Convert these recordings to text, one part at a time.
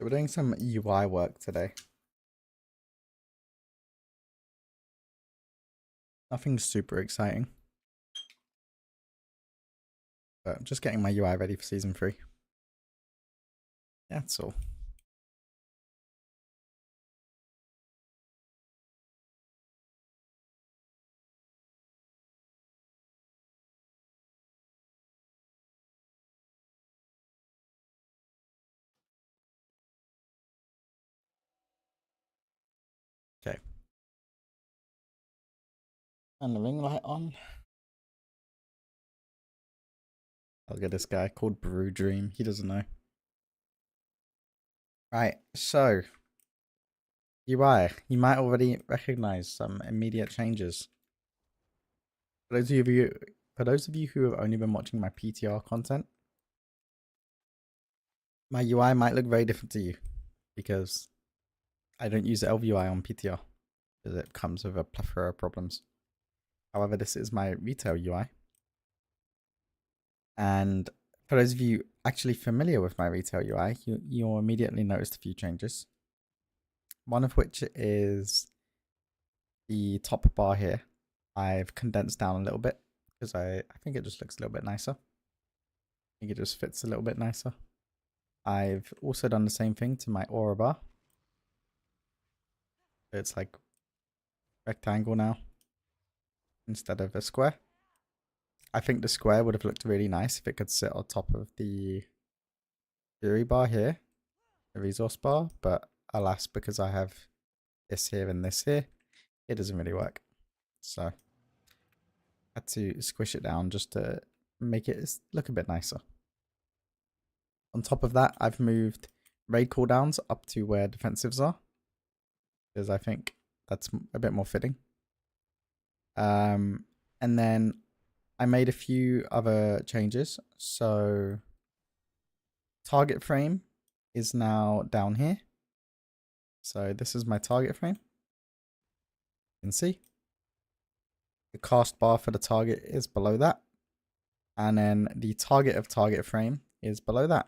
We're doing some UI work today. Nothing super exciting. But I'm just getting my UI ready for season 3. Yeah, that's all. Okay. And the ring light on. I'll get this guy called Brew Dream. He doesn't know. Right, so UI. You might already recognize some immediate changes. For those of you who have only been watching my PTR content, my UI might look very different to you because I don't use LVUI on PTR because it comes with a plethora of problems. However, this is my retail UI. And for those of you actually familiar with my retail UI, you'll immediately notice a few changes. One of which is the top bar here. I've condensed down a little bit because I think it just looks a little bit nicer. I think it just fits a little bit nicer. I've also done the same thing to my aura bar. It's like rectangle now instead of a square. I think the square would have looked really nice if it could sit on top of the theory bar here, the resource bar, but alas, because I have this here and this here, it doesn't really work. So I had to squish it down just to make it look a bit nicer. On top of that, I've moved raid cooldowns up to where defensives are, because I think that's a bit more fitting. And then I made a few other changes. So target frame is now down here. So this is my target frame. You can see the cast bar for the target is below that. And then the target of target frame is below that.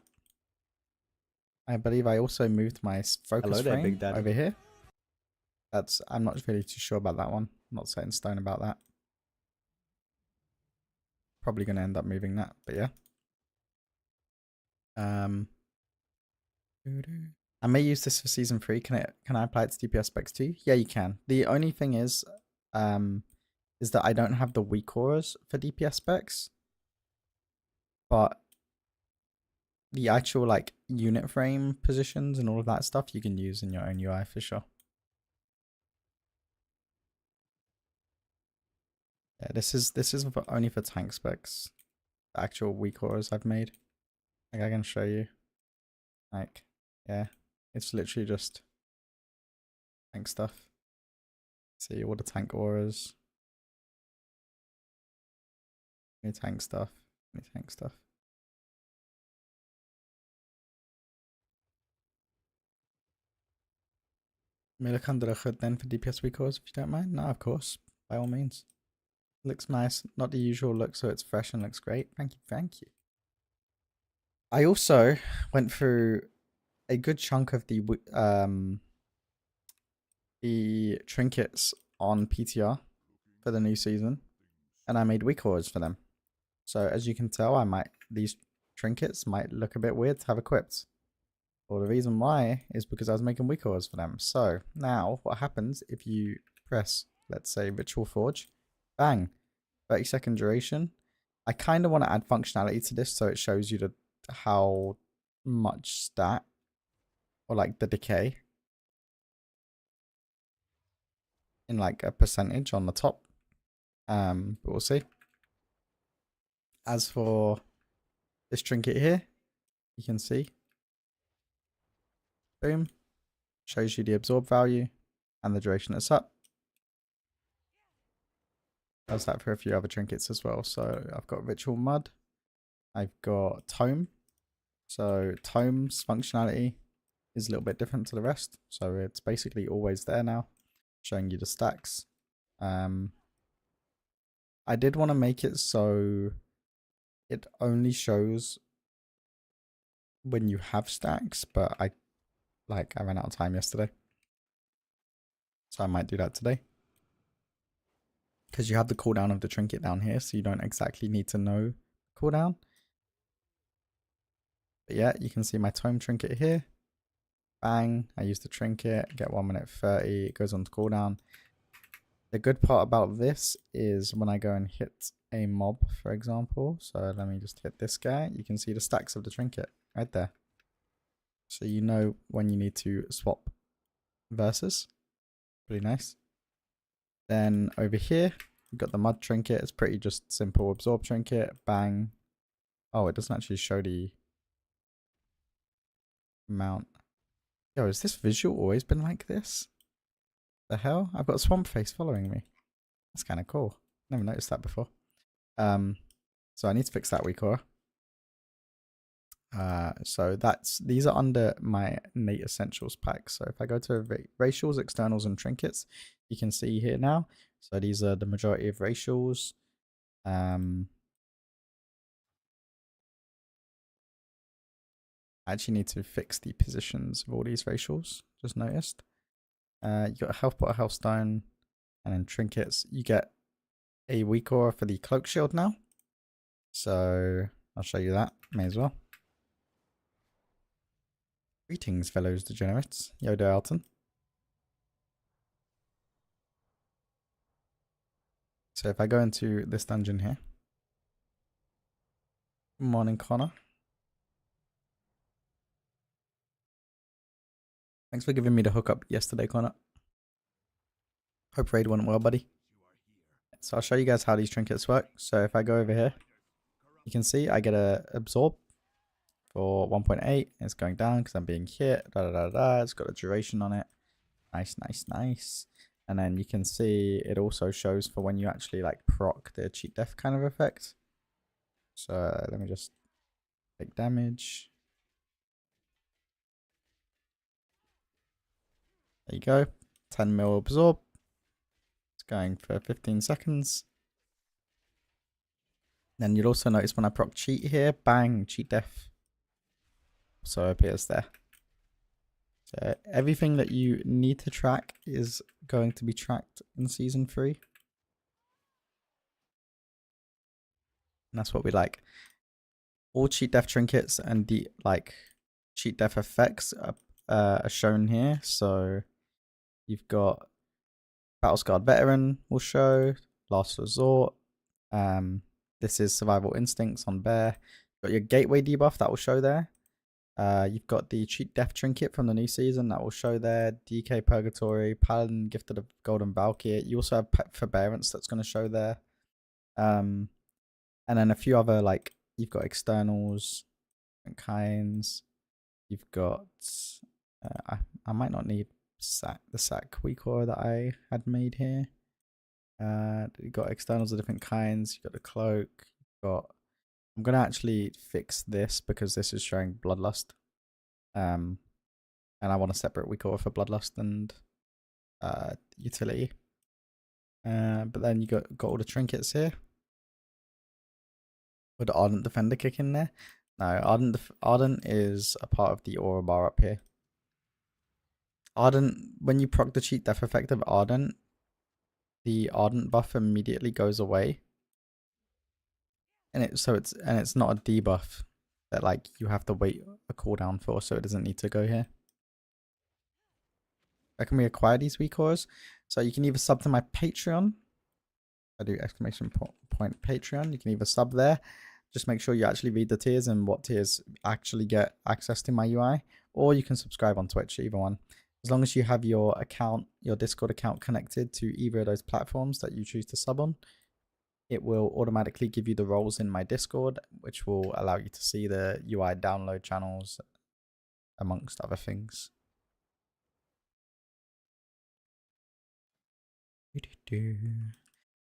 I believe I also moved my focus frame over here. I'm not really too sure about that one. I'm not set in stone about that. Probably going to end up moving that, but yeah. I may use this for season 3. Can I apply it to DPS specs too? Yeah, you can. The only thing is that I don't have the weak auras for DPS specs, but the actual like unit frame positions and all of that stuff you can use in your own UI for sure. Yeah, this is only for tank specs. The actual weak auras I've made. Like I can show you. Like, yeah, it's literally just tank stuff. See all the tank auras. Any tank stuff. Any tank stuff. May look under the hood then for DPS weak auras if you don't mind. No, of course. By all means. Looks nice. Not the usual look, so it's fresh and looks great. Thank you, thank you. I also went through a good chunk of the trinkets on PTR for the new season, and I made weak auras for them. So as you can tell, these trinkets might look a bit weird to have equipped. Well, the reason why is because I was making weak auras for them. So now what happens if you press, let's say, Ritual Forge, bang, 30-second duration. I kind of want to add functionality to this so it shows you how much stat or like the decay in like a percentage on the top. But we'll see. As for this trinket here, you can see, boom, shows you the absorb value and the duration it's up. Does that for a few other trinkets as well. So I've got Ritual Mud. I've got Tome. So Tome's functionality is a little bit different to the rest. So it's basically always there now, showing you the stacks. I did want to make it so it only shows when you have stacks, but I like I ran out of time yesterday. So I might do that today. Because you have the cooldown of the trinket down here, so you don't exactly need to know cooldown. But yeah, you can see my tome trinket here. Bang, I use the trinket, get 1 minute 30, it goes on to cooldown. The good part about this is when I go and hit a mob, for example. So let me just hit this guy. You can see the stacks of the trinket right there. So you know when you need to swap verses. Pretty nice. Then over here, you've got the mud trinket. It's pretty just simple absorb trinket. Bang. Oh, it doesn't actually show the amount. Yo, has this visual always been like this? The hell? I've got a swamp face following me. That's kind of cool. Never noticed that before. So I need to fix that weak aura. So these are under my Nate Essentials pack. So if I go to racials, externals, and trinkets, you can see here now. So these are the majority of racials. I actually need to fix the positions of all these racials. Just noticed. You got a health pot, a health stone, and then trinkets. You get a weak aura for the cloak shield now. So I'll show you that. May as well. Greetings, fellows degenerates. Yoda Alton. So if I go into this dungeon here. Good morning, Connor. Thanks for giving me the hookup yesterday, Connor. Hope raid went well, buddy. So I'll show you guys how these trinkets work. So if I go over here, you can see I get a absorb for 1.8. It's going down because I'm being hit. It's got a duration on it. Nice, nice, nice. And then you can see it also shows for when you actually like proc the cheat death kind of effect. So let me just take damage. There you go. 10 mil absorb. It's going for 15 seconds. Then you'll also notice when I proc cheat here, bang, cheat death. So appears there. So everything that you need to track is going to be tracked in season 3. And that's what we all cheat death trinkets and the cheat death effects are shown here. So you've got Battle Scarred Veteran will show, Last Resort. This is Survival Instincts on Bear. Got your Gateway debuff that will show there. You've got the Cheat Death Trinket from the new season that will show there. DK Purgatory, Paladin Gifted of Golden Valkyrie. You also have Pet Forbearance that's going to show there. And then a few other you've got externals, different kinds. You've got I might not need the sack weak aura that I had made here. You've got externals of different kinds. You've got the cloak. I'm gonna actually fix this because this is showing Bloodlust. And I want a separate weak aura for Bloodlust and utility. But then you got all the trinkets here. Would Ardent Defender kick in there? No, Ardent is a part of the aura bar up here. Ardent, when you proc the cheat death effect of Ardent, the Ardent buff immediately goes away. And it's not a debuff that you have to wait a cooldown for, so it doesn't need to go here. Where can we acquire these weak auras? So you can either sub to my Patreon. I do exclamation point Patreon. You can either sub there. Just make sure you actually read the tiers and what tiers actually get access to my UI. Or you can subscribe on Twitch, either one. As long as you have your account, your Discord account connected to either of those platforms that you choose to sub on, it will automatically give you the roles in my Discord, which will allow you to see the UI download channels, amongst other things.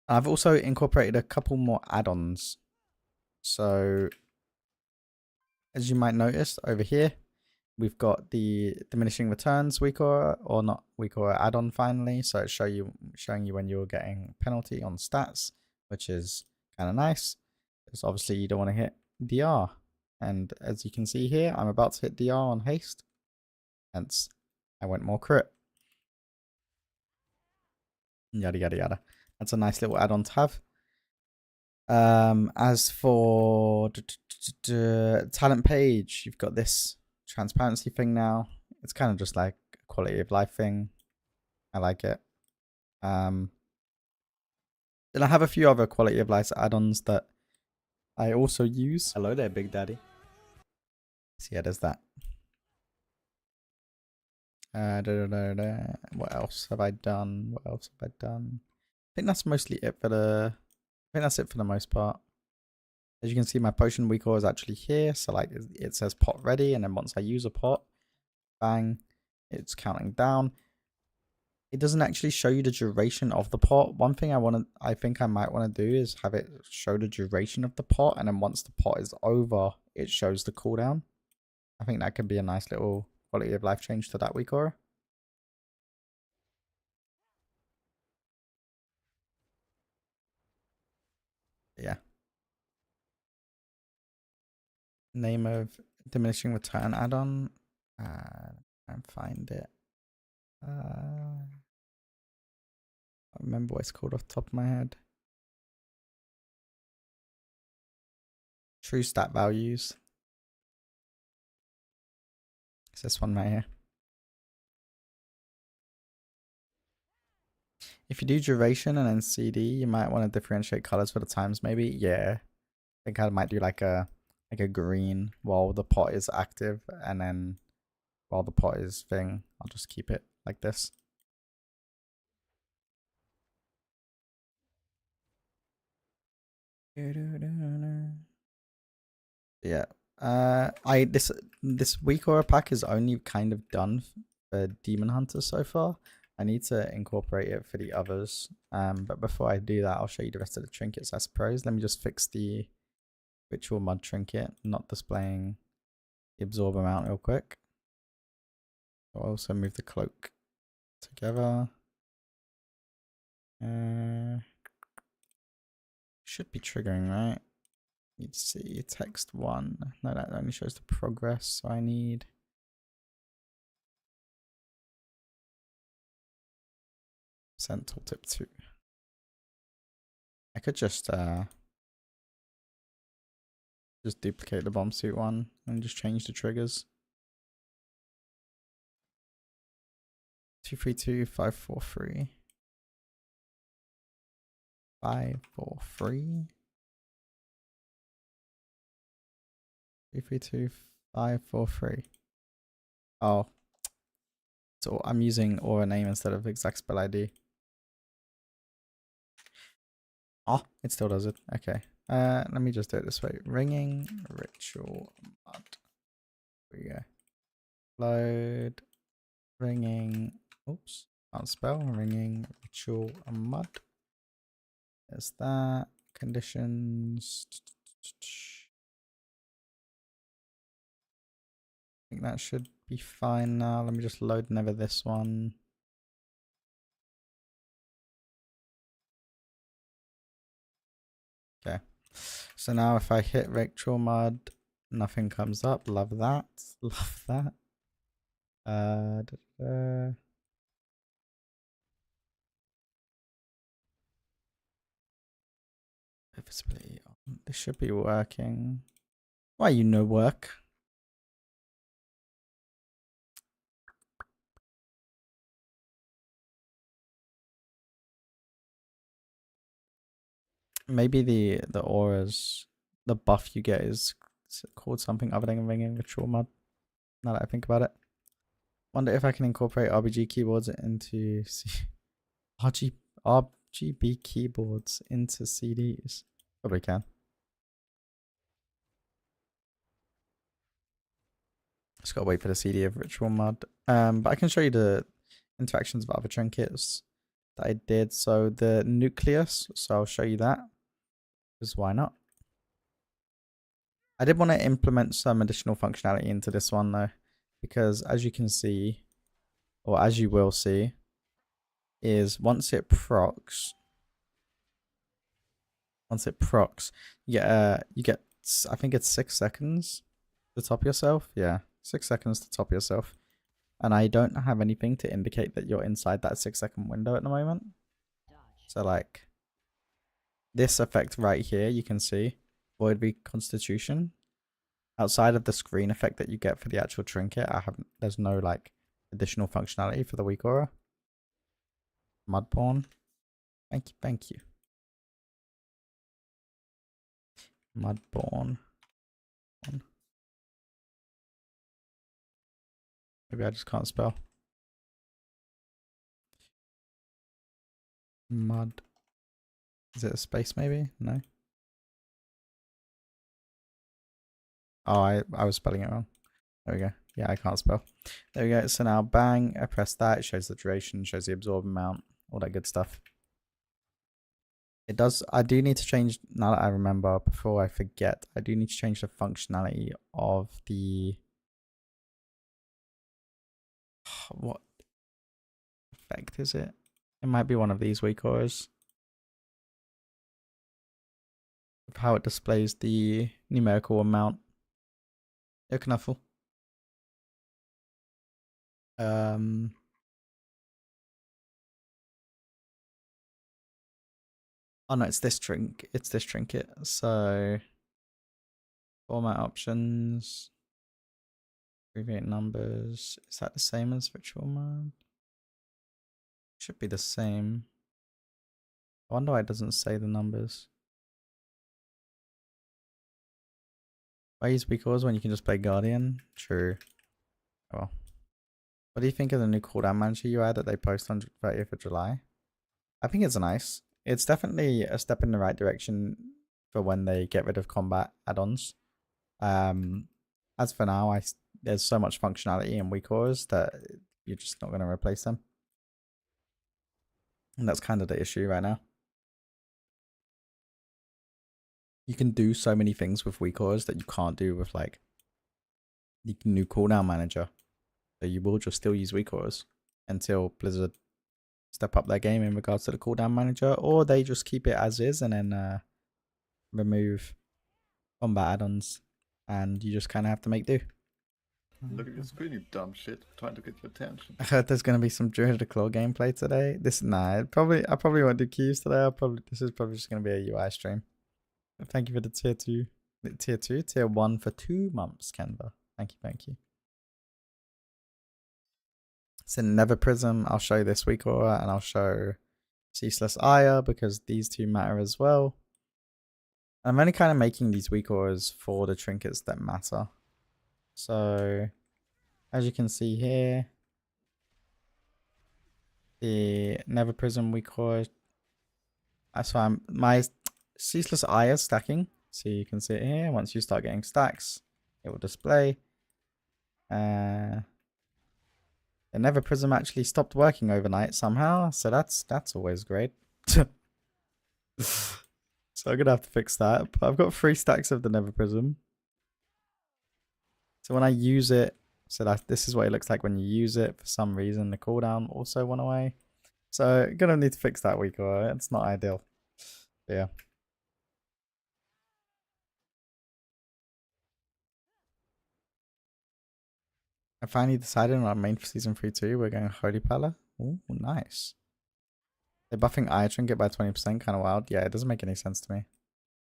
I've also incorporated a couple more add-ons. So, as you might notice over here, we've got the diminishing returns weak aura, or not weak aura add-on finally. So it's showing you when you're getting penalty on stats, which is kind of nice. Because obviously you don't want to hit DR. And as you can see here, I'm about to hit DR on haste. Hence I went more crit. Yada yada yada. That's a nice little add-on to have. As for talent page, you've got this transparency thing now. It's kind of just like a quality of life thing. I like it. Then I have a few other quality of life add-ons that I also use. Hello there, Big Daddy. So yeah, there's that. What else have I done? What else have I done? I think that's mostly it for the. I think that's it for the most part. As you can see, my potion recall is actually here. So like it says pot ready, and then once I use a pot, bang, it's counting down. It doesn't actually show you the duration of the pot. One thing I think I might want to do is have it show the duration of the pot, and then once the pot is over, it shows the cooldown. I think that could be a nice little quality of life change to that recall. Yeah. Name of diminishing return add-on. And find it. I remember what it's called off the top of my head. True stat values. It's this one right here. If you do duration and then CD, you might want to differentiate colors for the times maybe. Yeah. I think I might do like a green while the pot is active, and then while the pot is thing, I'll just keep it like this. Yeah. This week aura pack is only kind of done for Demon Hunter so far. I need to incorporate it for the others. But before I do that, I'll show you the rest of the trinkets, I suppose. Let me just fix the ritual mud trinket, not displaying the absorb amount real quick. I'll also move the cloak together. Should be triggering, right? Need to see text 1. No, that only shows the progress, so I need send tooltip 2. I could just duplicate the bomb suit one and just change the triggers. 232 543 543 232 543. Oh, so I'm using aura name instead of exact spell ID. Oh, it still does it. Okay. Let me just do it this way. Ringing ritual mud. Here we go. Load. Ringing. Oops. Can't spell. Ringing ritual mud. There's that. Conditions. I think that should be fine now. Let me just load never this one. Okay. So now if I hit ritual mud, nothing comes up. Love that. Love that. Visibility. This should be working. Why you no work? Maybe the auras, the buff you get is called something other than ringing ritual mud. Now that I think about it. Wonder if I can incorporate RGB keyboards into RGB keyboards into CDs. Probably can. Just gotta wait for the CD of ritual mud. But I can show you the interactions of other trinkets that I did. So the nucleus, so I'll show you that. Because why not? I did want to implement some additional functionality into this one though, because as you can see, or as you will see, is once it procs, you get I think it's 6 seconds to top yourself. Yeah, 6 seconds to top yourself. And I don't have anything to indicate that you're inside that 6-second window at the moment. So like this effect right here, you can see Void Reconstitution. Outside of the screen effect that you get for the actual trinket, there's no like additional functionality for the weak aura. Mudborn. Thank you, thank you. Mudborn. Maybe I just can't spell. Mud. Is it a space maybe? No. Oh, I was spelling it wrong. There we go. Yeah, I can't spell. There we go. So now bang, I press that. It shows the duration, shows the absorb amount, all that good stuff. It does. I do need to change, now that I remember, before I forget, I do need to change the functionality of the... What effect is it? It might be one of these weak auras. Of how it displays the numerical amount. Ja, knuffel. Oh no, it's this trinket. So format options, abbreviate numbers. Is that the same as ritual mode? Should be the same. I wonder why it doesn't say the numbers. Why use weak auras when you can just play Guardian? True. Oh well. What do you think of the new cooldown manager UI that they post on 30th of July? I think it's nice. It's definitely a step in the right direction for when they get rid of combat add-ons. As for now, there's so much functionality in weak auras that you're just not going to replace them. And that's kind of the issue right now. You can do so many things with weak auras that you can't do with like the new cooldown manager. So you will just still use weak auras until Blizzard step up their game in regards to the cooldown manager, or they just keep it as is and then remove combat add-ons, and you just kind of have to make do. Look at your screen, you dumb shit. I'm trying to get your attention. I heard there's gonna be some Druid of the Claw gameplay today. I probably won't do keys today. This is probably just gonna be a UI stream. But thank you for the tier 1 for 2 months, Canva. Thank you. So Never Prism, I'll show this week aura, and I'll show Ceaseless Ire because these two matter as well. I'm only kind of making these weak auras for the trinkets that matter. So, as you can see here, the Never Prism weak aura. So my Ceaseless Ire is stacking. So you can see it here. Once you start getting stacks, it will display. The Never Prism actually stopped working overnight somehow, so that's always great. So I'm gonna have to fix that. But I've got 3 stacks of the Never Prism. So when I use it, this is what it looks like when you use it. For some reason, the cooldown also went away. So gonna need to fix that week, or it's not ideal. But yeah. I finally decided on our main for season 3 too. We're going Holy Pala. Ooh, nice. They're buffing Eye Trinket by 20%, kind of wild. Yeah, it doesn't make any sense to me.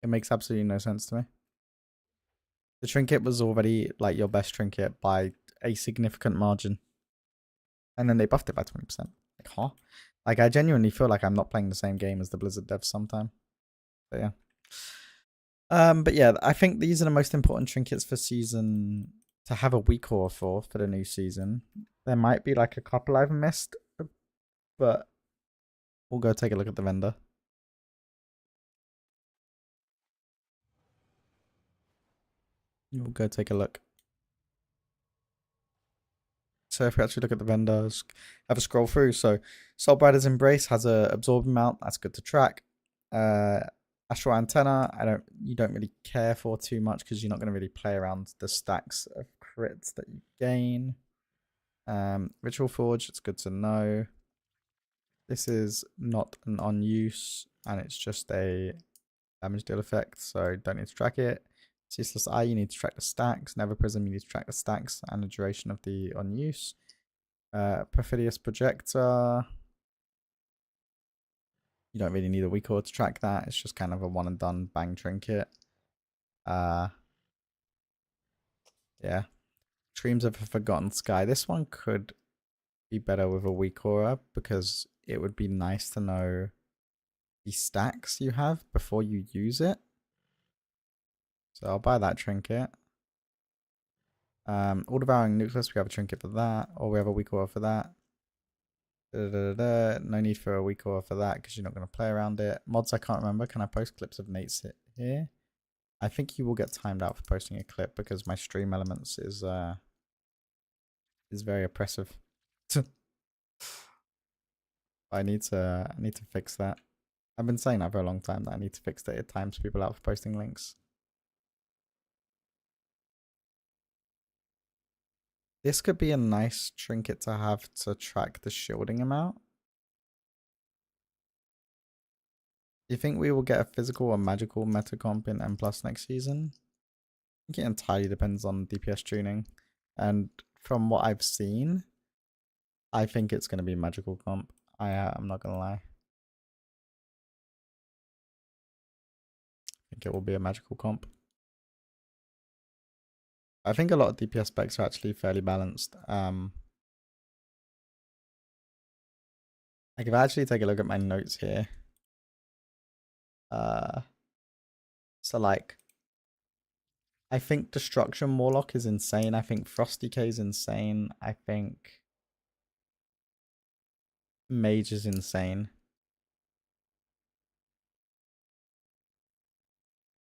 It makes absolutely no sense to me. The trinket was already like your best trinket by a significant margin. And then they buffed it by 20%. Like, huh? Like, I genuinely feel like I'm not playing the same game as the Blizzard devs sometime. But yeah. But yeah, I think these are the most important trinkets for season to have a weak aura for the new season. There might be like a couple I've missed, but we'll go take a look at the vendor. We'll go take a look. So if we actually look at the vendors, have a scroll through. So Soulbrider's Embrace has a absorb amount. That's good to track. Astral Antenna, you don't really care for too much because you're not going to really play around the stacks of crits that you gain. Ritual Forge, it's good to know. This is not an on use, and it's just a damage deal effect, so don't need to track it. Ceaseless Eye, you need to track the stacks. Never Prism, you need to track the stacks and the duration of the on use. Perfidious Projector. You don't really need a weak ore to track that. It's just kind of a one and done bang trinket. Yeah. Dreams of a Forgotten Sky. This one could be better with a weak aura because it would be nice to know the stacks you have before you use it. So I'll buy that trinket. All devouring nucleus, we have a trinket for that, or we have a weak aura for that. No need for a weak aura for that because you're not going to play around it. Mods, I can't remember. Can I post clips of Nate's here? I think you will get timed out for posting a clip because my stream elements is very oppressive. I need to fix that. I've been saying that for a long time that I need to fix that it times people out for posting links. This could be a nice trinket to have to track the shielding amount. Do you think we will get a physical or magical meta comp in M plus next season? I think it entirely depends on DPS tuning. And from what I've seen, I think it's going to be magical comp. I'm not going to lie. I think it will be a magical comp. I think a lot of DPS specs are actually fairly balanced. Like if I actually take a look at my notes here. So like I think Destruction Warlock is insane. I think Frosty K is insane. I think Mage is insane.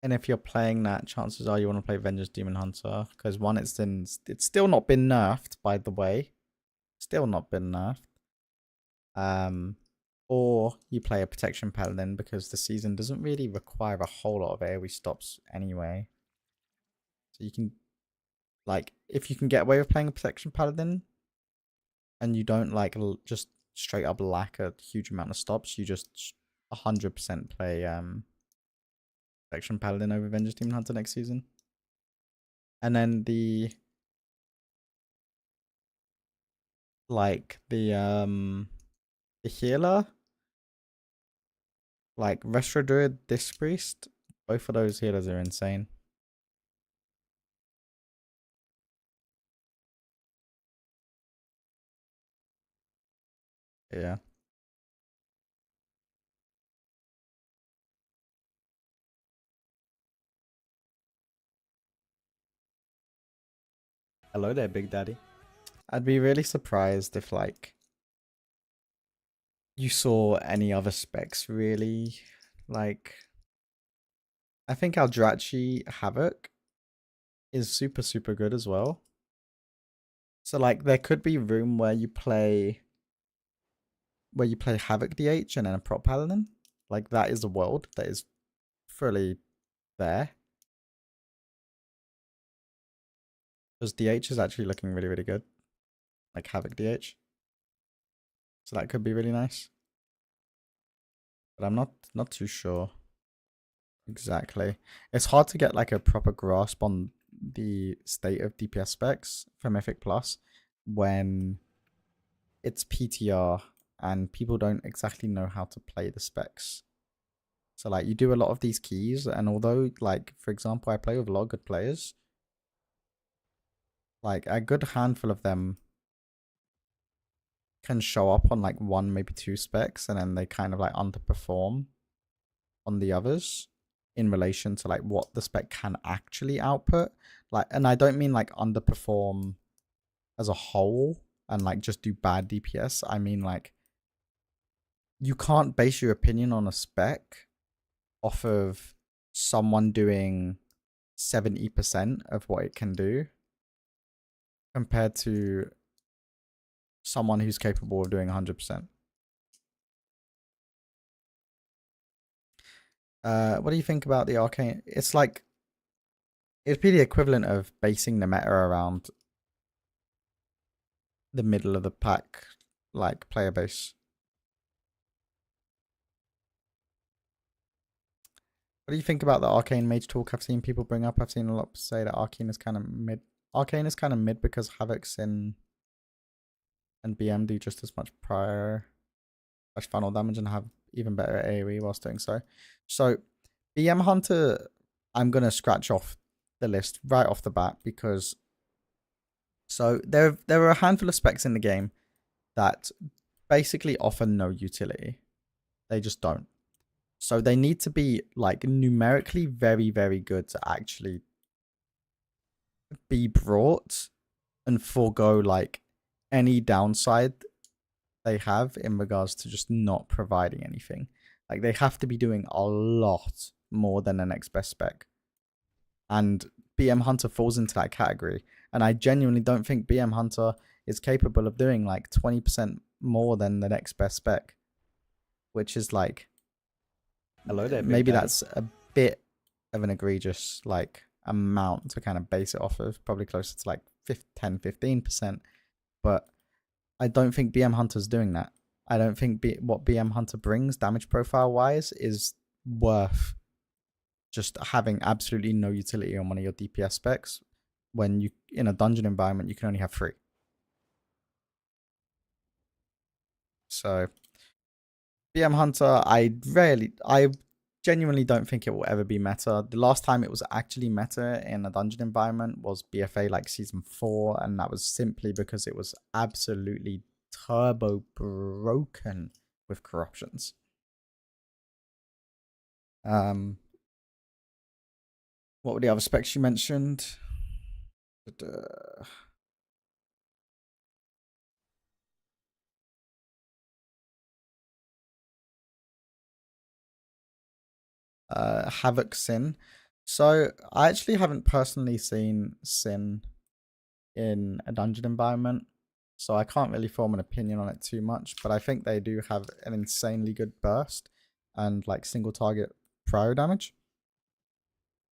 And if you're playing that, chances are you want to play Vengeance Demon Hunter. Because one, it's still not been nerfed, by the way. Still not been nerfed. Or you play a Protection Paladin because the season doesn't really require a whole lot of AoE stops anyway. So you can, like, if you can get away with playing a Protection Paladin and you don't, like, just straight up lack a huge amount of stops, you just 100% play Protection Paladin over Vengeance Demon Hunter next season. And then the healer, like Restro Druid, Disc Priest, both of those healers are insane. Yeah. Hello there, Big Daddy. I'd be really surprised if like you saw any other specs really. Like I think Aldrachi Havoc is super, super good as well. So like there could be room where you play Havoc DH and then a prop paladin. Like that is a world that is fully there. Because DH is actually looking really, really good. Like Havoc DH. So that could be really nice. But I'm not too sure. Exactly. It's hard to get like a proper grasp on the state of DPS specs for Mythic Plus when it's PTR and people don't exactly know how to play the specs. So like you do a lot of these keys, and although like for example I play with a lot of good players, like a good handful of them can show up on like one, maybe two specs, and then they kind of like underperform on the others in relation to like what the spec can actually output. Like, and I don't mean like underperform as a whole and like just do bad DPS. I mean like you can't base your opinion on a spec off of someone doing 70% of what it can do compared to someone who's capable of doing 100%. What do you think about the arcane? It's like it'd be the equivalent of basing the meta around the middle of the pack, like player base. What do you think about the arcane mage talk? I've seen people bring up. I've seen a lot say that arcane is kind of mid. Arcane is kind of mid because Havoc's in and BM do just as much prior / final damage and have even better AoE whilst doing so. So BM Hunter, I'm gonna scratch off the list right off the bat because there are a handful of specs in the game that basically offer no utility. They just don't. So they need to be like numerically very, very good to actually be brought and forego like any downside they have in regards to just not providing anything. Like they have to be doing a lot more than the next best spec. And BM Hunter falls into that category. And I genuinely don't think BM Hunter is capable of doing like 20% more than the next best spec, which is like, Hello there, maybe Big Daddy. that's a bit of an egregious like amount to kind of base it off of, probably closer to like 10-15%. But I don't think BM Hunter's doing that. I don't think what BM Hunter brings damage profile wise is worth just having absolutely no utility on one of your DPS specs when you in a dungeon environment you can only have 3. So BM Hunter, I genuinely don't think it will ever be meta. The last time it was actually meta in a dungeon environment was BFA like season 4, and that was simply because it was absolutely turbo broken with corruptions. What were the other specs you mentioned? Havoc Sin. So I actually haven't personally seen Sin in a dungeon environment, so I can't really form an opinion on it too much, but I think they do have an insanely good burst and like single target prio damage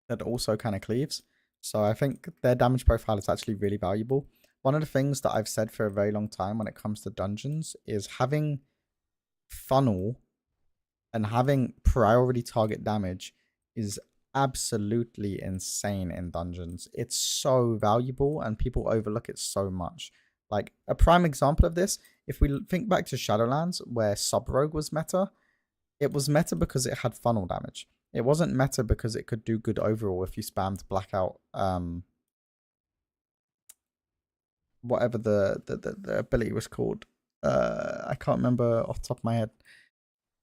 that also kind of cleaves. So I think their damage profile is actually really valuable. One of the things that I've said for a very long time when it comes to dungeons is having funnel and having priority target damage is absolutely insane in dungeons. It's so valuable and people overlook it so much. Like a prime example of this, if we think back to Shadowlands where Sub Rogue was meta, it was meta because it had funnel damage. It wasn't meta because it could do good overall if you spammed blackout whatever the ability was called. I can't remember off the top of my head.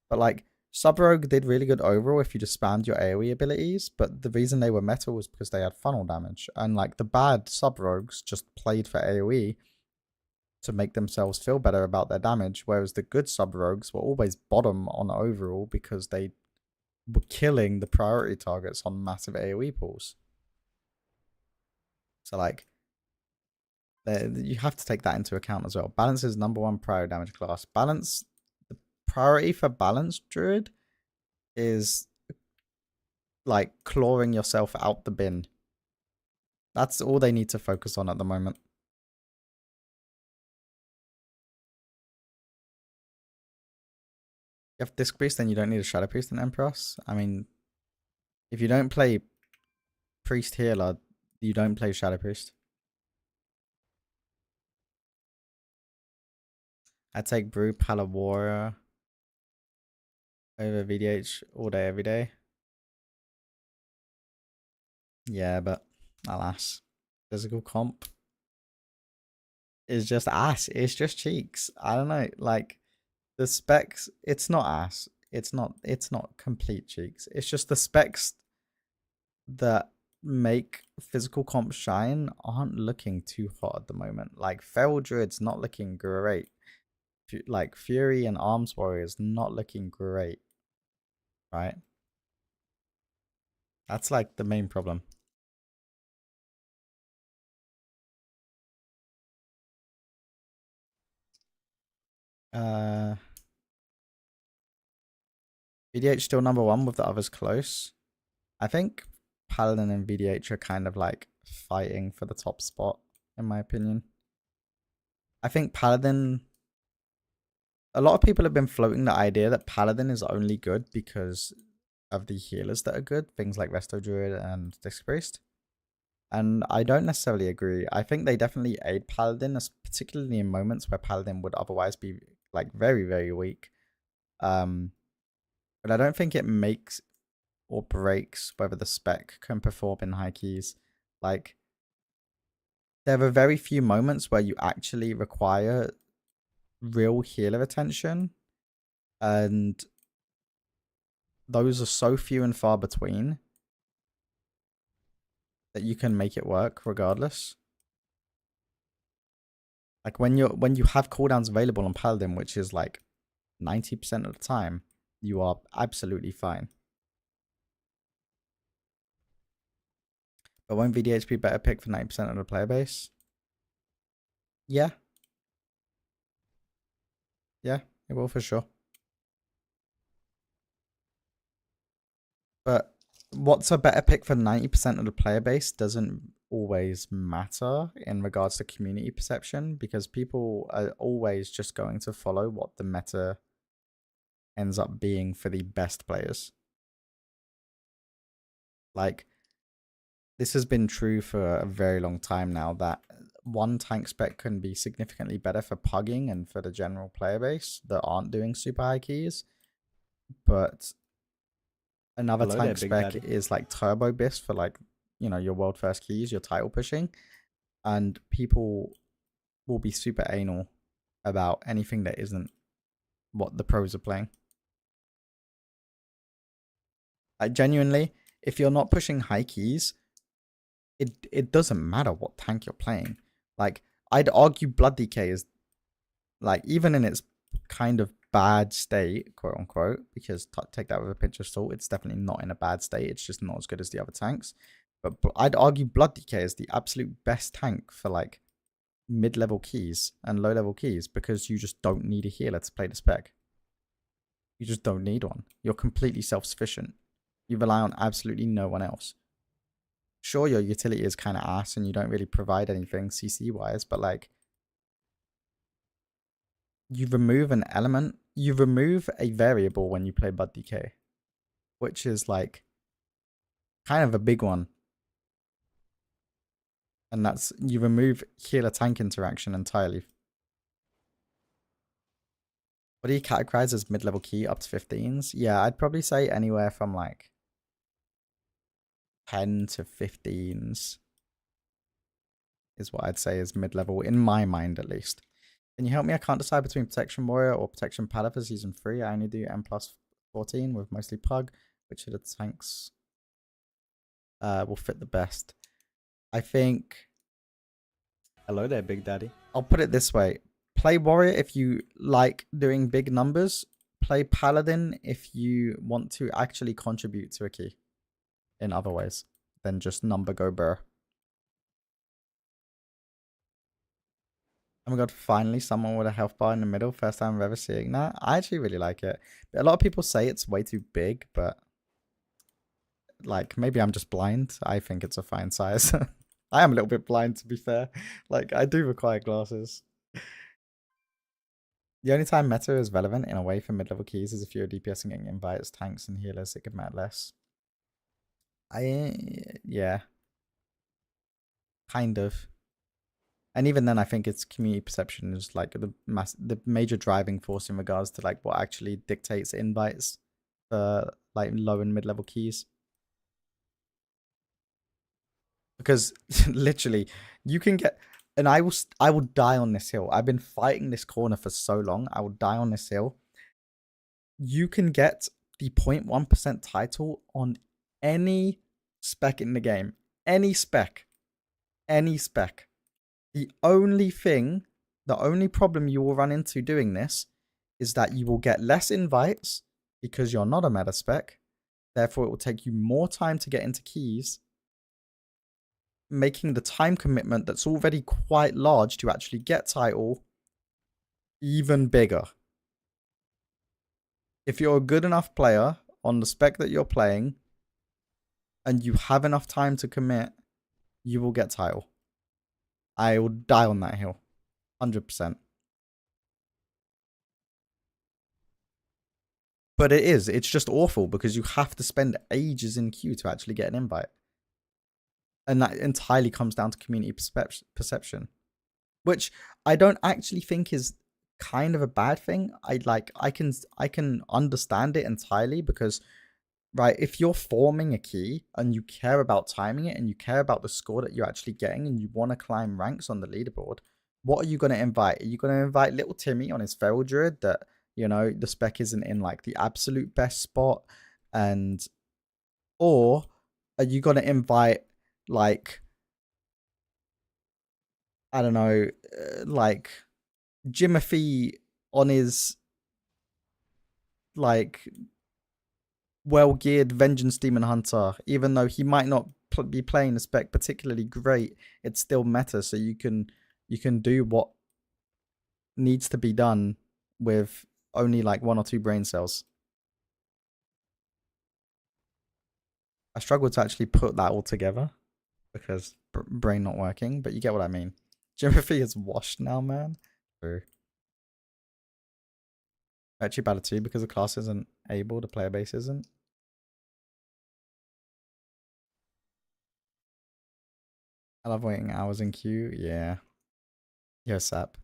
But like Sub Rogue did really good overall if you just spammed your AoE abilities, but the reason they were meta was because they had funnel damage. And like the bad Sub Rogues just played for AoE to make themselves feel better about their damage, whereas the good Sub Rogues were always bottom on overall because they were killing the priority targets on massive AoE pools. So like you have to take that into account as well. Balance is #1 prior damage class. Balance, the priority for Balance Druid is like clawing yourself out the bin. That's all they need to focus on at the moment. You have Disc Priest, then you don't need a Shadow Priest and Empress. I mean, if you don't play Priest Healer, you don't play Shadow Priest. I take Brew Pala Warrior over VDH all day, every day. Yeah, but alas, physical comp is just ass. It's just cheeks. I don't know. Like the specs, it's not ass. It's not complete cheeks. It's just the specs that make physical comp shine aren't looking too hot at the moment. Like Feral Druid's not looking great. Like Fury and Arms Warrior's not looking great. Right? That's like the main problem. VDH still #1 with the others close. I think Paladin and VDH are kind of like fighting for the top spot, in my opinion. I think Paladin. A lot of people have been floating the idea that Paladin is only good because of the healers that are good, things like Resto Druid and Disc Priest. And I don't necessarily agree. I think they definitely aid Paladin, particularly in moments where Paladin would otherwise be like very, very weak. But I don't think it makes or breaks whether the spec can perform in high keys. Like, there are very few moments where you actually require real healer attention, and those are so few and far between that you can make it work regardless. Like when you have cooldowns available on Paladin, which is like 90% of the time, you are absolutely fine. But won't VDH be better pick for 90% of the player base? Yeah. Yeah, it will for sure. But what's a better pick for 90% of the player base doesn't always matter in regards to community perception, because people are always just going to follow what the meta ends up being for the best players. Like, this has been true for a very long time now, that one tank spec can be significantly better for pugging and for the general player base that aren't doing super high keys, but another Hello there, tank Big spec Daddy. is like turbo bis for, like, you know, your world first keys, your title pushing, and people will be super anal about anything that isn't what the pros are playing. Like, genuinely, if you're not pushing high keys, it doesn't matter what tank you're playing. Like, I'd argue Blood DK is, like, even in its kind of bad state, quote unquote, because take that with a pinch of salt, it's definitely not in a bad state. It's just not as good as the other tanks. But I'd argue Blood DK is the absolute best tank for like mid-level keys and low-level keys, because you just don't need a healer to play the spec. You just don't need one. You're completely self-sufficient. You rely on absolutely no one else. Sure, your utility is kind of ass and you don't really provide anything CC-wise, but like, you remove an element, you remove a variable when you play Bud DK, which is like kind of a big one. And that's, you remove healer tank interaction entirely. What do you categorize as mid-level key up to 15s? Yeah, I'd probably say anywhere from like 10 to 15s is what I'd say is mid-level, in my mind at least. Can you help me? I can't decide between Protection Warrior or Protection Pala for Season 3. I only do M plus 14 with mostly Pug. Which of the tanks will fit the best? I think... Hello there, Big Daddy. I'll put it this way. Play Warrior if you like doing big numbers. Play Paladin if you want to actually contribute to a key in other ways than just number go burr. Oh my god, finally someone with a health bar in the middle. First time I'm ever seeing that. I actually really like it. A lot of people say it's way too big, but like, maybe I'm just blind. I think it's a fine size. I am a little bit blind, to be fair. Like, I do require glasses. The only time meta is relevant in a way for mid-level keys is if you're DPS and getting invites, tanks, and healers. It could matter less. Yeah. Kind of. And even then, I think it's community perception is like the major driving force in regards to like what actually dictates invites for like low and mid-level keys. Because literally, you can get, and I will die on this hill. I've been fighting this corner for so long. I will die on this hill. You can get the 0.1% title on any spec in the game. Any spec. Any spec. The only problem you will run into doing this is that you will get less invites because you're not a meta spec. Therefore, it will take you more time to get into keys, making the time commitment that's already quite large to actually get title even bigger. If you're a good enough player on the spec that you're playing and you have enough time to commit, you will get title. I will die on that hill. 100%. But it's just awful because you have to spend ages in queue to actually get an invite. And that entirely comes down to community perception, which I don't actually think is kind of a bad thing. I can understand it entirely because, right, if you're forming a key and you care about timing it and you care about the score that you're actually getting and you want to climb ranks on the leaderboard, what are you going to invite? Are you going to invite little Timmy on his feral druid that, you know, the spec isn't in like the absolute best spot? And, or are you going to invite like, I don't know, like Jimothy on his like well geared Vengeance Demon Hunter, even though he might not be playing the spec particularly great, it's still meta, so you can do what needs to be done with only like 1 or 2 brain cells. I struggle to actually put that all together because brain not working, but you get what I mean. Jimothy is washed now, man. True. Actually better too because the class isn't able, the player base isn't. I love waiting hours in queue. Yeah. Yo, Sap.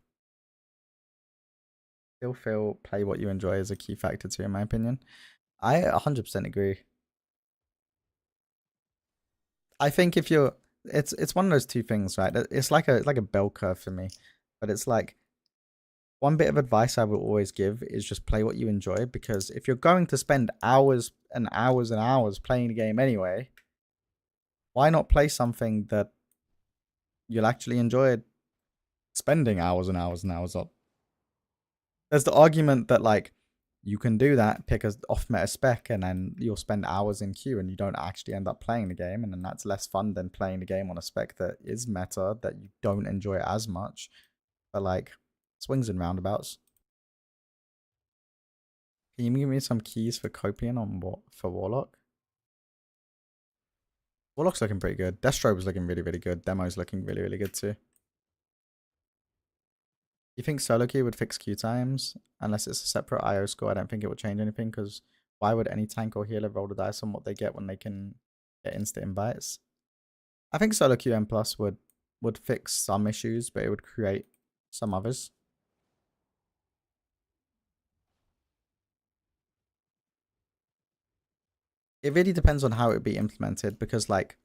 Still feel play what you enjoy is a key factor too, in my opinion. I 100% agree. I think if you're, it's one of those two things, right? It's like a bell curve for me, but it's like one bit of advice I will always give is just play what you enjoy, because if you're going to spend hours and hours and hours playing the game anyway, why not play something that you'll actually enjoy spending hours and hours and hours on? There's the argument that like you can do that, pick a off meta spec, and then you'll spend hours in queue and you don't actually end up playing the game, and then that's less fun than playing the game on a spec that is meta that you don't enjoy as much. But like swings and roundabouts. Can you give me some keys for Copian on for Warlock? Warlock's looking pretty good. Deathstrobe's looking really, really good. Demo's looking really, really good too. You think solo queue would fix queue times? Unless it's a separate IO score, I don't think it would change anything, because why would any tank or healer roll the dice on what they get when they can get instant invites? I think solo queue M plus would fix some issues, but it would create some others. It really depends on how it would be implemented, because like,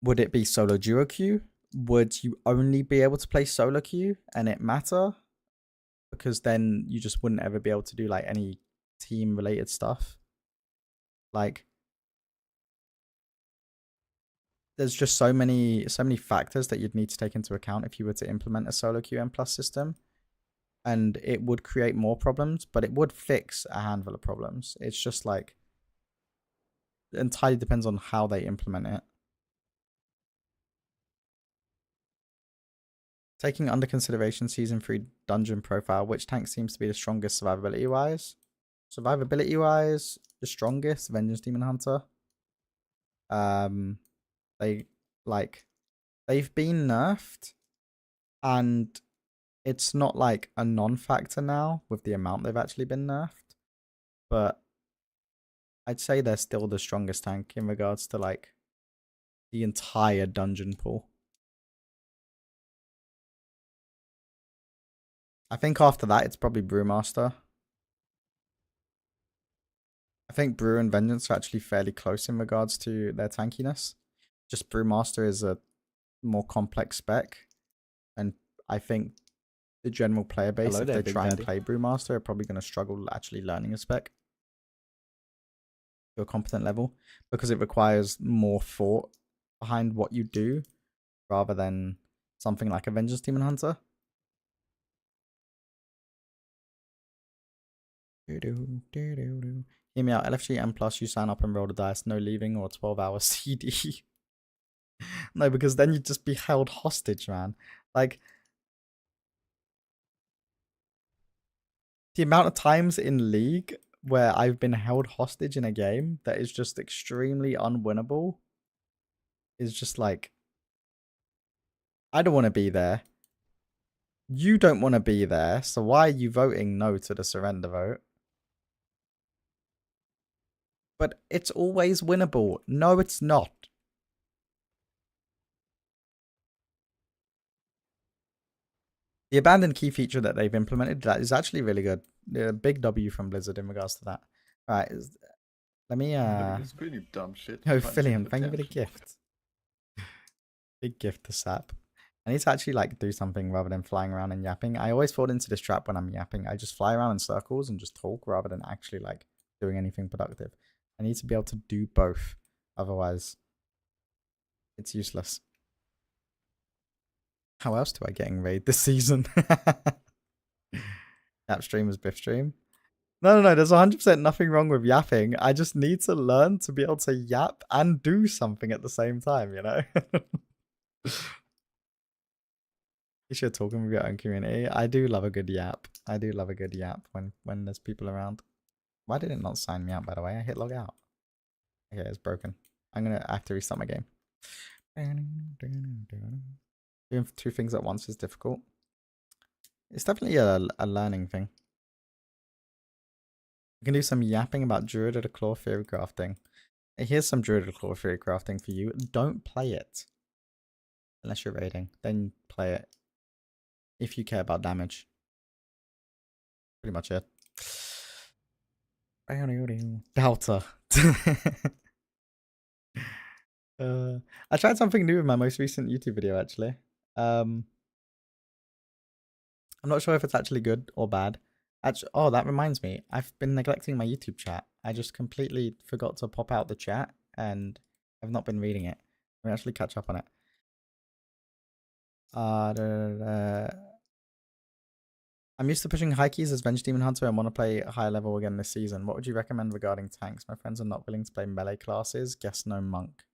would it be solo duo queue? Would you only be able to play solo queue and it matter? Because then you just wouldn't ever be able to do like any team related stuff. Like, there's just so many factors that you'd need to take into account if you were to implement a solo QM plus system, and it would create more problems, but it would fix a handful of problems. It's just like, it entirely depends on how they implement it. Taking under consideration season 3 dungeon profile, which tank seems to be the strongest survivability wise? Survivability wise, the strongest, Vengeance Demon Hunter. They've been nerfed, and it's not like a non-factor now with the amount they've actually been nerfed, but I'd say they're still the strongest tank in regards to like the entire dungeon pool. I think after that, it's probably Brewmaster. I think Brew and Vengeance are actually fairly close in regards to their tankiness. Just Brewmaster is a more complex spec, and I think the general player base, if they try and play Brewmaster, are probably going to struggle actually learning a spec to a competent level, because it requires more thought behind what you do rather than something like a Vengeance Demon Hunter. Hear me out. LFG M plus, you sign up and roll the dice, no leaving or 12-hour CD. No, because then you'd just be held hostage, man. Like, the amount of times in League where I've been held hostage in a game that is just extremely unwinnable is just like, I don't want to be there. You don't want to be there, so why are you voting no to the surrender vote? But it's always winnable. No, it's not. The abandoned key feature that they've implemented that is actually really good. A big W from Blizzard in regards to that. All right, let me. Look at this screen, you dumb shit. Oh, Trying to Philium, get thank you for the attention. gift. Big gift to Sap. I need to actually like do something rather than flying around and yapping. I always fall into this trap when I'm yapping. I just fly around in circles and just talk rather than actually like doing anything productive. I need to be able to do both. Otherwise, it's useless. How else do I get in raid this season? Yap stream is Biff stream. No. There's 100% nothing wrong with yapping. I just need to learn to be able to yap and do something at the same time, you know? You should talk with your own community. I do love a good yap. I do love a good yap when there's people around. Why did it not sign me out, by the way? I hit log out. Okay, it's broken. I have to restart my game. Doing two things at once is difficult. It's definitely a learning thing. You can do some yapping about Druid of the Claw Theory crafting. Here's some Druid of the Claw Theory crafting for you. Don't play it. Unless you're raiding. Then play it. If you care about damage. Pretty much it. Doubter. I tried something new with my most recent YouTube video, actually. I'm not sure if it's actually good or bad. Actually, oh, that reminds me. I've been neglecting my YouTube chat. I just completely forgot to pop out the chat, and I've not been reading it. Let me actually catch up on it. I'm used to pushing high keys as Venge Demon Hunter and want to play higher level again this season. What would you recommend regarding tanks? My friends are not willing to play melee classes. Guess no monk.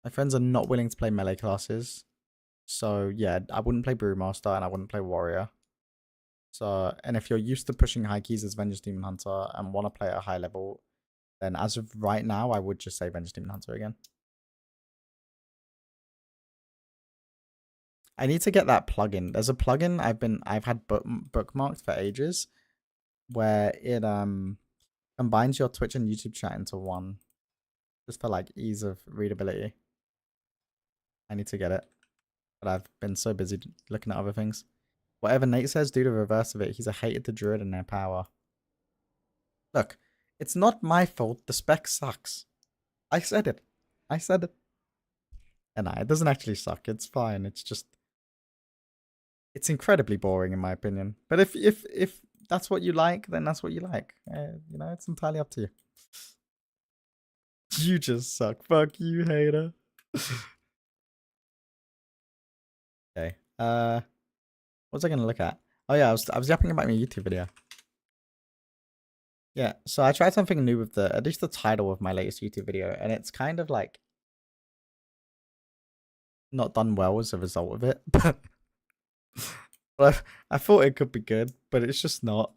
My friends are not willing to play melee classes. So yeah, I wouldn't play Brewmaster and I wouldn't play Warrior. So, and if you're used to pushing high keys as Vengeance Demon Hunter and want to play at a high level, then as of right now, I would just say Vengeance Demon Hunter again. I need to get that plugin. There's a plugin I've had bookmarked for ages, where it combines your Twitch and YouTube chat into one, just for like ease of readability. I need to get it, but I've been so busy looking at other things. Whatever Nate says, do the reverse of it. He's a hater to Druid and their power. Look, it's not my fault. The spec sucks. I said it. I said it. And it doesn't actually suck. It's fine. It's just, it's incredibly boring in my opinion. But if that's what you like, then that's what you like. You know, it's entirely up to you. You just suck. Fuck you, hater. Okay. What was I gonna look at? Oh yeah, I was yapping about my YouTube video. Yeah, so I tried something new with at least the title of my latest YouTube video, and it's kind of like not done well as a result of it. But I thought it could be good, but it's just not.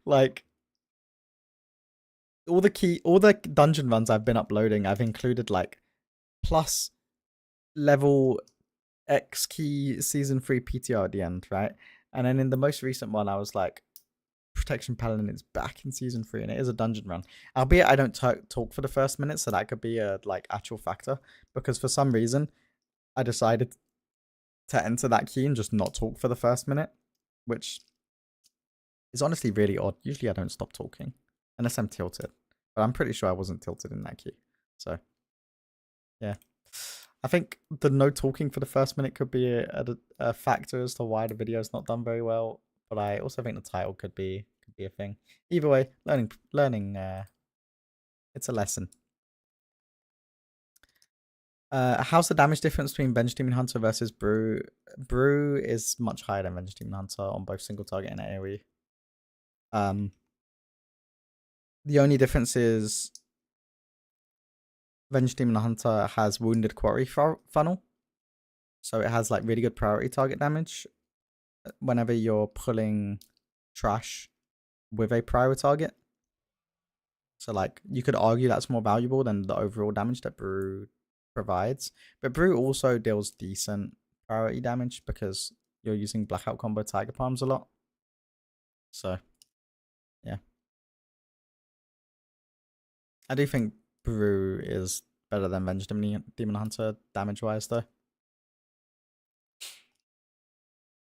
Like all the dungeon runs I've been uploading, I've included like plus level X key season 3 PTR at the end, right? And then in the most recent one, I was like, Protection Paladin is back in season 3, and it is a dungeon run. Albeit I don't talk for the first minute, so that could be a like actual factor. Because for some reason, I decided to enter that key and just not talk for the first minute, which is honestly really odd. Usually I don't stop talking unless I'm tilted, but I'm pretty sure I wasn't tilted in that key. So yeah, I think the no talking for the first minute could be a factor as to why the video is not done very well. But I also think the title could be a thing. Either way, learning. It's a lesson. How's the damage difference between Bench Demon Hunter versus Brew? Brew is much higher than Bench Demon Hunter on both single target and AoE. The only difference is Venge Demon Hunter has Wounded Quarry funnel. So it has like really good priority target damage whenever you're pulling trash with a priority target. So like you could argue that's more valuable than the overall damage that Brew provides. But Brew also deals decent priority damage because you're using Blackout combo Tiger Palms a lot. So yeah. I do think Brew is Better than Venge Demon Hunter damage-wise, though.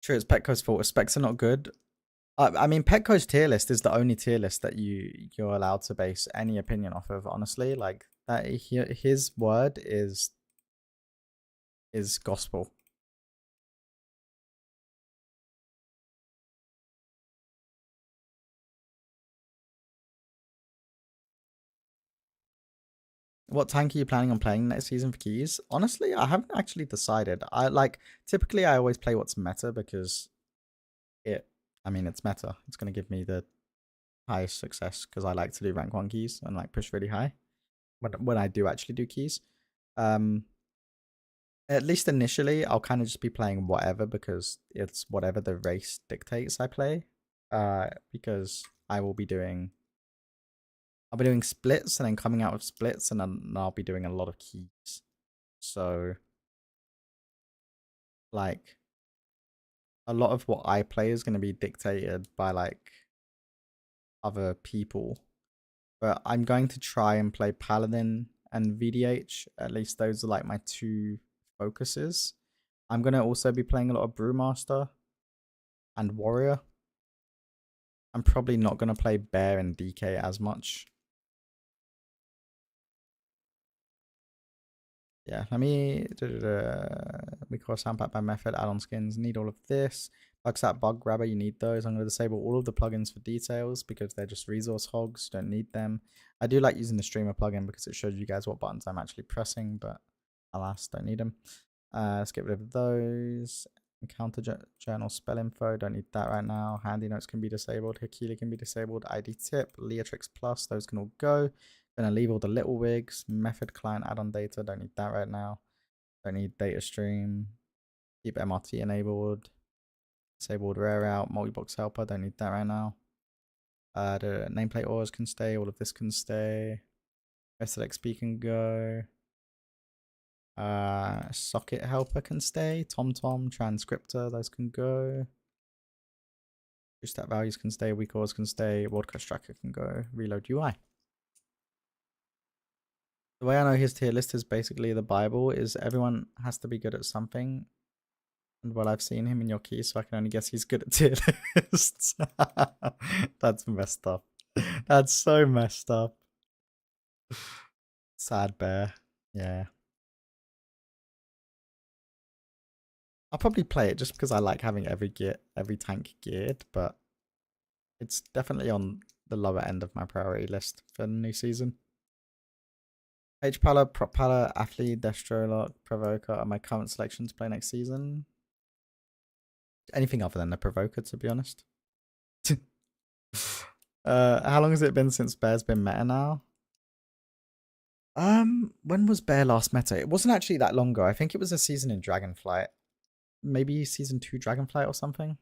True, it's Petco's fault. Specs are not good. I mean, Petco's tier list is the only tier list that you're allowed to base any opinion off of. Honestly, like that, his word is gospel. What tank are you planning on playing next season for keys? Honestly, I haven't actually decided. Typically I always play what's meta because it's meta. It's gonna give me the highest success because I like to do rank 1 keys and like push really high when I do actually do keys. At least initially, I'll kind of just be playing whatever because it's whatever the race dictates I play. Because I'll be doing splits and then coming out of splits, and then I'll be doing a lot of keys. So, like, a lot of what I play is going to be dictated by like other people. But I'm going to try and play Paladin and VDH. At least those are like my 2 focuses. I'm going to also be playing a lot of Brewmaster and Warrior. I'm probably not going to play Bear and DK as much. Yeah, let me... We call soundpack by method, add-on skins, need all of this. Bugsat bug grabber, you need those. I'm going to disable all of the plugins for details because they're just resource hogs, don't need them. I do like using the streamer plugin because it shows you guys what buttons I'm actually pressing, but alas, don't need them. Let's get rid of those. Encounter journal spell info, don't need that right now. Handy notes can be disabled. Hakili can be disabled. ID tip, Leatrix plus, those can all go. Gonna leave all the little wigs. Method client add-on data, don't need that right now. Don't need data stream. Keep MRT enabled. Disabled rare out. Multi-box helper, don't need that right now. The nameplate ores can stay. All of this can stay. Vested XP can go. Socket helper can stay. TomTom, transcriptor, those can go. Stat values can stay. Weak ores can stay. WordCast tracker can go. Reload UI. The way I know his tier list is basically the Bible is everyone has to be good at something. And well, I've seen him in your key, so I can only guess he's good at tier lists. That's messed up. That's so messed up. Sad bear. Yeah. I'll probably play it just because I like having every tank geared, but it's definitely on the lower end of my priority list for the new season. H-Pala, Prop Pala, Athlete, Destrolock, Provoker are my current selections to play next season. Anything other than the Provoker, to be honest. How long has it been since Bear's been meta now? When was Bear last meta? It wasn't actually that long ago. I think it was a season in Dragonflight. Maybe season 2 Dragonflight or something.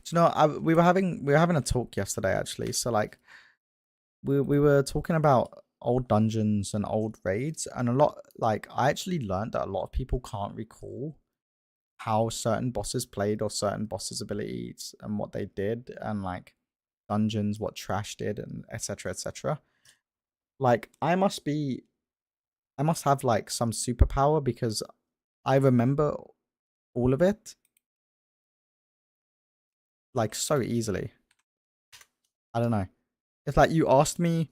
Do you know, we were having a talk yesterday actually. So like, we were talking about old dungeons and old raids, and I actually learned that a lot of people can't recall how certain bosses played or certain bosses' abilities and what they did, and like dungeons, what Trash did, and etc. etc. Like, I must have like some superpower because I remember all of it like so easily. I don't know. It's like you asked me,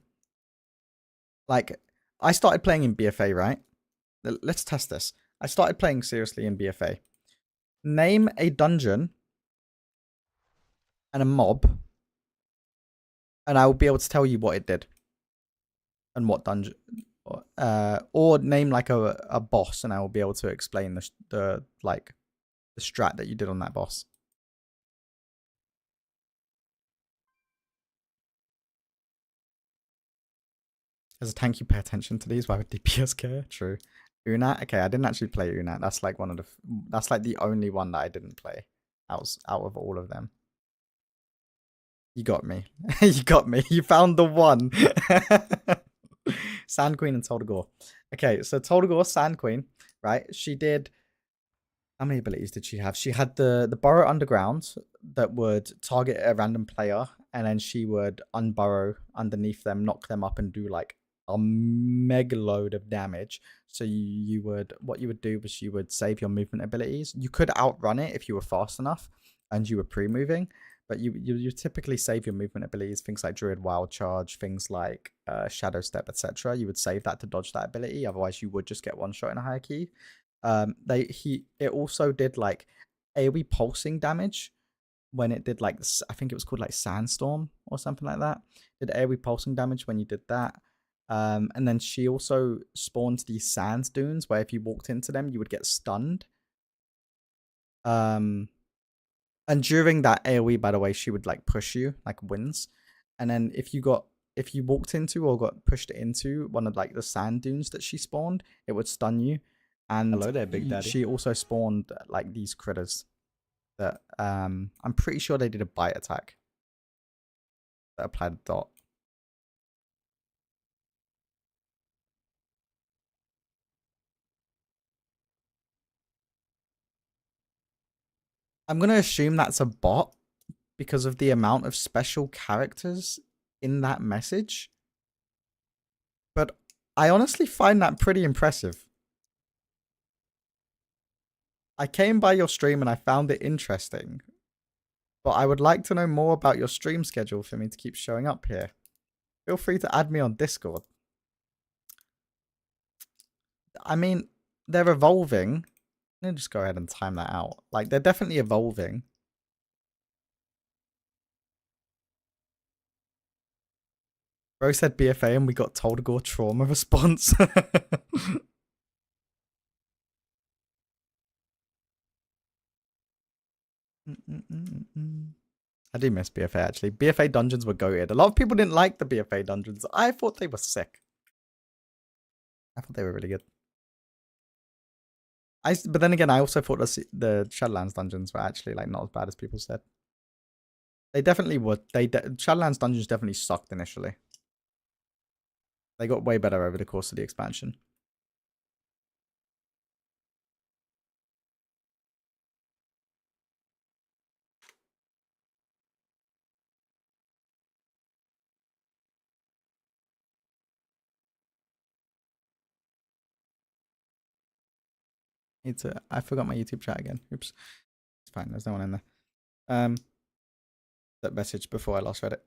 like, I started playing in BFA, right? Let's test this. I started playing seriously in BFA. Name a dungeon and a mob, and I will be able to tell you what it did and what dungeon. Or name like a boss, and I will be able to explain the strat that you did on that boss. As a tank, you pay attention to these. Why would DPS care? True. Unat. Okay, I didn't actually play Unat. That's like that's like the only one that I didn't play out of all of them. You got me. You got me. You found the one. Sand Queen and Toldagore. Okay, so Toldagore, Sand Queen, right? She did How many abilities did she have? She had the burrow underground that would target a random player, and then she would unburrow underneath them, knock them up, and do like a mega load of damage. So you would what you would do was you would save your movement abilities. You could outrun it if you were fast enough and you were pre-moving, but you typically save your movement abilities, things like Druid Wild Charge, things like Shadow Step, etc. You would save that to dodge that ability. Otherwise, you would just get one shot in a high key. It also did like AoE pulsing damage when it did like I think it was called like Sandstorm or something like that. Did AoE pulsing damage when you did that. And then she also spawned these sand dunes where if you walked into them, you would get stunned. And during that AoE, by the way, she would like push you like winds. And then if you walked into or got pushed into one of like the sand dunes that she spawned, it would stun you. And Hello there, Big Daddy. She also spawned like these critters that I'm pretty sure they did a bite attack that applied a dot. I'm gonna assume that's a bot because of the amount of special characters in that message. But I honestly find that pretty impressive. I came by your stream and I found it interesting. But I would like to know more about your stream schedule for me to keep showing up here. Feel free to add me on Discord. I mean, they're evolving. Let me just go ahead and time that out. Like, they're definitely evolving. Bro said BFA and we got told to go trauma response. I do miss BFA actually. BFA dungeons were goated. A lot of people didn't like the BFA dungeons. I thought they were sick. I thought they were really good. But then again, I also thought the Shadowlands dungeons were actually like not as bad as people said. They definitely would. Shadowlands dungeons definitely sucked initially. They got way better over the course of the expansion. I forgot my YouTube chat again. Oops. It's fine. There's no one in there. That message before I last read it.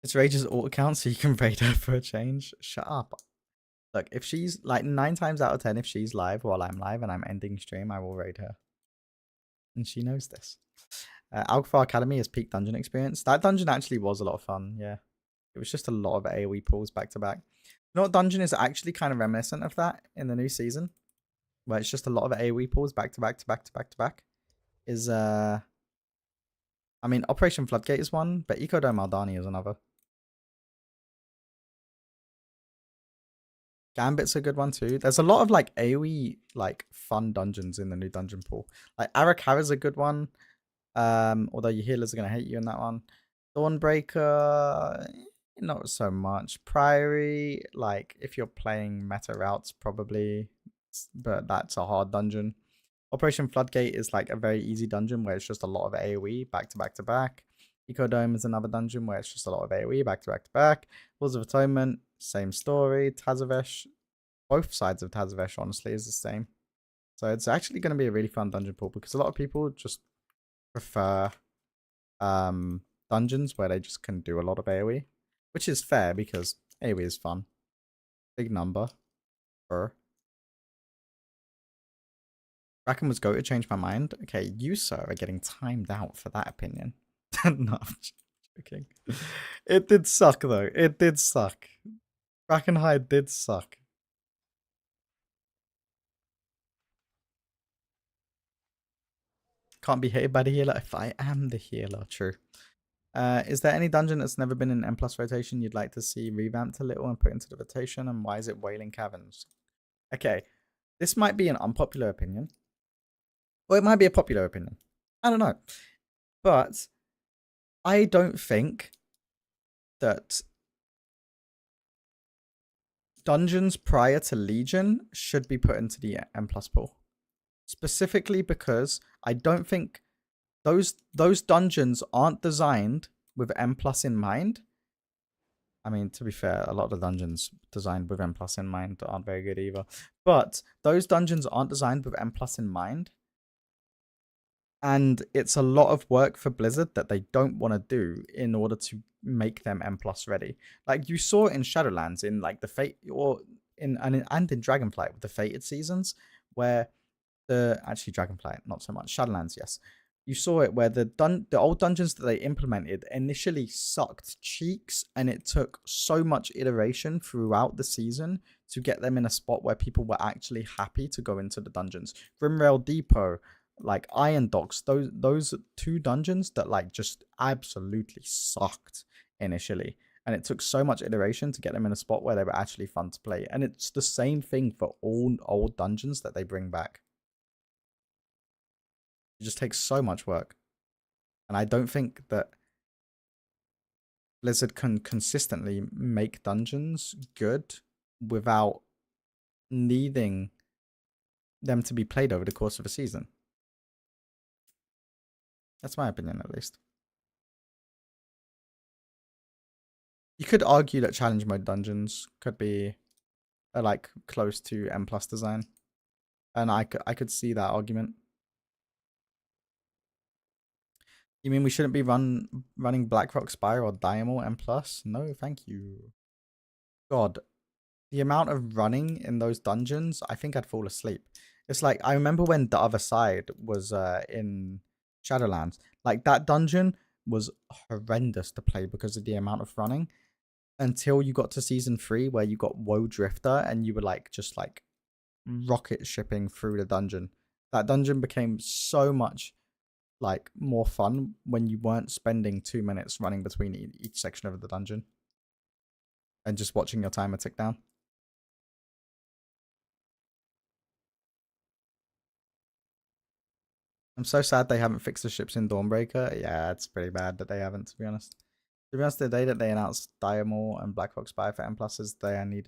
It's Rage's alt account, so you can raid her for a change. Shut up. Look, if she's like 9 times out of 10, if she's live while I'm live and I'm ending stream, I will raid her. And she knows this. Alpha Academy is peak dungeon experience. That dungeon actually was a lot of fun. Yeah. It was just a lot of AoE pulls back to back. You know what dungeon is actually kind of reminiscent of that in the new season? Where it's just a lot of AoE pulls back to back to back to back to back. Is I mean Operation Floodgate is one, but Ecodome Aldani is another. Gambit's a good one too. There's a lot of like AoE like fun dungeons in the new dungeon pool. Like Arakara's a good one. Although your healers are gonna hate you in that one. Dawnbreaker, not so much. Priory, like if you're playing meta routes, probably, but that's a hard dungeon. Operation Floodgate is like a very easy dungeon where it's just a lot of AoE back to back to back. Ecodome is another dungeon where it's just a lot of AoE back to back to back. Walls of Atonement, same story. Tazavesh, both sides of Tazavesh honestly is the same. So it's actually going to be a really fun dungeon pool because a lot of people just prefer dungeons where they just can do a lot of AoE, which is fair because AoE is fun. Big number. Bracken was go to change my mind. Okay, you, sir, are getting timed out for that opinion. No, I'm joking. It did suck, though. It did suck. Brackenhide did suck. Can't be hated by the healer if I am the healer. True. Is there any dungeon that's never been in M+ rotation you'd like to see revamped a little and put into the rotation? And why is it Wailing Caverns? Okay, this might be an unpopular opinion. Or it might be a popular opinion. I don't know. But I don't think that dungeons prior to Legion should be put into the M plus pool. Specifically because I don't think those dungeons aren't designed with M plus in mind. I mean, to be fair, a lot of dungeons designed with M plus in mind aren't very good either. But those dungeons aren't designed with M plus in mind. And it's a lot of work for Blizzard that they don't want to do in order to make them M plus ready. Like you saw in Shadowlands, in like the Fate, or in Dragonflight with the Fated seasons, where actually Dragonflight not so much, Shadowlands, yes. You saw it where the old dungeons that they implemented initially sucked cheeks, and it took so much iteration throughout the season to get them in a spot where people were actually happy to go into the dungeons. Grimrail Depot, like Iron Docks, those 2 dungeons that like just absolutely sucked initially. And it took so much iteration to get them in a spot where they were actually fun to play. And it's the same thing for all old dungeons that they bring back. It just takes so much work. And I don't think that Blizzard can consistently make dungeons good without needing them to be played over the course of a season. That's my opinion, at least. You could argue that challenge mode dungeons could be like close to M plus design. And I could see that argument. You mean we shouldn't be running Blackrock Spire or Diamond M plus? No, thank you. God, the amount of running in those dungeons, I think I'd fall asleep. It's like, I remember when The Other Side was in Shadowlands. Like, that dungeon was horrendous to play because of the amount of running. Until you got to Season 3 where you got Woe Drifter and you were like, just like rocket shipping through the dungeon. That dungeon became so much like more fun when you weren't spending 2 minutes running between each section of the dungeon and just watching your timer tick down. I'm so sad they haven't fixed the ships in Dawnbreaker. Yeah, it's pretty bad that they haven't, to be honest. To be honest, the day that they announced Diamond and Blackrock Spire for M Plus is the day I need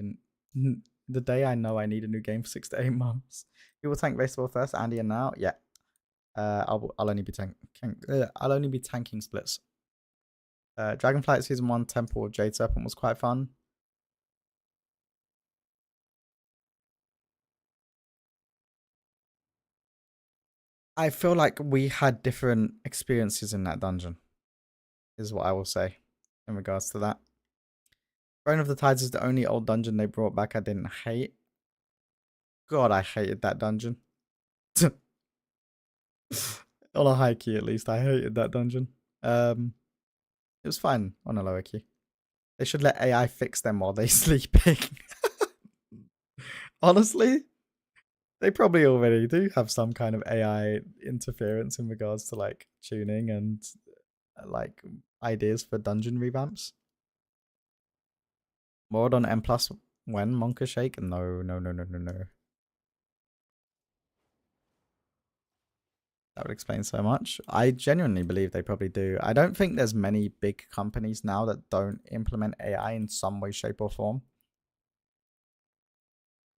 the day I know I need a new game for 6 to 8 months. You will tank baseball first, Andy, and now, yeah. I'll only be I'll only be tanking splits. Dragonflight Season 1 Temple of Jade Serpent was quite fun. I feel like we had different experiences in that dungeon, is what I will say in regards to that. Throne of the Tides is the only old dungeon they brought back I didn't hate. God, I hated that dungeon. On a high key, at least, I hated that dungeon. It was fine on a lower key. They should let AI fix them while they're sleeping. Honestly, they probably already do have some kind of AI interference in regards to like tuning and like ideas for dungeon revamps. More on M plus when Monka Shake? No. That would explain so much. I genuinely believe they probably do. I don't think there's many big companies now that don't implement AI in some way, shape, or form.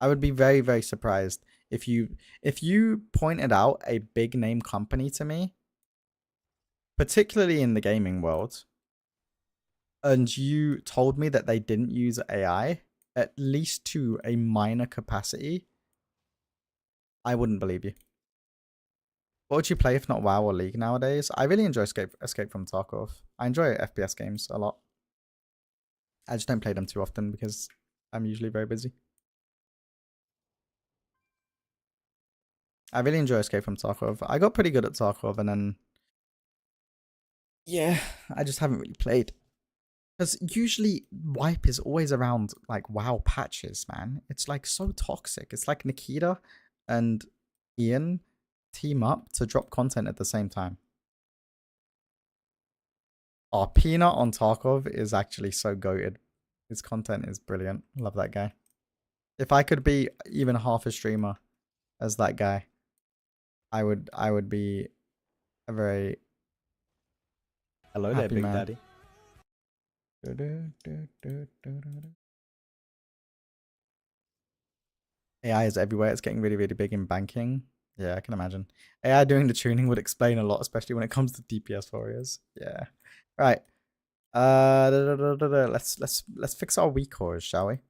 I would be very, very surprised if you pointed out a big name company to me, particularly in the gaming world, and you told me that they didn't use AI, at least to a minor capacity, I wouldn't believe you. What would you play if not WoW or League nowadays? I really enjoy Escape from Tarkov. I enjoy FPS games a lot. I just don't play them too often because I'm usually very busy. I really enjoy Escape from Tarkov. I got pretty good at Tarkov and then... yeah, I just haven't really played. Because usually wipe is always around like WoW patches, man. It's like so toxic. It's like Nikita and Ian team up to drop content at the same time. Oh, Peanut on Tarkov is actually so goated. His content is brilliant. Love that guy. If I could be even half a streamer as that guy, I would be a very Hello there, happy Big man. Daddy. AI is everywhere. It's getting really, really big in banking. Yeah, I can imagine. AI doing the tuning would explain a lot, especially when it comes to DPS warriors. Yeah. Right. Let's fix our weak cores, shall we?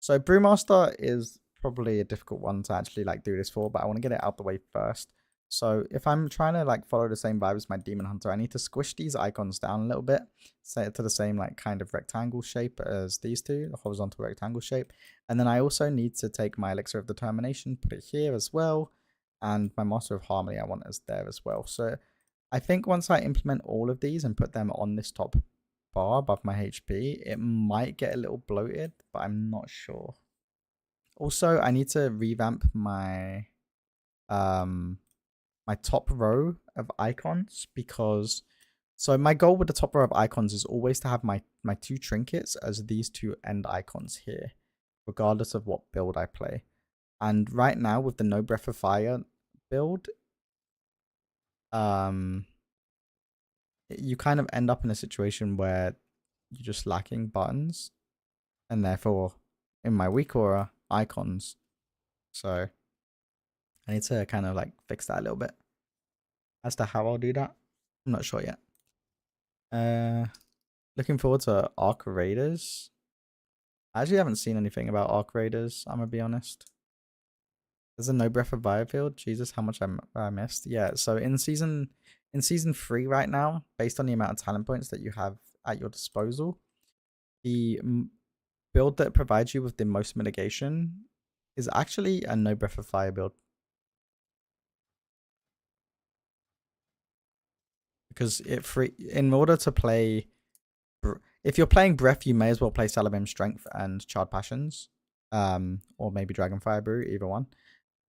So Brewmaster is probably a difficult one to actually like do this for, but I want to get it out the way first. So if I'm trying to like follow the same vibe as my Demon Hunter, I need to squish these icons down a little bit, set it to the same like kind of rectangle shape as these two, the horizontal rectangle shape. And then I also need to take my Elixir of Determination, put it here as well. And my Master of Harmony I want as there as well. So I think once I implement all of these and put them on this top bar above my HP, it might get a little bloated, but I'm not sure. Also, I need to revamp my my top row of icons because so my goal with the top row of icons is always to have my two trinkets as these two end icons here, regardless of what build I play. And right now with the No Breath of Fire build, you kind of end up in a situation where you're just lacking buttons and therefore in my weak aura icons. So I need to kind of like fix that a little bit. As to how I'll do that, I'm not sure yet. Looking forward to Arc Raiders. I actually haven't seen anything about Arc Raiders, I'm gonna be honest. There's a No Breath of Fire field. Jesus, how much I missed. Yeah, so in season 3 right now, based on the amount of talent points that you have at your disposal, the build that provides you with the most mitigation is actually a No Breath of Fire build. Because in order to play, if you're playing Breath, you may as well play Salabim Strength and Charred Passions, or maybe Dragonfire Brew, either one.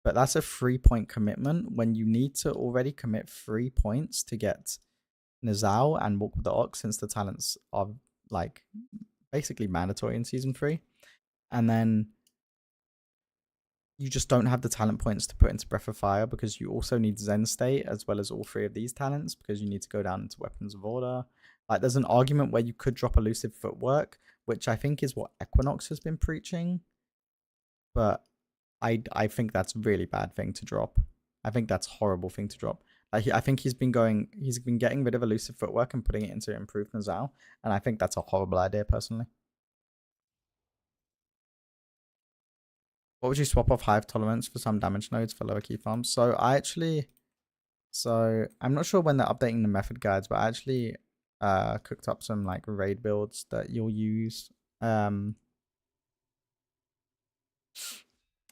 But that's a 3-point commitment when you need to already commit 3 points to get Nizal and Walk with the Ox, since the talents are like basically mandatory in season 3. And then you just don't have the talent points to put into Breath of Fire because you also need Zen State as well as all 3 of these talents because you need to go down into Weapons of Order. Like, there's an argument where you could drop Elusive Footwork, which I think is what Equinox has been preaching. But I think that's a really bad thing to drop. I think that's a horrible thing to drop. Like, I think he's been getting rid of Elusive Footwork and putting it into Improved Nazal, and I think that's a horrible idea personally. What would you swap off Hive Tolerance for some damage nodes for lower key farms? So I'm not sure when they're updating the method guides, but I actually cooked up some like raid builds that you'll use,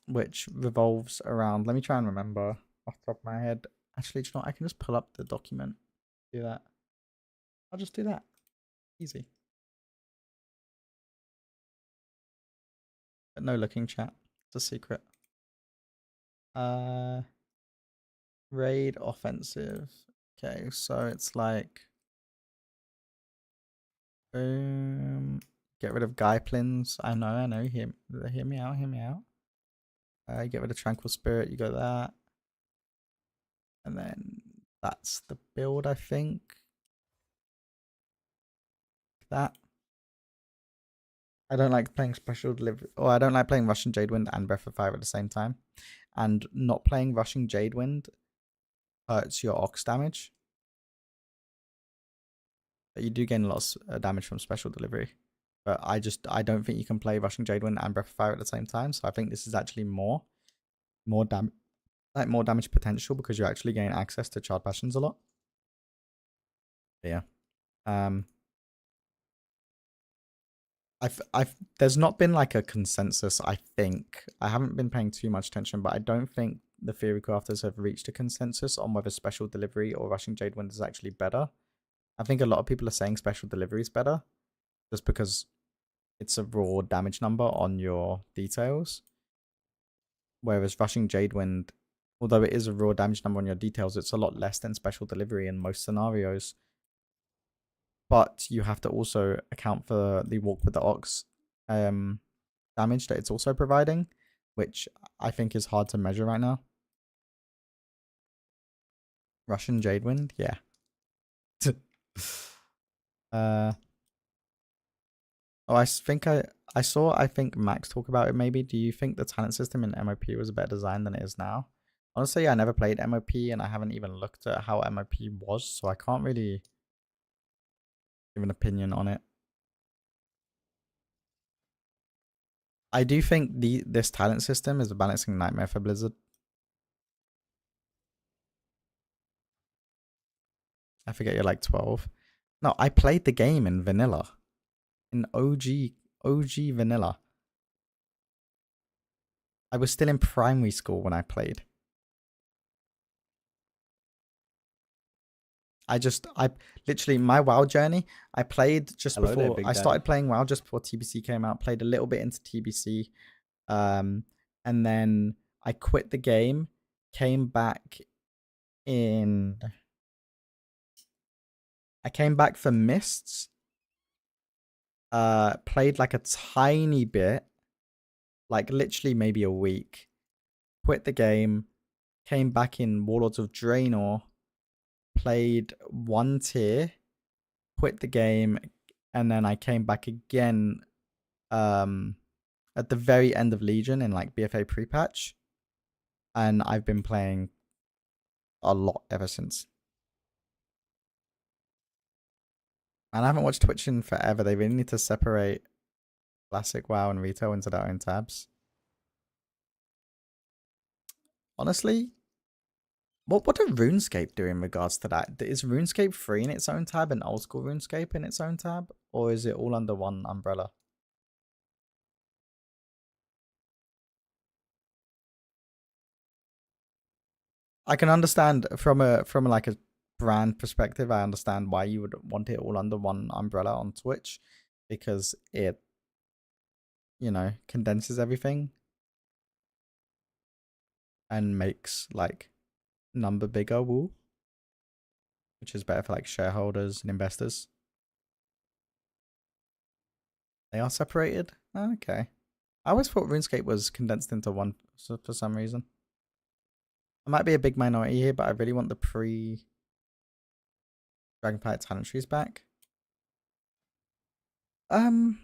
which revolves around, let me try and remember off the top of my head. Actually, you know what? I can just pull up the document. Do that. I'll just do that. Easy. But no looking, chat. It's a secret. Raid offensive. Okay, so it's like get rid of Gaiplins. I know. Hear me out. Get rid of Tranquil Spirit. You got that. And then that's the build, I think. That. I don't like playing Special Delivery, or I don't like playing Russian Jadewind and Breath of Fire at the same time. And not playing Rushing Jadewind hurts your Ox damage. But you do gain a lot of damage from Special Delivery. But I don't think you can play Rushing Jadewind and Breath of Fire at the same time. So I think this is actually more damage potential because you actually gain access to Charred Passions a lot. But yeah. There's not been like a consensus, I think. I haven't been paying too much attention, but I don't think the Theory Crafters have reached a consensus on whether Special Delivery or Rushing Jadewind is actually better. I think a lot of people are saying Special Delivery is better just because it's a raw damage number on your details. Whereas Rushing Jadewind, although it is a raw damage number on your details, it's a lot less than Special Delivery in most scenarios. But you have to also account for the Walk with the Ox damage that it's also providing, which I think is hard to measure right now. Russian Jadewind, yeah. Oh, I think Max talk about it maybe. Do you think the talent system in MOP was a better design than it is now? Honestly, I never played MOP and I haven't even looked at how MOP was, so I can't really give an opinion on it. I do think this talent system is a balancing nightmare for Blizzard. I forget you're like 12. No, I played the game in vanilla. In OG vanilla. I was still in primary school when I played. I literally, my WoW journey, I played just Hello there, before, Big I started Daddy. playing WoW just before TBC came out, played a little bit into TBC, and then I quit the game, came back in, I came back for Mists, played like a tiny bit, like literally maybe a week, quit the game, came back in Warlords of Draenor, played one tier, quit the game, and then I came back again at the very end of Legion in like BFA pre-patch, and I've been playing a lot ever since. And I haven't watched Twitch in forever. They really need to separate classic WoW and retail into their own tabs. Honestly, what do RuneScape do in regards to that? Is RuneScape free in its own tab and old school RuneScape in its own tab, or is it all under one umbrella? I can understand from like a brand perspective. I understand why you would want it all under one umbrella on Twitch, because it, you know, condenses everything and makes like number bigger. Woo, which is better for like shareholders and investors. They are separated. Oh, okay. I always thought RuneScape was condensed into one for some reason. I might be a big minority here, but I really want the pre Dragonflight talent trees back. Um,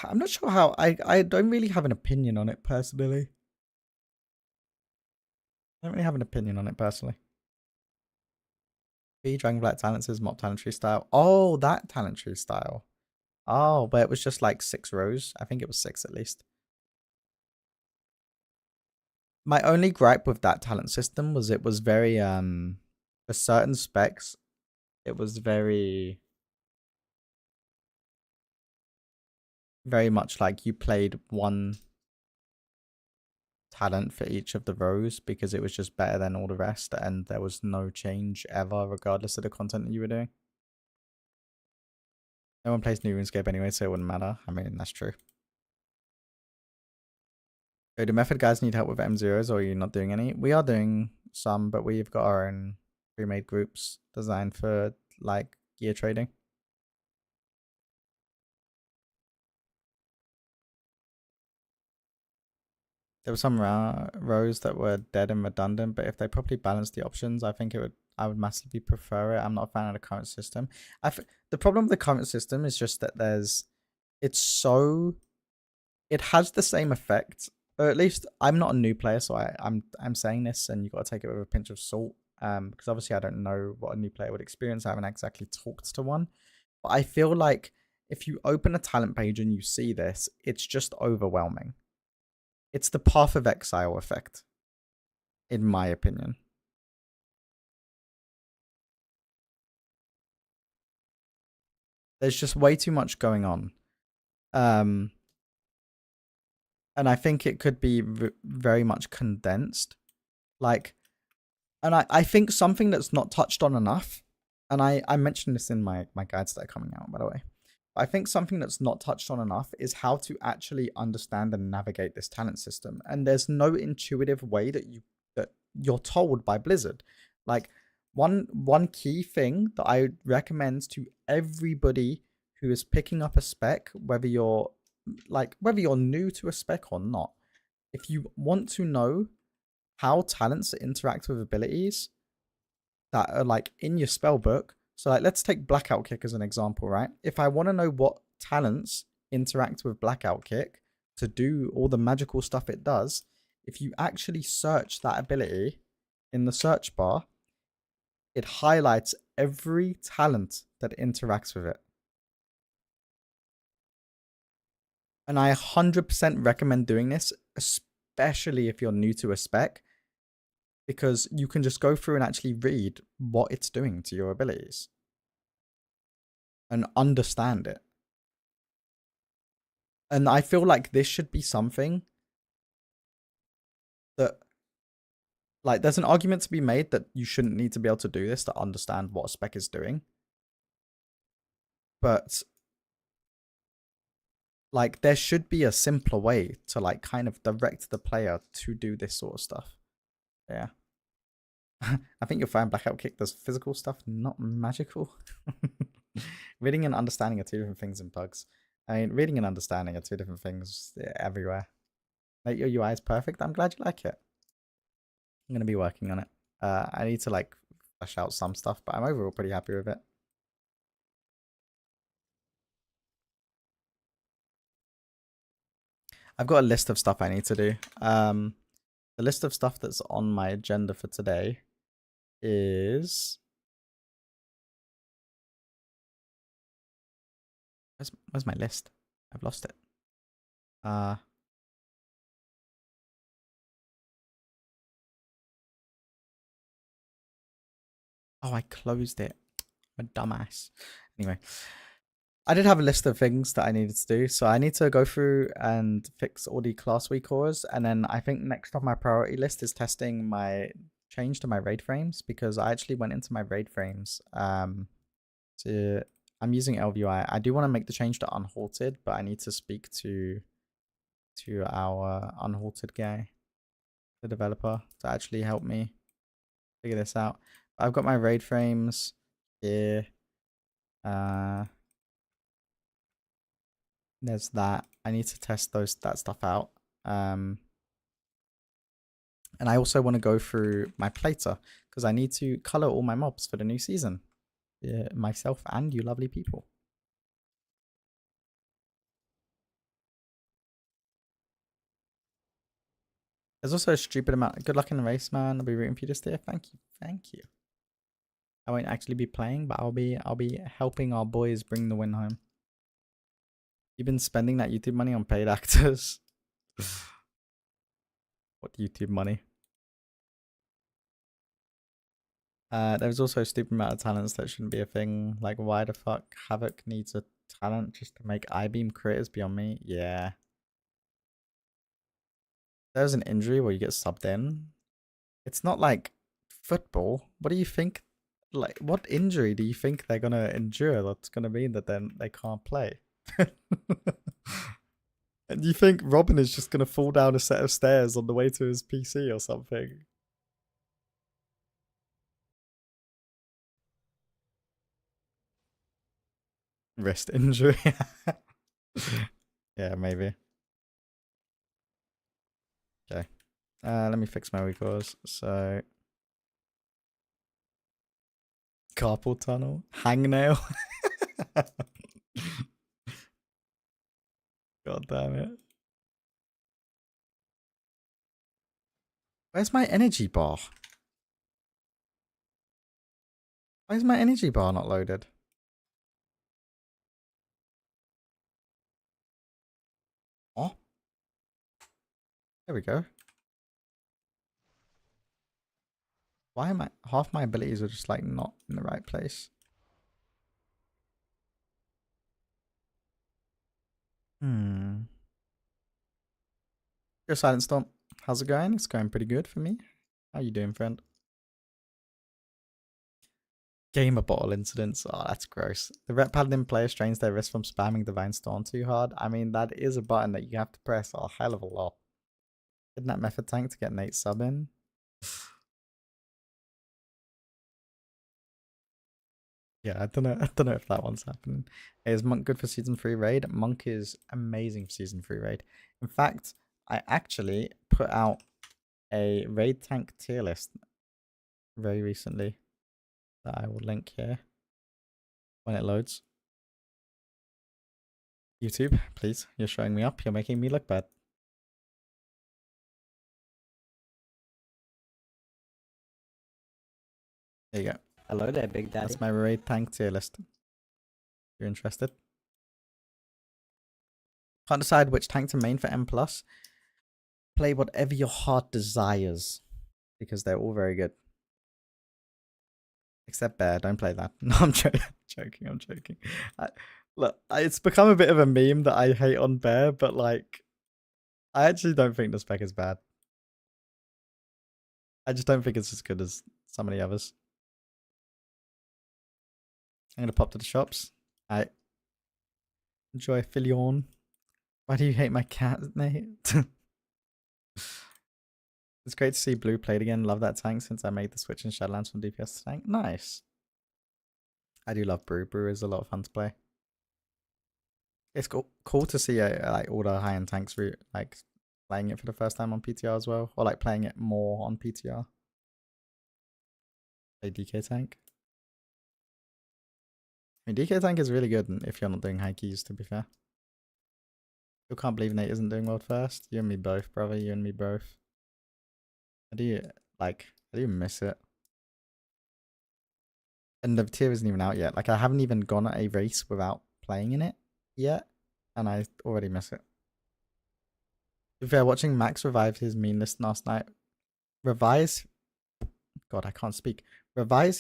I'm not sure how. I don't really have an opinion on it personally. I don't really have an opinion on it personally. B Dragonflight talents is mob talent tree style. Oh, that talent tree style. Oh, but it was just like 6 rows. I think it was 6 at least. My only gripe with that talent system was it was very for certain specs, it was very much like you played one talent for each of the rows because it was just better than all the rest and there was no change ever regardless of the content that you were doing. No one plays new RuneScape anyway, so it wouldn't matter. I mean, that's true. So do Method guys need help with M0s or are you not doing any? We are doing some, but we've got our own pre-made groups designed for like gear trading. There were some rows that were dead and redundant, but if they properly balanced the options, I would massively prefer it. I'm not a fan of the current system. The problem with the current system is just that it has the same effect, or at least I'm not a new player, so I'm saying this, and you got to take it with a pinch of salt, because obviously I don't know what a new player would experience. I haven't exactly talked to one, but I feel like if you open a talent page and you see this, it's just overwhelming. It's the Path of Exile effect, in my opinion. There's just way too much going on. And I think it could be very much condensed. Like, and I think something that's not touched on enough, and I mentioned this in my guides that are coming out, by the way. I think something that's not touched on enough is how to actually understand and navigate this talent system. And there's no intuitive way that you're told by Blizzard. Like one key thing that I recommend to everybody who is picking up a spec, whether you're new to a spec or not, if you want to know how talents interact with abilities, that are like in your spell book. So like let's take Blackout Kick as an example, right? If I want to know what talents interact with Blackout Kick to do all the magical stuff it does, if you actually search that ability in the search bar, it highlights every talent that interacts with it. And I 100% recommend doing this, especially if you're new to a spec, because you can just go through and actually read what it's doing to your abilities and understand it. And I feel like this should be something that, like, there's an argument to be made that you shouldn't need to be able to do this to understand what a spec is doing. But, like, there should be a simpler way to, like, kind of direct the player to do this sort of stuff. Yeah. I think you'll find Blackout Kick does physical stuff, not magical. Reading and understanding are two different things in bugs. I mean, reading and understanding are two different things everywhere. Make your UI is perfect. I'm glad you like it. I'm going to be working on it. I need to like flesh out some stuff, but I'm overall pretty happy with it. I've got a list of stuff I need to do. The list of stuff that's on my agenda for today is... Where's my list? I've lost it. Oh, I closed it. I'm a dumbass. Anyway, I did have a list of things that I needed to do. So I need to go through and fix all the class week cores. And then I think next on my priority list is testing my change to my raid frames, because I actually went into my raid frames. I'm using LVI. I do want to make the change to unhalted, but I need to speak to our unhalted guy, the developer, to actually help me figure this out. I've got my raid frames here. There's that. I need to test that stuff out. And I also want to go through my plater, because I need to color all my mobs for the new season. Yeah, myself and you lovely people. There's also a stupid amount. Good luck in the race, man. I'll be rooting for you this year. Thank you. Thank you. I won't actually be playing, but I'll be helping our boys bring the win home. You've been spending that YouTube money on paid actors. What YouTube money? There's also a stupid amount of talents that shouldn't be a thing. Like, why the fuck Havoc needs a talent just to make I-beam critters beyond me? Yeah. There's an injury where you get subbed in. It's not like football. What do you think? Like, what injury do you think they're gonna endure that's gonna mean that then they can't play? And you think Robin is just gonna fall down a set of stairs on the way to his PC or something? Wrist injury. Yeah, maybe. Okay. Let me fix my recalls. So, carpal tunnel, hangnail. God damn it. Where's my energy bar? Why is my energy bar not loaded? Oh. There we go. Why am I... Half my abilities are just like not in the right place. Your Silent Storm. How's it going? It's going pretty good for me. How you doing, friend? Gamer bottle incidents. Oh, that's gross. The Ret Paladin player strains their wrist from spamming Divine Storm too hard. I mean, that is a button that you have to press a hell of a lot. Kidnap Method Tank to get Nate sub in. Yeah, I don't know if that one's happening. Is Monk good for season 3 raid? Monk is amazing for season 3 raid. In fact, I actually put out a raid tank tier list very recently. that I will link here when it loads. YouTube, please. You're showing me up. You're making me look bad. There you go. Hello there, Big Daddy. That's my raid tank tier list. You're interested? Can't decide which tank to main for M+. Play whatever your heart desires. Because they're all very good. Except Bear, don't play that. No, I'm joking. I'm joking. Look, it's become a bit of a meme that I hate on Bear, but like, I actually don't think the spec is bad. I just don't think it's as good as some of the others. I'm gonna pop to the shops. I enjoy Filion. Why do you hate my cat, Nate? It's great to see Blue played again. Love that tank since I made the switch in Shadowlands from DPS to tank. Nice. I do love Brew. Brew is a lot of fun to play. It's cool to see like all the high-end tanks like playing it for the first time on PTR as well, or like playing it more on PTR. A DK tank. I mean, DK tank is really good if you're not doing high keys, to be fair. Still can't believe Nate isn't doing world first. You and me both, brother. You and me both. I do miss it. And the tier isn't even out yet. Like, I haven't even gone at a race without playing in it yet, and I already miss it. To be fair, watching Max revive his meme list last night, revise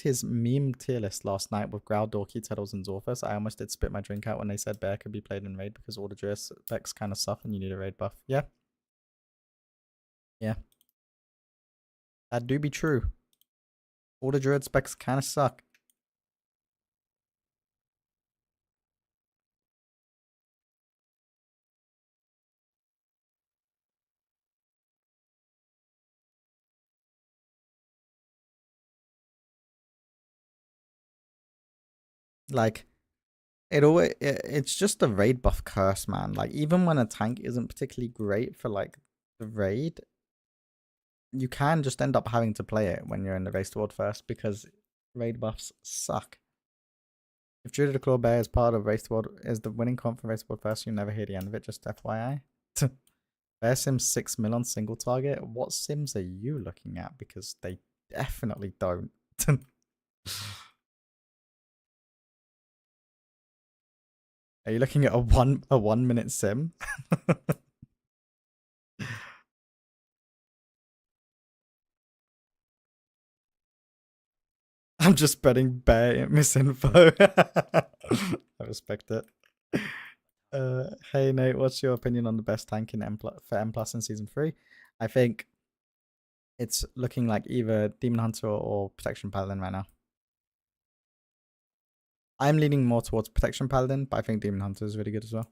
his meme tier list last night with Growl, Dorky, Teddles, and Zorfus. I almost did spit my drink out when they said Bear could be played in raid because all the Druid specs kind of suck and you need a raid buff. Yeah. Yeah. That do be true. All the Druid specs kind of suck. Like, it's just the raid buff curse, man. Like, even when a tank isn't particularly great for like the raid, you can just end up having to play it when you're in the race to world first because raid buffs suck. If Druid of the Claw Bear is part of race to world, is the winning comp for race to world first, you never hear the end of it. Just FYI. Bear sims 6 mil on single target. What sims are you looking at? Because they definitely don't. Are you looking at a 1 minute sim? I'm just spreading Bear misinfo. I respect it. Hey Nate, what's your opinion on the best tank in for M+ in season 3? I think it's looking like either Demon Hunter or Protection Paladin right now. I'm leaning more towards Protection Paladin, but I think Demon Hunter is really good as well.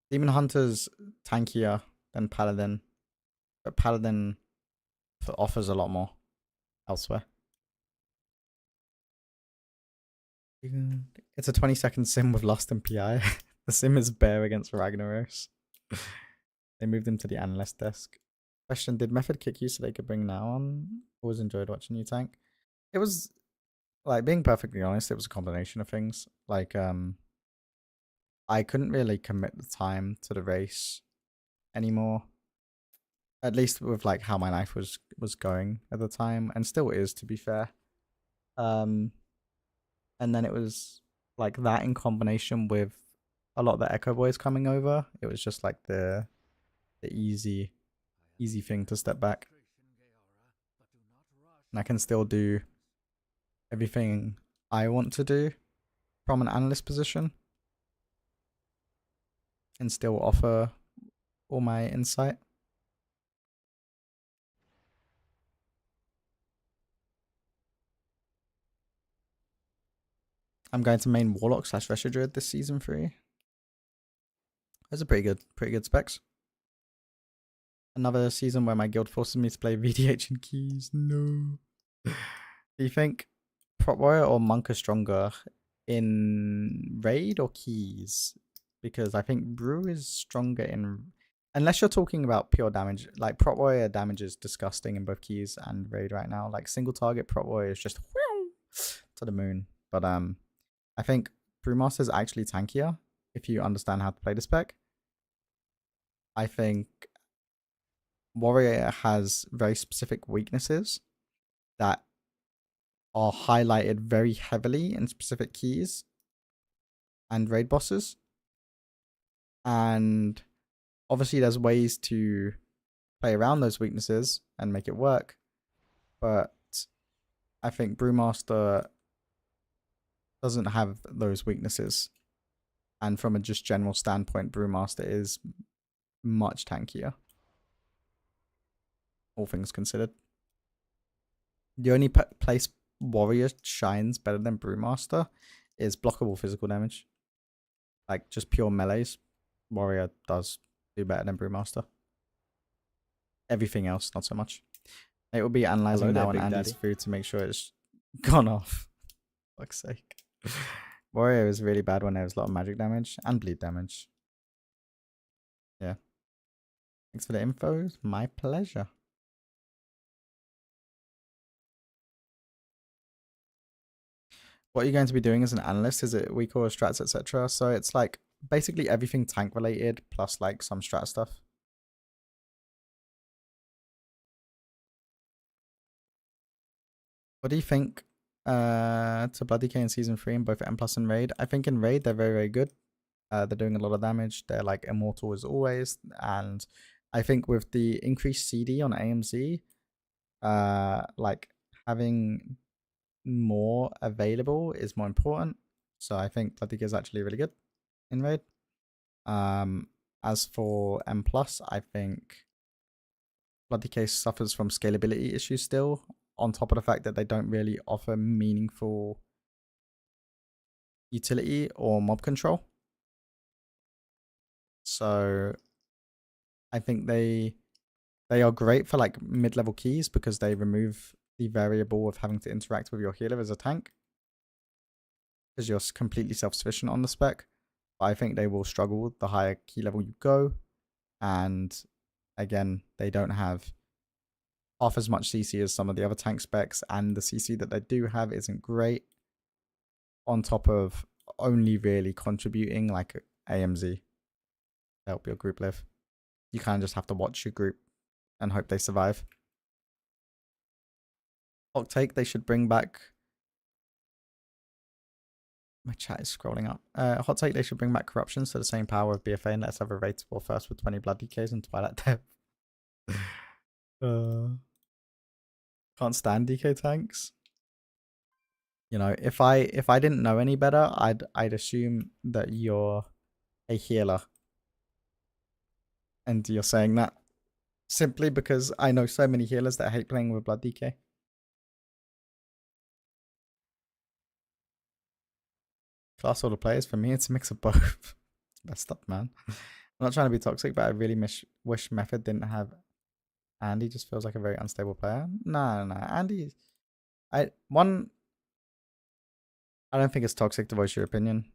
Demon Hunter's tankier than Paladin, but Paladin offers a lot more elsewhere. It's a 20-second sim with Lost and PI. The sim is Bear against Ragnaros. They moved him to the analyst desk. Question, did Method kick you so they could bring Now on? Always enjoyed watching you tank. It was, like, being perfectly honest, it was a combination of things. Like, I couldn't really commit the time to the race anymore. At least with, like, how my life was going at the time. And still is, to be fair. And then it was, like, that in combination with a lot of the Echo Boys coming over. It was just, like, the easy thing to step back. And I can still do everything I want to do from an analyst position and still offer all my insight. I'm going to main Warlock / Rescue Druid this season 3. Those are pretty good specs. Another season where my guild forces me to play VDH and keys. No. Do you think Prop Warrior or Monk are stronger in raid or keys? Because I think Brew is stronger in unless you're talking about pure damage, like Prot Warrior damage is disgusting in both keys and raid right now. Like single target Prot Warrior is just to the moon. But I think Brewmaster is actually tankier if you understand how to play the spec. I think Warrior has very specific weaknesses that are highlighted very heavily in specific keys and raid bosses. And obviously there's ways to play around those weaknesses and make it work. But I think Brewmaster doesn't have those weaknesses. And from a just general standpoint, Brewmaster is much tankier. All things considered. The only place Warrior shines better than Brewmaster is blockable physical damage. Like just pure melees. Warrior does do better than Brewmaster. Everything else, not so much. It will be analyzing now on Andy's food to make sure it's gone off. Fuck's sake. Warrior is really bad when there's a lot of magic damage and bleed damage. Yeah. Thanks for the info. My pleasure. What are you going to be doing as an analyst? Is it weak or strats, etc.? So it's like basically everything tank related plus like some strat stuff. What do you think to Blood DK in season 3 in both M plus and Raid? I think in Raid they're very, very good. They're doing a lot of damage. They're like immortal as always. And I think with the increased CD on AMZ, like having more available is more important. So I think Blood DK is actually really good in Raid. As for M plus, I think Blood DK suffers from scalability issues still, on top of the fact that they don't really offer meaningful utility or mob control. So I think they are great for like mid-level keys because they remove the variable of having to interact with your healer as a tank, because you're completely self-sufficient on the spec. But I think they will struggle the higher key level you go, and again, they don't have half as much CC as some of the other tank specs, and the CC that they do have isn't great, on top of only really contributing like AMZ to help your group live. You kind of just have to watch your group and hope they survive. Hot take, they should bring back... My chat is scrolling up. Hot take, they should bring back corruptions to the same power of BFA and let's have a raid war first with 20 blood DKs and Twilight Death. Can't stand DK tanks. You know, if I didn't know any better, I'd assume that you're a healer. And you're saying that simply because I know so many healers that hate playing with blood DK. Class order players, for me, it's a mix of both. It's messed up, man. I'm not trying to be toxic, but I really wish Method didn't have Andy. Just feels like a very unstable player. No. Andy, I don't think it's toxic to voice your opinion,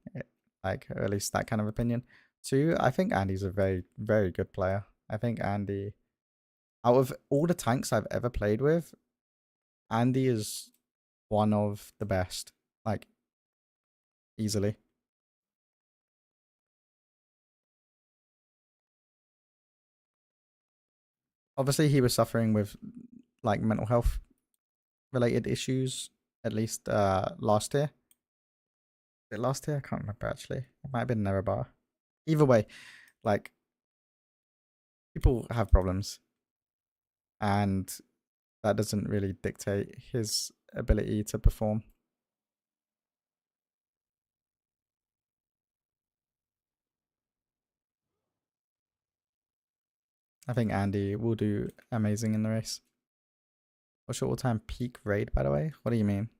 like, or at least that kind of opinion. 2, I think Andy's a very, very good player. I think Andy, out of all the tanks I've ever played with, Andy is one of the best. Like, easily. Obviously, he was suffering with like mental health related issues, at least last year. Was it last year? I can't remember actually. It might have been Nerebar. Either way, like, people have problems, and that doesn't really dictate his ability to perform. I think Andy will do amazing in the race. What's your all-time peak raid, by the way? What do you mean?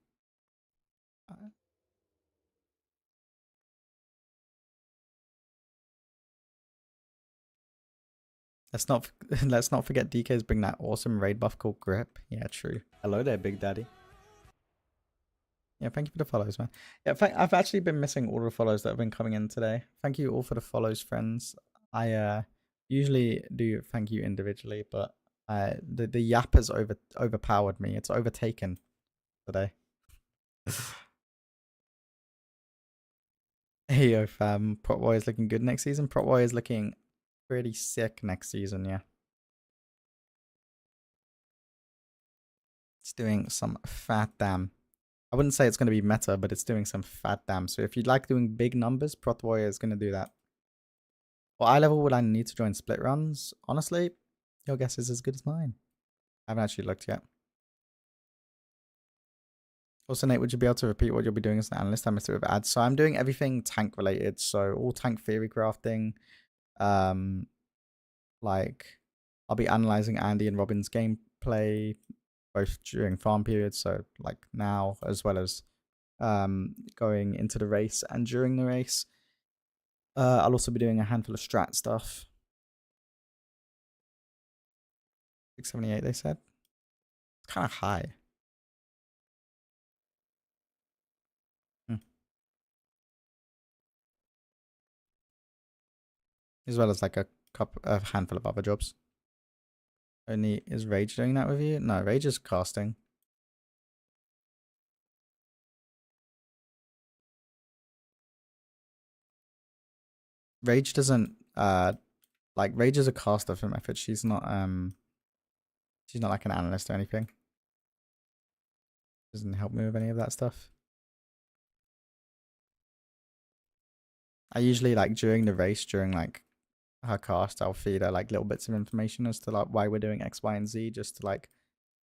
Let's not forget DK's bring that awesome raid buff called Grip. Yeah, true. Hello there, Big Daddy. Yeah, thank you for the follows, man. Yeah, I've actually been missing all the follows that have been coming in today. Thank you all for the follows, friends. I usually do thank you individually, but the yap has overpowered me. It's overtaken today. Hey yo fam, Protboy is looking good next season. Protboy is looking pretty sick next season, yeah. It's doing some fat damn. I wouldn't say it's going to be meta, but it's doing some fat damn. So if you'd like doing big numbers, Protboy is going to do that. What eye level would I need to join split runs? Honestly, your guess is as good as mine. I haven't actually looked yet. Also, Nate, would you be able to repeat what you'll be doing as an analyst? I missed it with ads. So I'm doing everything tank related. So all tank theory crafting. Like I'll be analyzing Andy and Robin's gameplay both during farm periods. So like now, as well as going into the race and during the race. I'll also be doing a handful of strat stuff. 678, they said. It's kind of high. As well as like a handful of other jobs. Only is Rage doing that with you? No, Rage is casting. Rage doesn't like Rage is a caster for method. She's not like an analyst or anything. Doesn't help me with any of that stuff. I usually like during the race, during like her cast, I'll feed her like little bits of information as to like why we're doing X, Y, and Z, just to like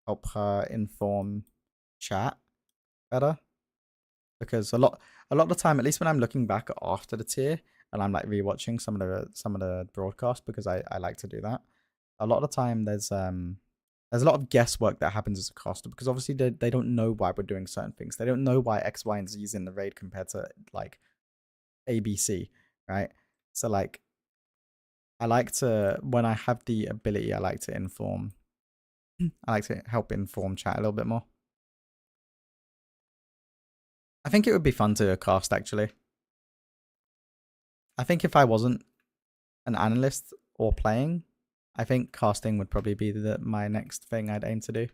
help her inform chat better. Because a lot of the time, at least when I'm looking back after the tier and I'm like rewatching some of the broadcasts, because I like to do that. A lot of the time there's a lot of guesswork that happens as a caster, because obviously they don't know why we're doing certain things. They don't know why X, Y, and Z is in the raid compared to like ABC, right? So like I like to, when I have the ability, I like to inform. I like to help inform chat a little bit more. I think it would be fun to cast, actually. I think if I wasn't an analyst or playing, I think casting would probably be my next thing I'd aim to do.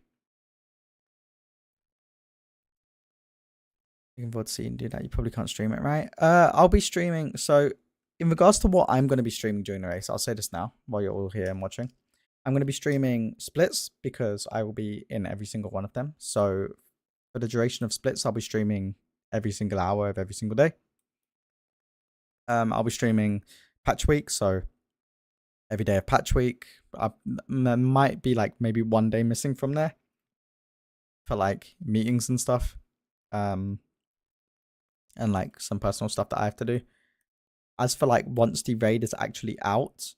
Looking forward to seeing you do that. You probably can't stream it, right? I'll be streaming. So in regards to what I'm going to be streaming during the race, I'll say this now while you're all here and watching. I'm going to be streaming splits because I will be in every single one of them. So for the duration of splits, I'll be streaming every single hour of every single day. I'll be streaming patch week, so every day of patch week. I might be like maybe one day missing from there for like meetings and stuff, and like some personal stuff that I have to do. As for like once the raid is actually out,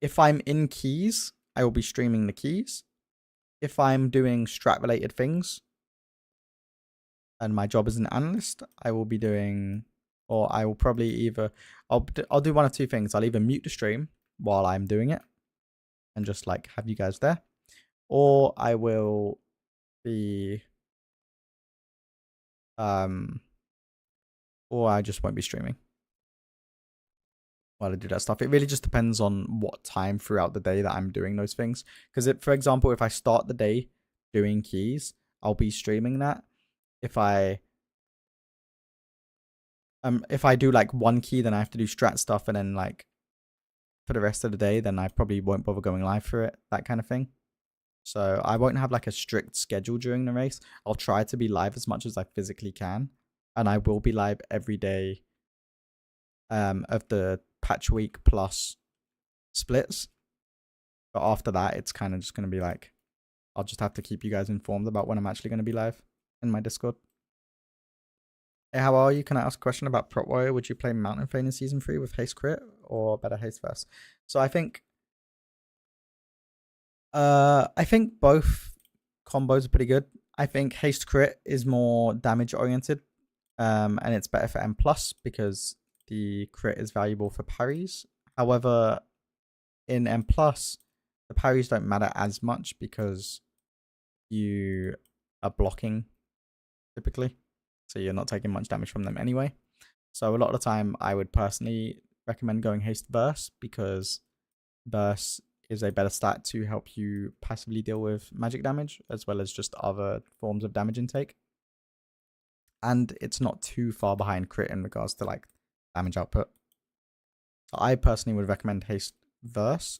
if I'm in keys, I will be streaming the keys. If I'm doing strat related things and my job as an analyst, I will be doing, or I will probably either, I'll do one of two things. I'll either mute the stream while I'm doing it and just like have you guys there, or I will be, or I just won't be streaming while I do that stuff. It really just depends on what time throughout the day that I'm doing those things. Because for example, if I start the day doing keys, I'll be streaming that. If I do like one key, then I have to do strat stuff, and then like for the rest of the day, then I probably won't bother going live for it, that kind of thing. So I won't have like a strict schedule during the race. I'll try to be live as much as I physically can, and I will be live every day of the patch week plus splits. But after that, it's kind of just going to be like, I'll just have to keep you guys informed about when I'm actually going to be live in my Discord. Hey, how are you? Can I ask a question about Prot Warrior? Would you play Mountain Fane in Season 3 with Haste Crit or better Haste Verse? So I think both combos are pretty good. I think Haste Crit is more damage oriented, and it's better for M+ because the crit is valuable for parries. However, in M+, the parries don't matter as much because you are blocking typically, so you're not taking much damage from them anyway. So a lot of the time, I would personally recommend going haste burst because burst is a better stat to help you passively deal with magic damage as well as just other forms of damage intake. And it's not too far behind crit in regards to like damage output. So I personally would recommend haste verse,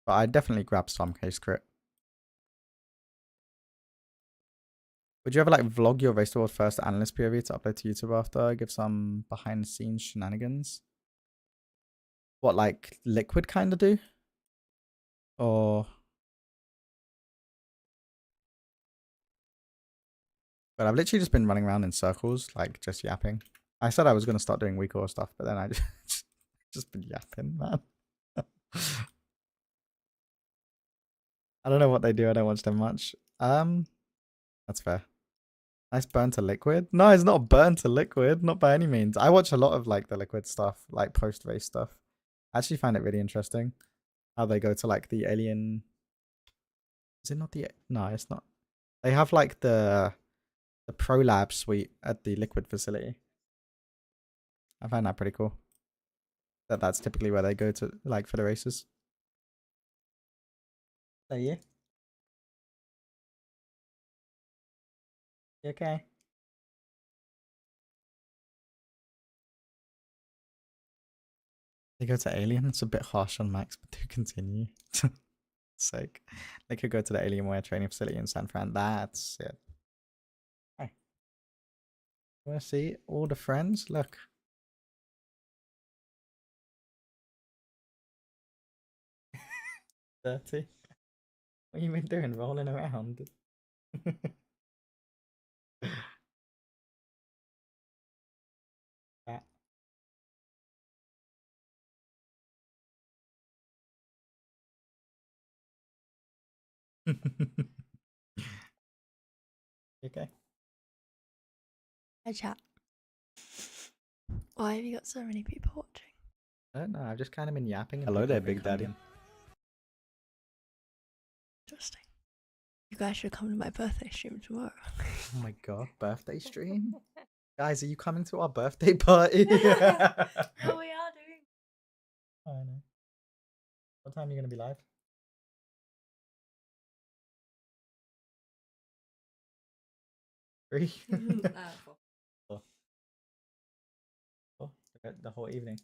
but I'd definitely grab some haste crit. Would you ever like vlog your race toward first analyst POV to upload to YouTube after? Give some behind the scenes shenanigans? What, like Liquid kind of do? Or... But I've literally just been running around in circles, like just yapping. I said I was going to start doing week or stuff, but then I just been yapping, man. I don't know what they do. I don't watch them much. That's fair. Nice burn to liquid. No, it's not burn to liquid, not by any means. I watch a lot of like the liquid stuff, like post race stuff. I actually find it really interesting how they go to like the alien. Is it not the? No, it's not. They have like the Pro Lab suite at the liquid facility. I find that pretty cool. That's typically where they go to like for the races. Are you? You okay? They go to Alien. It's a bit harsh on Max, but do continue. Sake. They could go to the Alienware training facility in San Fran. That's it. Hey. You want to see all the friends? Look. Dirty. What you been doing? Rolling around? Cat. Okay. Hi chat. Why have you got so many people watching? I don't know. I've just kind of been yapping. Hello there, Big Daddy. Interesting. You guys should come to my birthday stream tomorrow. Oh my god, birthday stream? Guys, are you coming to our birthday party? Oh, we are doing. I know. What time are you going to be live? 3? 4. 4? The whole evening.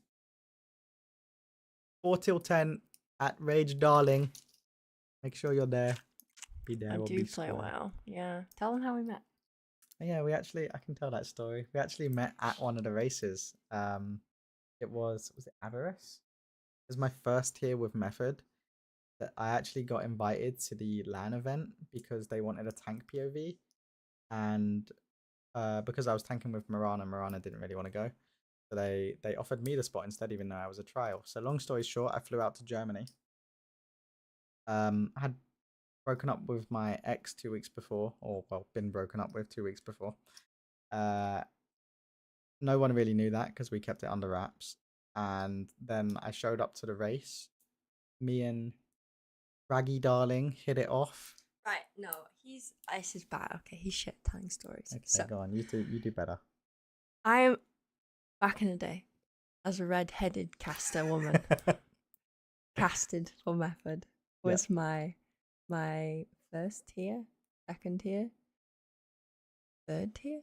4 till 10 at Rage Darling. Make sure you're there. Be there. I or do be play square. WoW. Yeah. Tell them how we met. Yeah, I can tell that story. We actually met at one of the races. It was it Avarice? It was my first tier with Method. That I actually got invited to the LAN event because they wanted a tank POV. And because I was tanking with Marana didn't really want to go. So they offered me the spot instead, even though I was a trial. So long story short, I flew out to Germany. I had broken up with my ex 2 weeks before, or well, been broken up with 2 weeks before. No one really knew that because we kept it under wraps. And then I showed up to the race. Me and Raggy Darling hit it off. Right. No, this is bad. Okay, he's shit telling stories. Okay, so go on. You do better. I'm back in the day as a red-headed caster woman. Casted for Method was my first tier, second tier, third tier.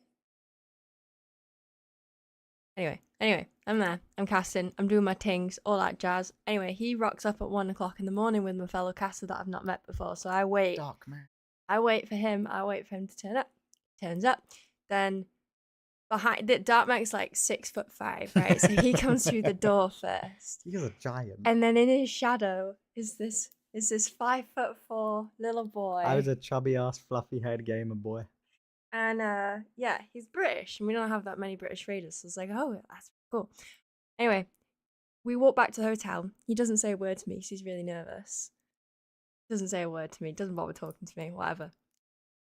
Anyway, I'm there. I'm casting. I'm doing my tings, all that jazz. Anyway, he rocks up at 1 o'clock in the morning with my fellow caster that I've not met before. So I wait. Dark man. I wait for him to turn up. Turns up. Then behind the Dark Mag's like 6'5", right? So he comes through the door first. He's a giant. And then in his shadow is this 5'4" little boy. I was a chubby ass fluffy haired gamer boy. And yeah, he's British, and we don't have that many British raiders. So it's like, oh, that's cool. Anyway, we walk back to the hotel. He doesn't say a word to me because he's really nervous. Doesn't say a word to me. Doesn't bother talking to me. Whatever.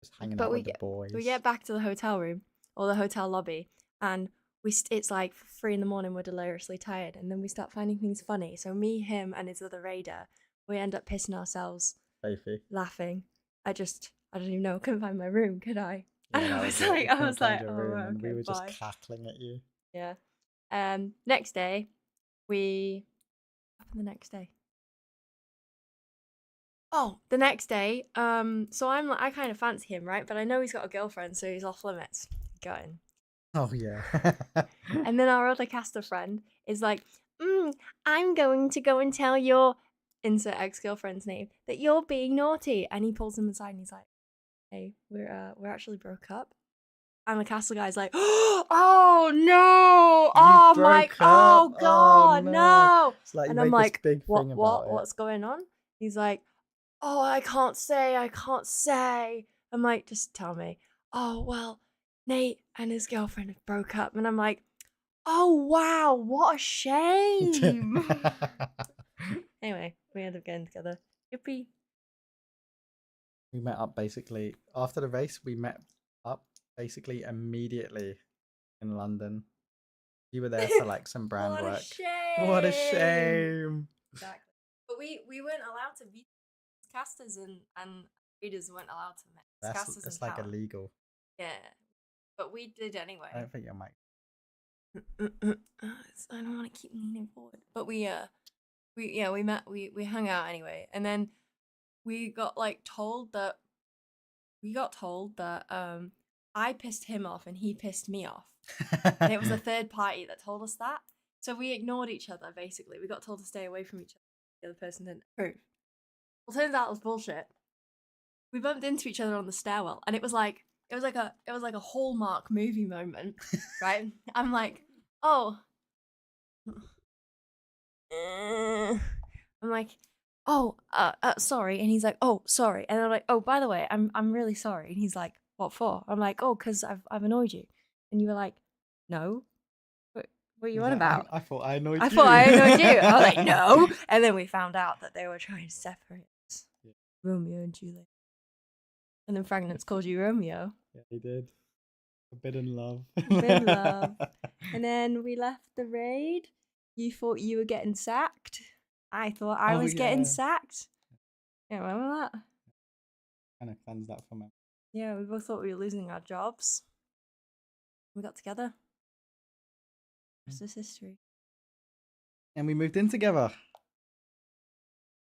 Just hanging out with the boys. We get back to the hotel room or the hotel lobby, and it's like 3 in the morning. We're deliriously tired, and then we start finding things funny. So me, him, and his other raider, we end up pissing ourselves, laughing. I don't even know. Couldn't find my room, could I? Yeah, and I was like, oh, room, okay, and we were just bye. cackling at you. Yeah. Next day, we what happened the next day. Oh, the next day, so I'm like, I kind of fancy him, right? But I know he's got a girlfriend, so he's off limits. Going. Oh yeah. And then our other caster friend is like, I'm going to go and tell your insert ex-girlfriend's name that you're being naughty. And he pulls him aside and he's like, hey, we're actually broke up. And the castle guy's like, oh no, oh my, broke oh up? Oh, god, no. no. It's like you And made I'm this like, big thing about it. what's going on? He's like, oh, I can't say. I'm like, just tell me. Oh, well, Nate and his girlfriend have broke up. And I'm like, oh, wow, what a shame. Anyway, we ended up getting together. Yippee. We met up basically after the race. We met up basically immediately in London. You were there for like some brand What work. a shame. What a shame. Exactly. But we weren't allowed to be casters and readers weren't allowed to mix casters That's and like talent. illegal. Yeah. But we did anyway. I don't think your mic. I don't want to keep leaning forward. But we met, we hung out anyway, and then we got told that I pissed him off and he pissed me off, and it was a third party that told us that. So we ignored each other. Basically, we got told to stay away from each other. The other person didn't approve. Well, turns out it was bullshit. We bumped into each other on the stairwell, and it was like a Hallmark movie moment, right? I'm like, oh. I'm like, oh, sorry, and he's like, oh, sorry, and I'm like, oh, by the way, I'm really sorry, and he's like, what for? I'm like, oh, because I've annoyed you, and you were like, no, what are you on about? I thought I annoyed you. I thought I annoyed you. I was like, no, and then we found out that they were trying to separate us, Romeo and Juliet, and then Fragnance called you Romeo. Yeah, he did. Forbidden love. Forbidden love. And then we left the raid. You thought you were getting sacked. I thought I was getting sacked. Yeah, remember that? Kind of cleanse that from it. Yeah, we both thought we were losing our jobs. We got together. Rest is history. And we moved in together.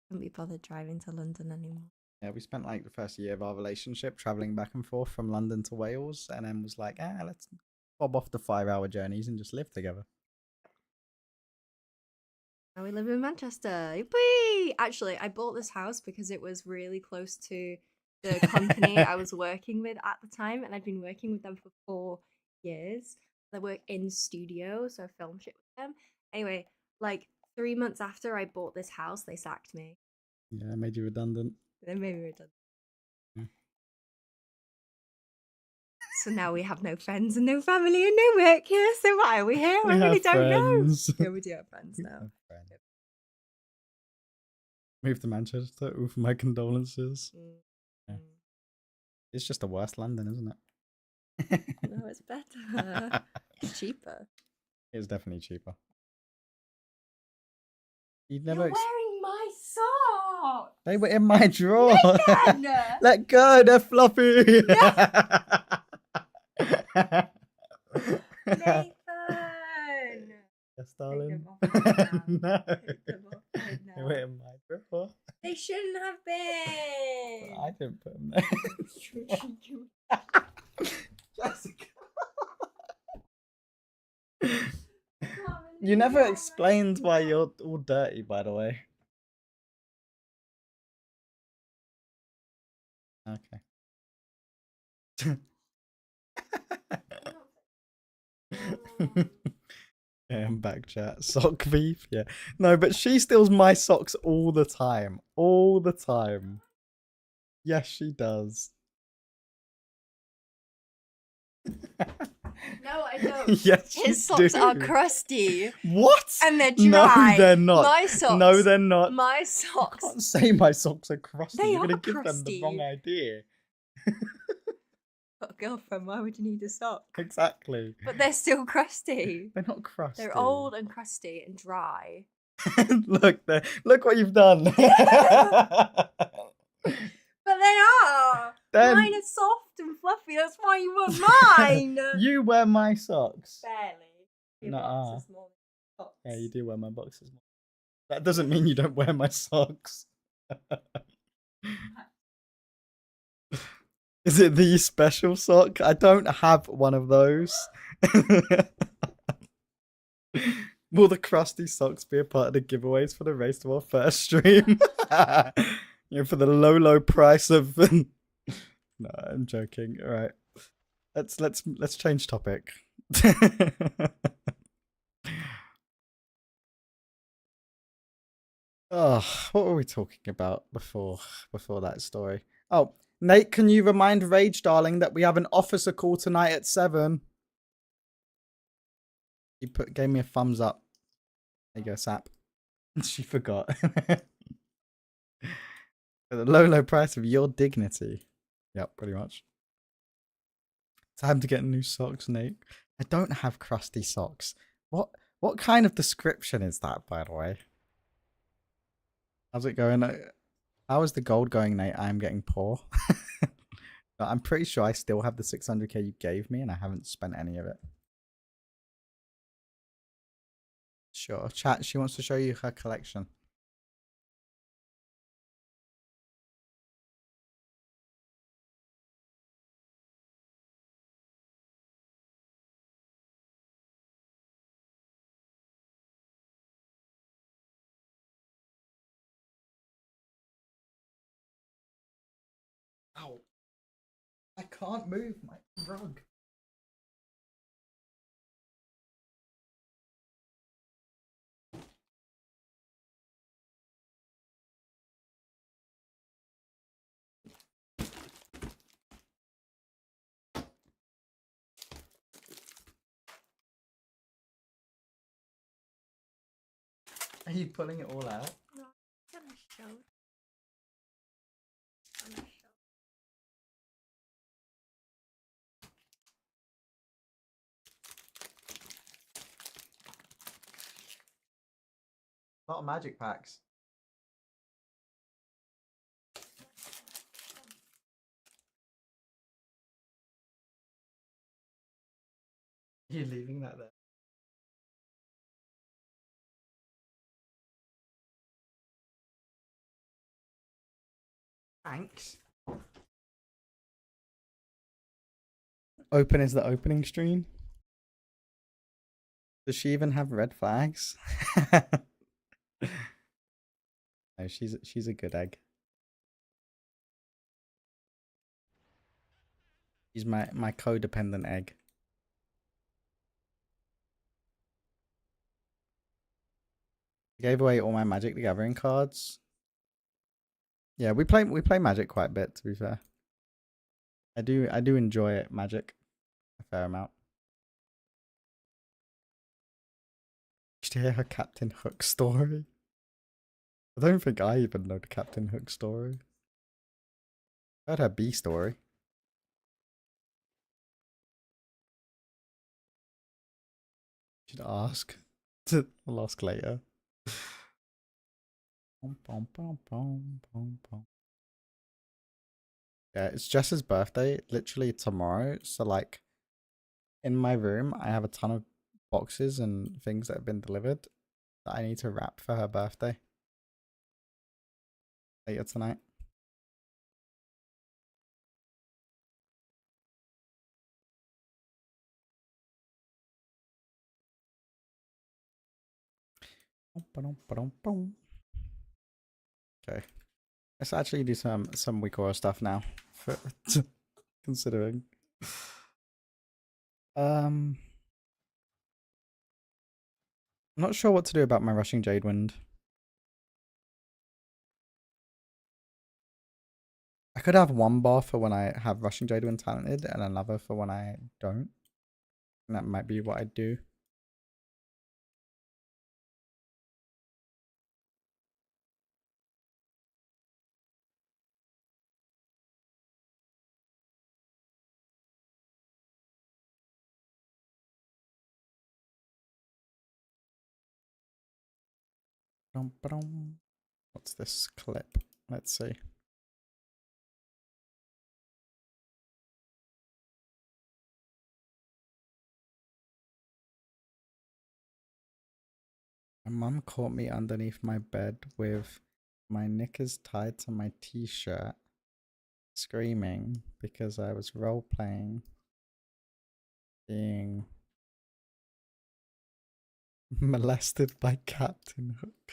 Couldn't be bothered driving to London anymore. Yeah, we spent like the first year of our relationship traveling back and forth from London to Wales, and then was like, let's bob off the 5-hour journeys and just live together. Now we live in Manchester. Yippee! Actually, I bought this house because it was really close to the company I was working with at the time, and I'd been working with them for 4 years. I work in studio, so I film shit with them. Anyway, 3 months after I bought this house, they sacked me. Yeah, made you redundant. They made me redundant. Yeah. So now we have no friends and no family and no work here. So why are we here? I really don't know. Yeah, we do have friends now. Moved to Manchester. Oof, my condolences. Mm. Yeah. It's just the worst London, isn't it? No, it's better. It's cheaper. It's definitely cheaper. You're wearing my socks! They were in my drawer. Nathan! Let go, they're fluffy. Nathan! Yes, darling. Take them off right now. No. Take them off right They now. were in my drawer. They shouldn't have been. I didn't put them there. Jessica. You never explained why you're all dirty, by the way. Okay. Yeah, I'm back, chat. Sock beef, yeah. No, but she steals my socks all the time. All the time. Yes, she does. No, I don't. Yes, His you socks do. are crusty. What? And they're No, dry. they're not. My socks. No, they're not. My I socks. can't say my socks are crusty. They You're are going to give them crusty. the wrong idea. Got a girlfriend, why would you need a sock? Exactly. But they're still crusty. They're not crusty. They're old and crusty and dry. Look there. Look what you've done. But they are. Then Mine are soft and fluffy. That's why you want mine. you wear my socks. Barely. Few Nuh-uh. boxes more. Yeah, you do wear my boxes more. That doesn't mean you don't wear my socks. Is it the special sock? I don't have one of those. Will the crusty socks be a part of the giveaways for the race to our first stream? For the low price of. No, I'm joking. All right, let's change topic. Oh, what were we talking about before that story? Oh, Nate, can you remind Rage Darling that we have an officer call tonight at 7? He gave me a thumbs up. There you go, Sap. She forgot. For the low price of your dignity. Yep, pretty much. Time to get new socks, Nate. I don't have crusty socks. What kind of description is that, by the way? How's it going? How is the gold going, Nate? I'm getting poor. I'm pretty sure I still have the 600k you gave me and I haven't spent any of it. Sure. Chat, she wants to show you her collection. Ow. I can't move my rug. Are you pulling it all out? No, I'm gonna show. I'm gonna show. A lot of magic packs. You're leaving that there. Thanks. Open is the opening stream. Does she even have red flags? No, she's a good egg. She's my codependent egg. I gave away all my Magic the Gathering cards. Yeah, we play Magic quite a bit, to be fair. I do enjoy it, Magic a fair amount. Did you hear her Captain Hook story? I don't think I even know the Captain Hook story. I heard her B story. Should ask. I'll ask later. Yeah, it's Jess's birthday, literally tomorrow. So like, in my room, I have a ton of boxes and things that have been delivered that I need to wrap for her birthday later tonight. Okay, let's actually do some WeakAura stuff now. For considering, I'm not sure what to do about my Rushing Jade Wind. I could have one bar for when I have Rushing Jade Wind talented and another for when I don't. And that might be what I do. What's this clip? Let's see. My mum caught me underneath my bed with my knickers tied to my t-shirt, screaming because I was role-playing being molested by Captain Hook.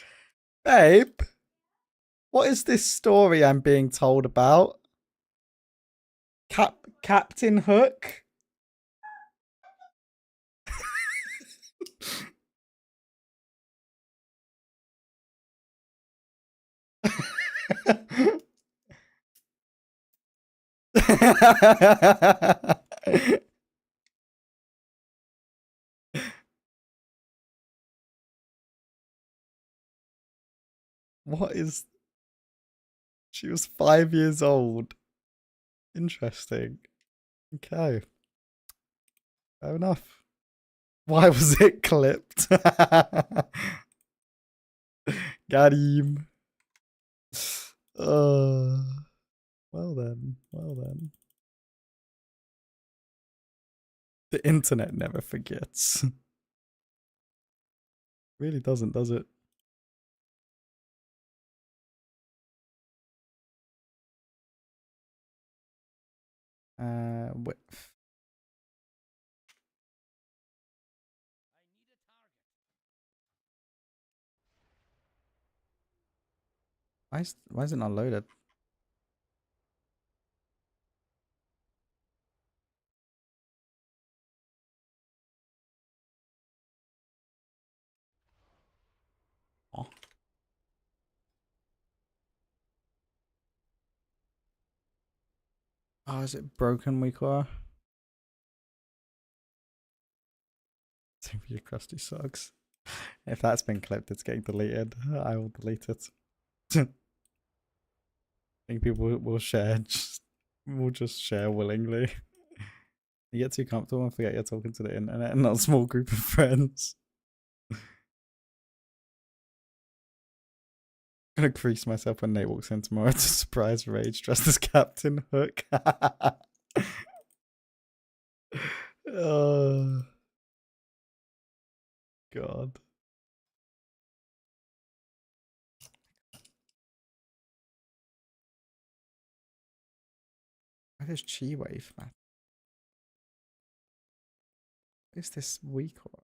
Babe, what is this story I'm being told about? Captain Hook? What is... She was 5 years old. Interesting. Okay. Fair enough. Why was it clipped? Got him. Well then. Well then. The internet never forgets. Really doesn't, does it? Width. Why is it not loaded? Oh. Oh, is it broken we are? Same for your crusty socks. If that's been clipped, it's getting deleted. I will delete it. I think people will share. Will just share willingly. You get too comfortable and forget you're talking to the internet and not a small group of friends. I'm gonna crease myself when Nate walks in tomorrow to surprise Rage dressed as Captain Hook. Oh God. Where is Chi Wave, man? What is this week or?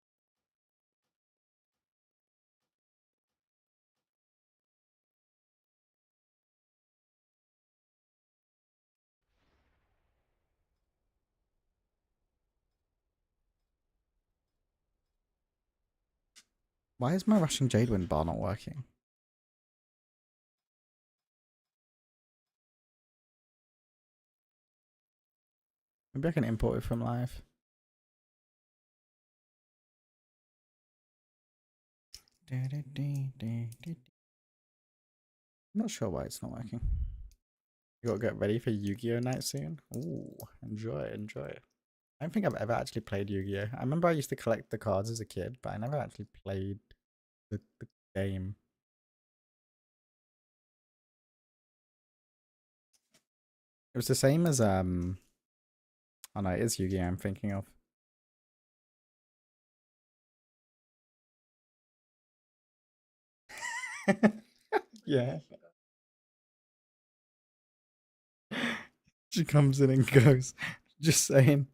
Why is my Russian Jadewind bar not working? Maybe I can import it from live. I'm not sure why it's not working. You gotta get ready for Yu-Gi-Oh night soon. Ooh, enjoy, enjoy. I don't think I've ever actually played Yu-Gi-Oh. I remember I used to collect the cards as a kid, but I never actually played the game. It was the same as oh no, it is Yu-Gi-Oh I'm thinking of. Yeah. She comes in and goes, just saying,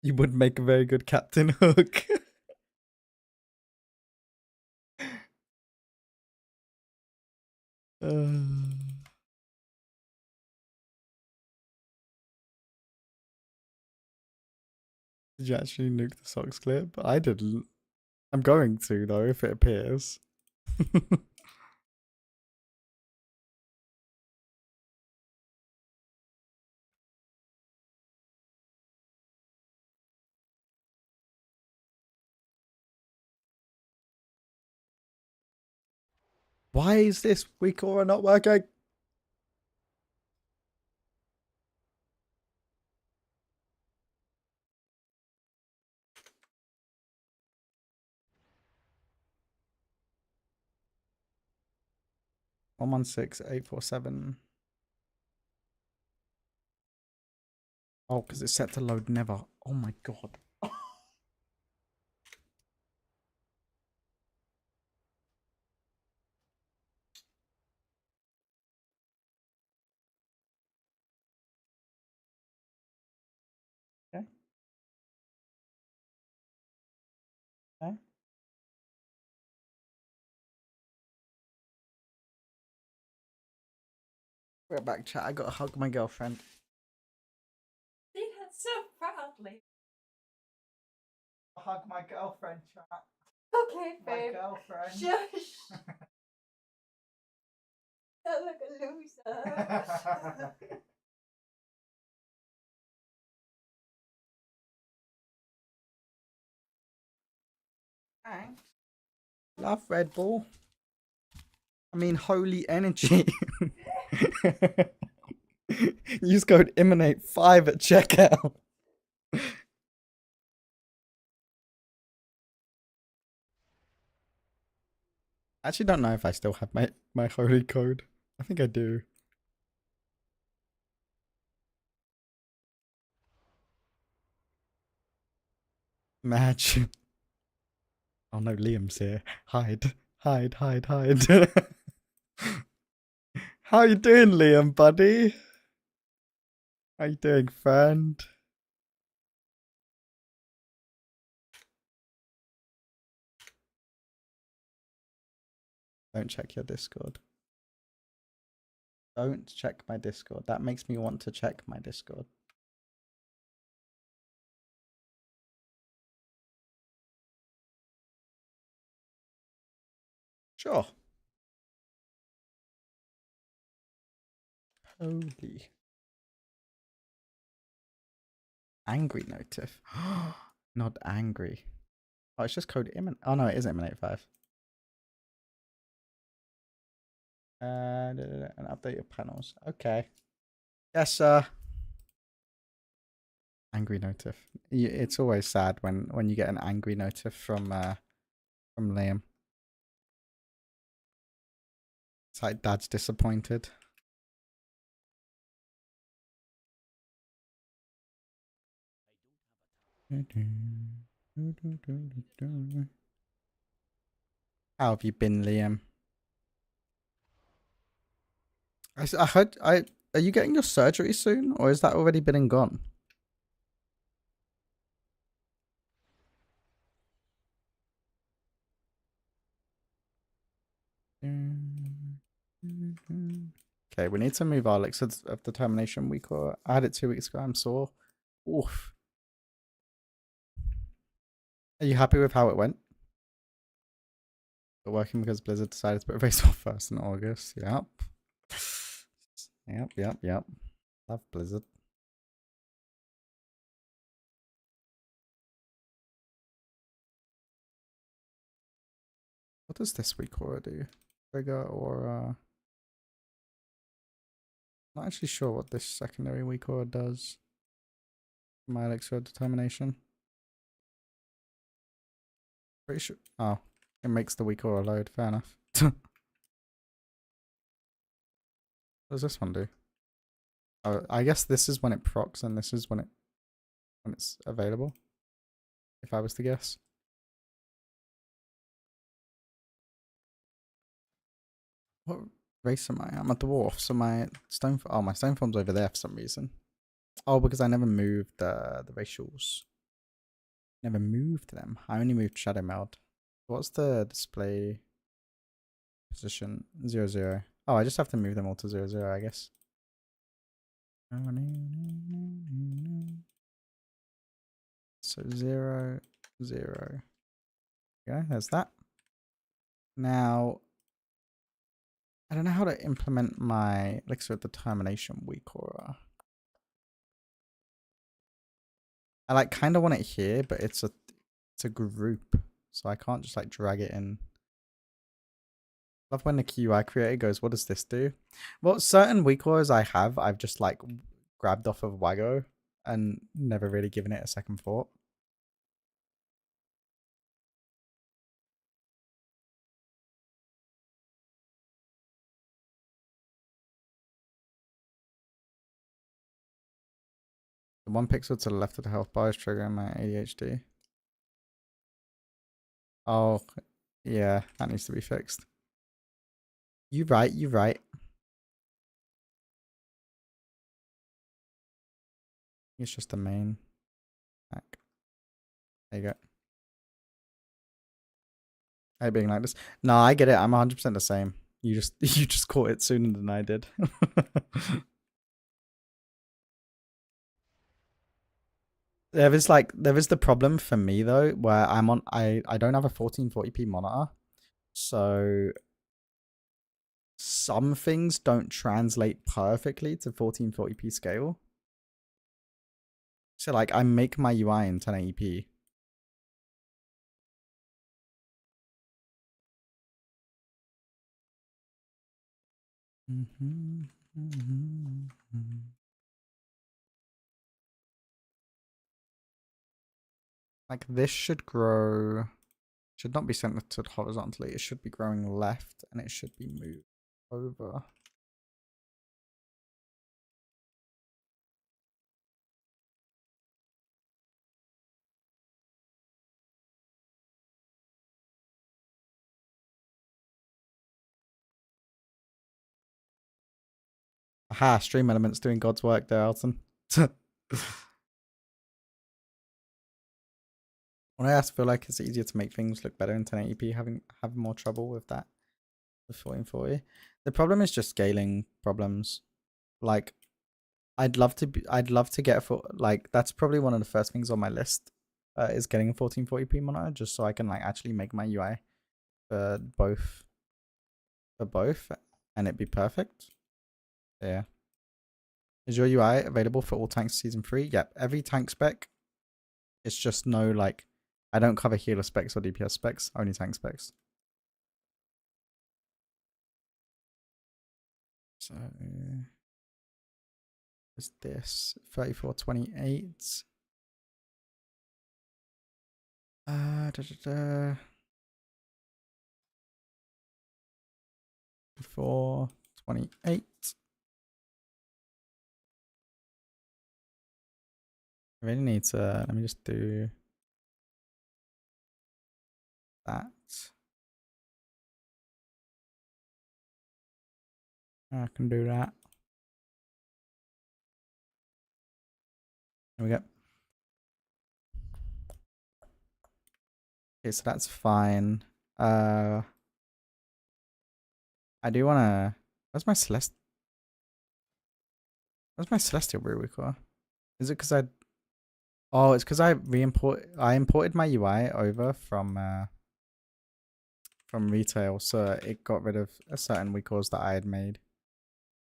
you would make a very good Captain Hook. Did you actually nuke the socks clip? I didn't. I'm going to though if it appears. Why is this week or not working? One 116 847. Oh, because it's set to load never. Oh my god. We're back, chat. I gotta hug my girlfriend. Say that so proudly. Hug my girlfriend, chat. Okay, My babe. girlfriend. Shush. Sound like a loser. Thanks. Love Red Bull. I mean, holy energy. Use code Emanate5 at checkout. I actually don't know if I still have my holy code. I think I do. Match. Oh no, Liam's here. Hide. Hide, hide, hide. How you doing, Liam, buddy? How you doing, friend? Don't check your Discord. Don't check my Discord. That makes me want to check my Discord. Sure. Holy. Angry notif. Not angry. Oh, it's just code Emanate. Oh no, it is Emanate5. And update your panels. Okay. Yes, sir. Angry notif. It's always sad when you get an angry notif from Liam. It's like dad's disappointed. How have you been, Liam? I heard. Are you getting your surgery soon, or is that already been and gone? Okay, we need to move our elixir of determination week. Or I had it 2 weeks ago. I'm sore. Oof. Are you happy with how it went? But working because Blizzard decided to put a race off first in August. Yep. Yep. Love Blizzard. What does this week aura do? Trigger or not actually sure what this secondary week aura does. My elixir of determination. Pretty sure. Oh, it makes the week aura load. Fair enough. What does this one do? Oh, I guess this is when it procs and this is when it's available. If I was to guess. What race am I? I'm a dwarf, so my my stone form's over there for some reason. Oh, because I never moved the racials. Never moved them. I only moved Shadow Meld. What's the display position? 0, 0. Oh, I just have to move them all to 0, 0, I guess. So 0, 0. Yeah, there's that. Now, I don't know how to implement my elixir of determination week aura. I like kind of want it here, but it's a group, so I can't just like drag it in. Love when the QI creator goes, "What does this do?" Well, certain weak auras I've just like grabbed off of Wago and never really given it a second thought. The 1 pixel to the left of the health bar is triggering my ADHD. Oh, yeah, that needs to be fixed. You right. It's just the main pack. There you go. I hate being like this. No, I get it. I'm 100% the same. You just you just caught it sooner than I did. There is the problem for me though, where I don't have a 1440p monitor, so some things don't translate perfectly to 1440p scale. So like I make my UI in 1080p. Like this should grow, should not be centered horizontally. It should be growing left and it should be moved over. Aha, stream elements doing God's work there, Alton. When I feel like it's easier to make things look better in 1080p, having more trouble with that with 1440. The problem is just scaling problems. Like I'd love to get for like that's probably one of the first things on my list is getting a 1440p monitor just so I can like actually make my UI for both and it be perfect. Yeah. Is your UI available for all tanks season 3? Yep. Every tank spec. It's just no like I don't cover healer specs or DPS specs, only tank specs. So is this 3428? Da, da, da. 428. I really need to let me just do that. I can do that. There we go. Okay, so that's fine. I do wanna where's my celestial brew core? Is it because I oh it's because I imported my UI over from retail, so it got rid of a certain cores that I had made.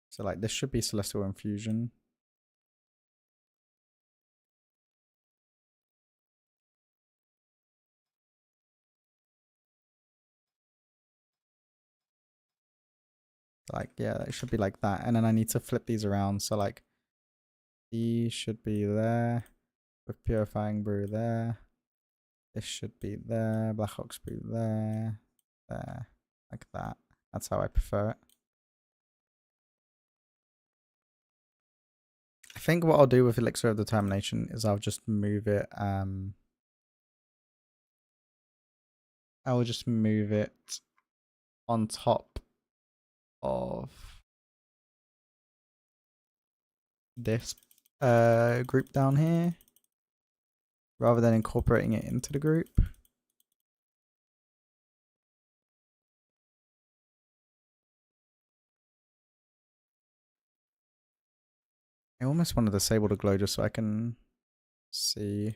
So like this should be celestial infusion. Like yeah, it should be like that. And then I need to flip these around. So like these should be there with purifying brew there. This should be there, Black Ox brew there, like that. That's how I prefer it. I think what I'll do with Elixir of Determination is I'll just move it. I will just move it on top of this group down here, rather than incorporating it into the group. I almost want to disable the glow just so I can see.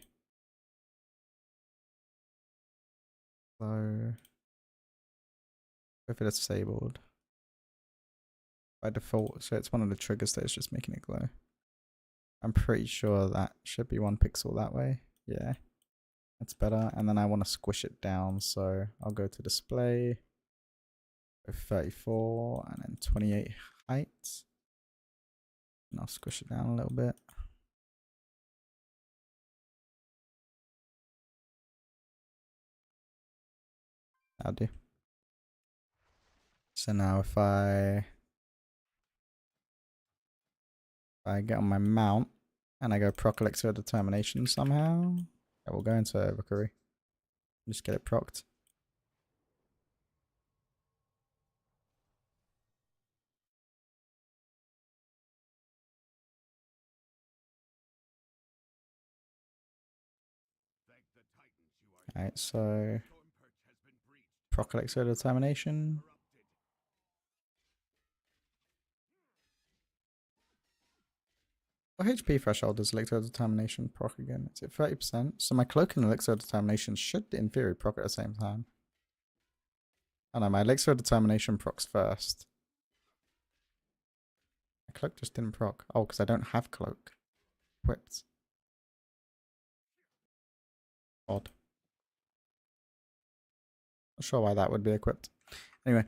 Glow. If it's disabled by default, so it's one of the triggers that is just making it glow. I'm pretty sure that should be 1 pixel that way. Yeah, that's better. And then I want to squish it down, so I'll go to display, go 34 and then 28 height. And I'll squish it down a little bit. That'll do. So now if I get on my mount and I go proc elixir determination somehow, I will go into Rookery. Just get it procced. Alright, so proc elixir determination. What HP threshold does Elixir of Determination proc again? Is it 30%? So my Cloak and Elixir of Determination should, in theory, proc at the same time. Oh no, my Elixir of Determination procs first. My Cloak just didn't proc. Oh, because I don't have Cloak equipped. Odd. Not sure why that would be equipped. Anyway.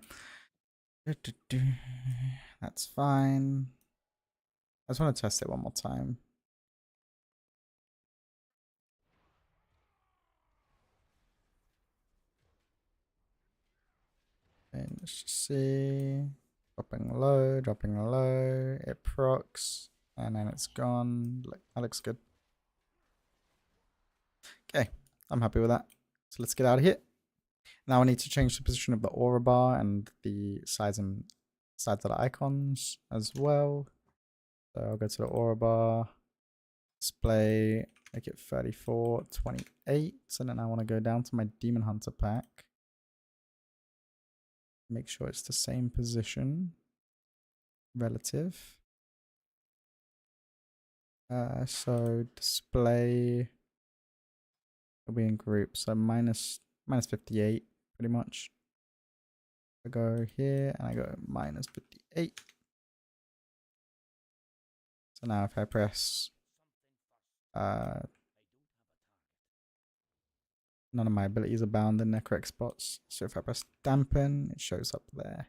That's fine. I just want to test it one more time. And let's just see. Dropping low, dropping low. It procs. And then it's gone. That looks good. Okay. I'm happy with that. So let's get out of here. Now I need to change the position of the aura bar and the size and sides of the icons as well. So I'll go to the aura bar. Display. Make it 34, 28. And then I want to go down to my Demon Hunter pack. Make sure it's the same position. Relative. So display will be in group. So minus 58 pretty much. I go here and I go minus 58. So now if I press none of my abilities are bound in their correct spots. So if I press dampen, it shows up there.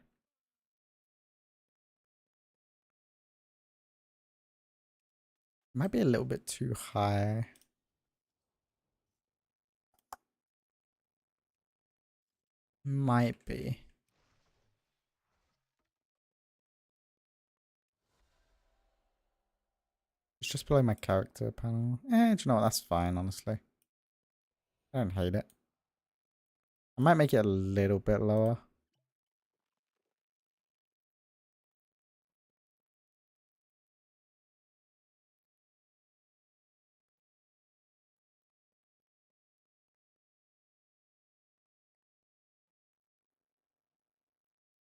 Might be a little bit too high. Might be. It's just below my character panel. Do you know what? That's fine, honestly. I don't hate it. I might make it a little bit lower.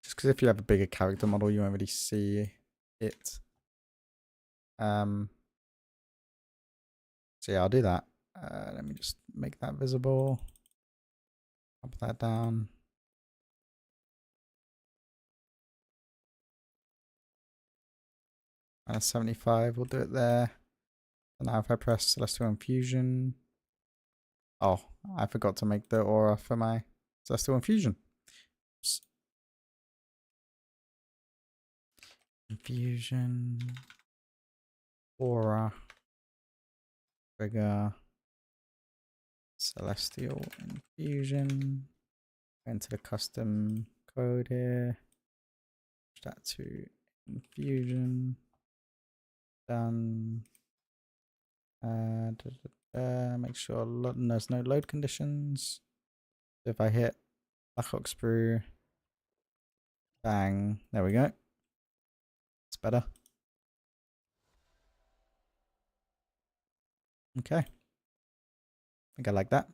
Just because if you have a bigger character model, you won't really see it. So yeah, I'll do that. Let me just make that visible. Up that down. Minus 75, we'll do it there. And now if I press Celestial Infusion. Oh, I forgot to make the aura for my Celestial Infusion. Oops. Infusion. Aura. Trigger. Celestial Infusion. Enter the custom code here. Push that to Infusion. Done. Make sure there's no load conditions. If I hit Blackhawk Sprue, bang, there we go. It's better. Okay. I think I like that.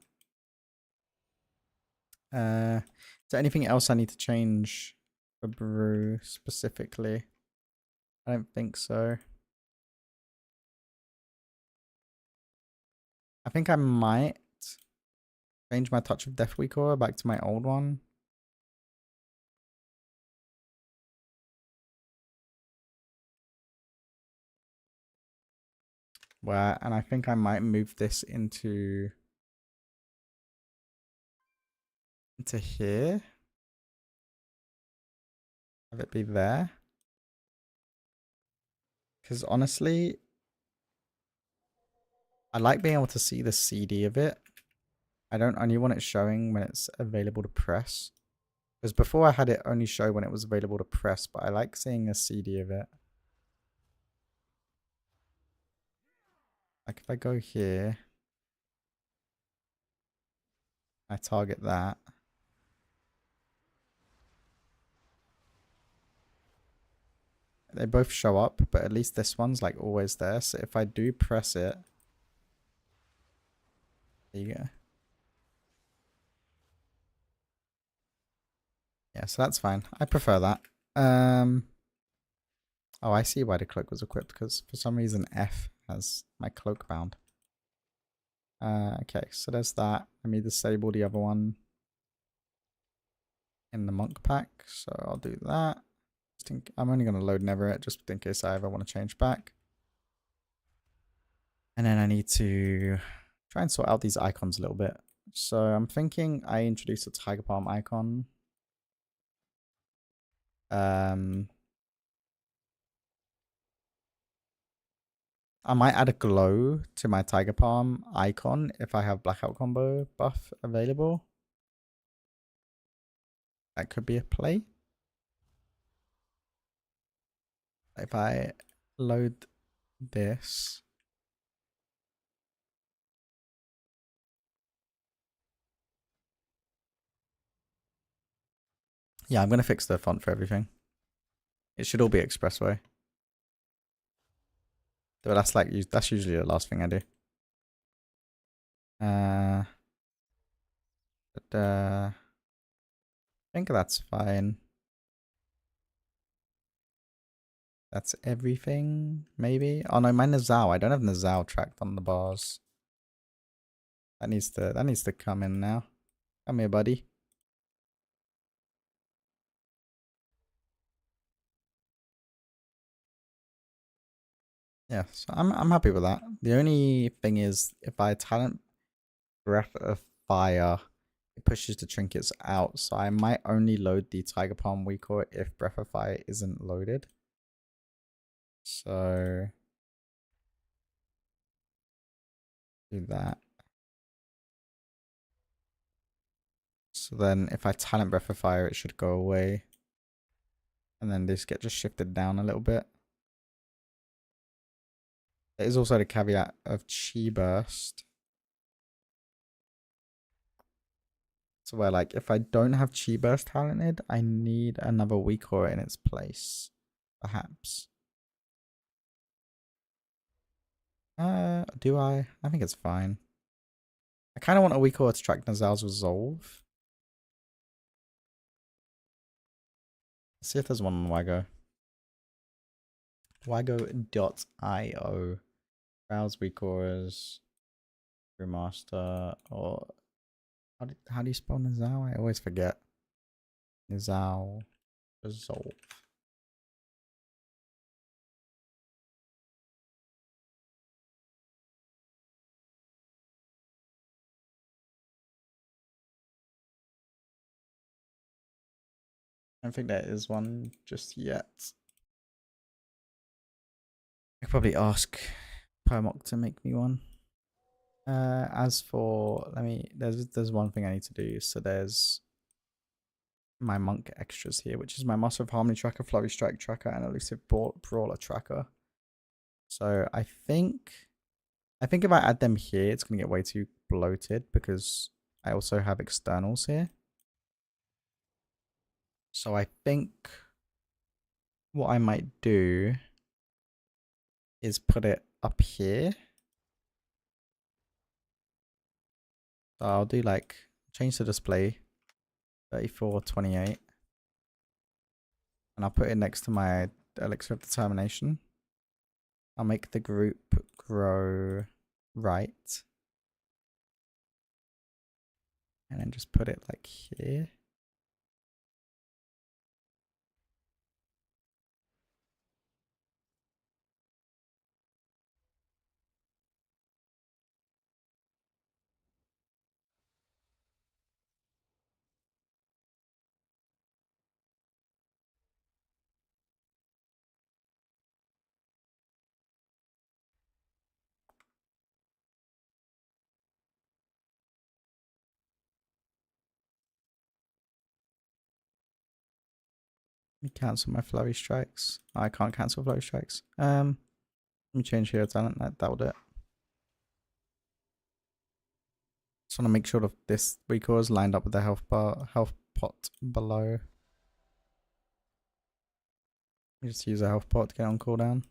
Is there anything else I need to change for Brew specifically? I don't think so. I think I might change my Touch of Death Week aura back to my old one. And I think I might move this into here. Have it be there. Because honestly, I like being able to see the CD of it. I don't only want it showing when it's available to press. Because before I had it only show when it was available to press, but I like seeing a CD of it. Like if I go here, I target that. They both show up, but at least this one's like always there. So if I do press it, there you go. Yeah, so that's fine. I prefer that. Oh, I see why the cloak was equipped, because for some reason F has my cloak bound. Okay, so there's that. Let me disable the other one in the monk pack. So I'll do that. I'm only going to load Neverett just in case I ever want to change back. And then I need to try and sort out these icons a little bit. So I'm thinking I introduce a tiger palm icon. I might add a glow to my tiger palm icon if I have blackout combo buff available. That could be a play. If I load this. Yeah, I'm going to fix the font for everything. It should all be expressway. But that's usually the last thing I do. I think that's fine. That's everything, maybe. Oh no, my Nazal. I don't have Nazal tracked on the bars. That needs to come in now. Come here, buddy. Yeah, so I'm happy with that. The only thing is if I talent Breath of Fire, it pushes the trinkets out. So I might only load the Tiger Palm Weakor if Breath of Fire isn't loaded. So do that. So then if I talent Breath of Fire, it should go away. And then this get just shifted down a little bit. There is also the caveat of Chi Burst. So where like if I don't have Chi Burst talented, I need another Weakor in its place. Perhaps. Do I? I think it's fine. I kind of want a Weakor to track Nazal's Resolve. Let's see if there's one on Wago. Wago.io. Browse Weakors. Remaster. Or how do you spell Nazal? I always forget. Nazal Resolve. I don't think there is one just yet. I could probably ask Permok to make me one. As for there's one thing I need to do. So there's my monk extras here, which is my Master of Harmony tracker, Flurry Strike tracker, and Elusive Brawler tracker. So I think if I add them here, it's gonna get way too bloated because I also have externals here. So I think what I might do is put it up here. So I'll do like change the display 3428. And I'll put it next to my Elixir of Determination. I'll make the group grow right. And then just put it like here. Let me cancel my Flurry Strikes. I can't cancel Flurry Strikes. Let me change Hero Talent. That'll do it. Just want to make sure that this Weakor is lined up with the health pot below. Let me just use a health pot to get on cooldown.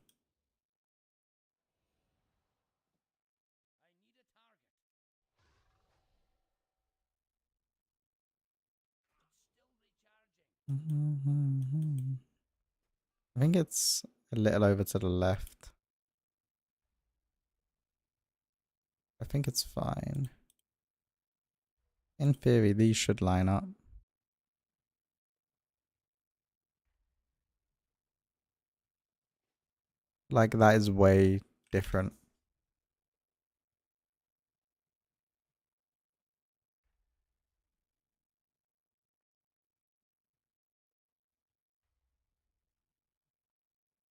I think it's a little over to the left. I think it's fine. In theory, these should line up. Like, that is way different.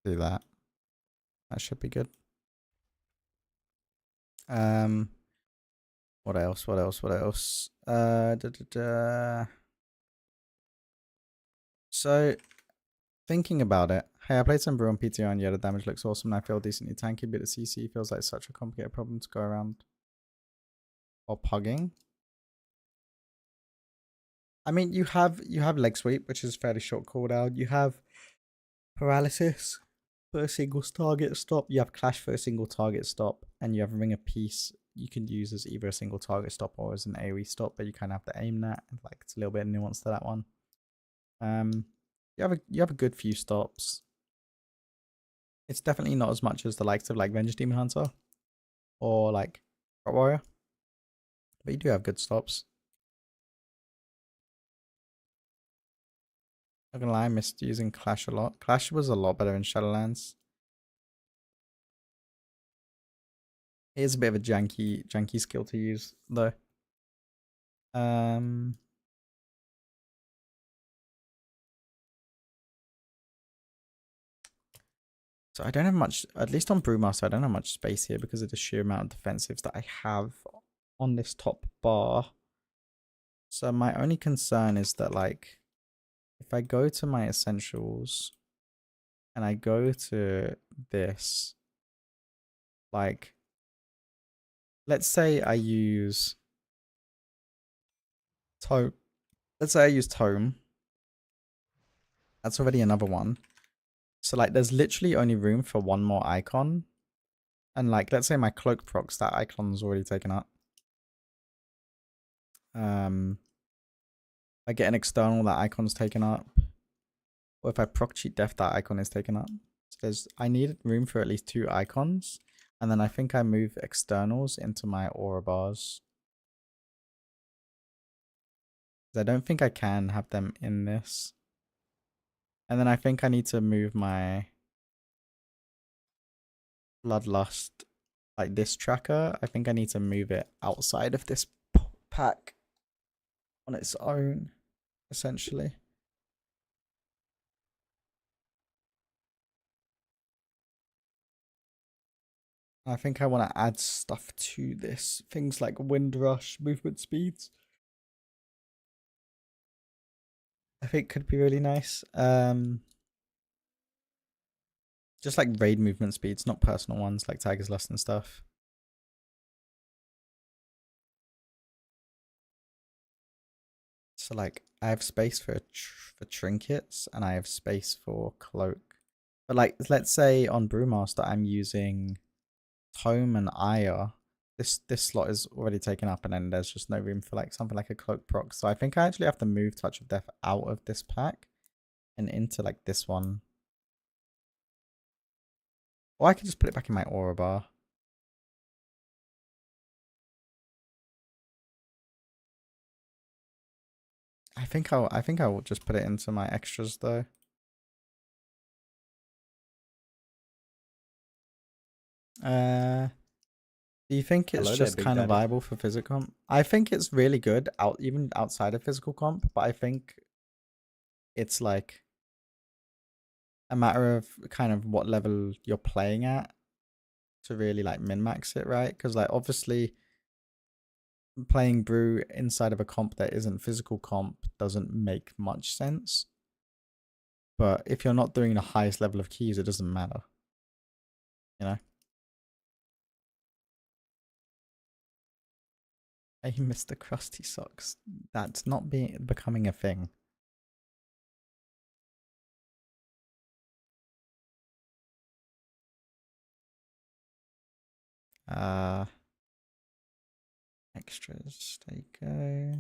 Do that. That should be good. What else? What else? What else? So, thinking about it. Hey, I played some Brew on PTO and yeah, the damage looks awesome and I feel decently tanky, but the CC feels like such a complicated problem to go around. Or pugging. I mean, you have leg sweep, which is fairly short cooldown. You have paralysis for a single target stop. You have clash for a single target stop, and you have ring of peace. You can use as either a single target stop or as an AoE stop, but you kind of have to aim that. Like, it's a little bit of nuance to that one. You have a good few stops. It's definitely not as much as the likes of like Vengeful Demon Hunter or like Rock Warrior, but you do have good stops. Not gonna lie, I missed using Clash a lot. Clash was a lot better in Shadowlands. It is a bit of a janky skill to use though. So I don't have much, at least on Brewmaster, I don't have much space here because of the sheer amount of defensives that I have on this top bar. So my only concern is that, like, if I go to my essentials and I go to this, like, let's say I use Tome. Let's say I use Tome. That's already another one. So, like, there's literally only room for one more icon. And, like, let's say my Cloak procs, that icon's already taken up. I get an external, that icon's taken up. Or if I proc cheat death, that icon is taken up. So I need room for at least 2 icons. And then I think I move externals into my aura bars. I don't think I can have them in this. And then I think I need to move my Bloodlust, like this tracker. I think I need to move it outside of this pack on its own, essentially. I think I want to add stuff to this. Things like Wind Rush, movement speeds. I think could be really nice. Just like raid movement speeds, not personal ones like Tiger's Lust and stuff. So like I have space for trinkets and I have space for cloak. But like let's say on Brewmaster I'm using Tome and Aya. This slot is already taken up and then there's just no room for like something like a cloak proc. So I think I actually have to move Touch of Death out of this pack and into like this one. Or I can just put it back in my aura bar. I think I will just put it into my extras though. Do you think it's Hello there, just Big kind of Daddy. viable for physical comp? I think it's really good even outside of physical comp, but I think it's like a matter of kind of what level you're playing at to really like min-max it, right? Because like obviously playing brew inside of a comp that isn't physical comp doesn't make much sense. But if you're not doing the highest level of keys, it doesn't matter. You know? Hey, Mr. Krusty Socks. That's not becoming a thing. Extras. There you go.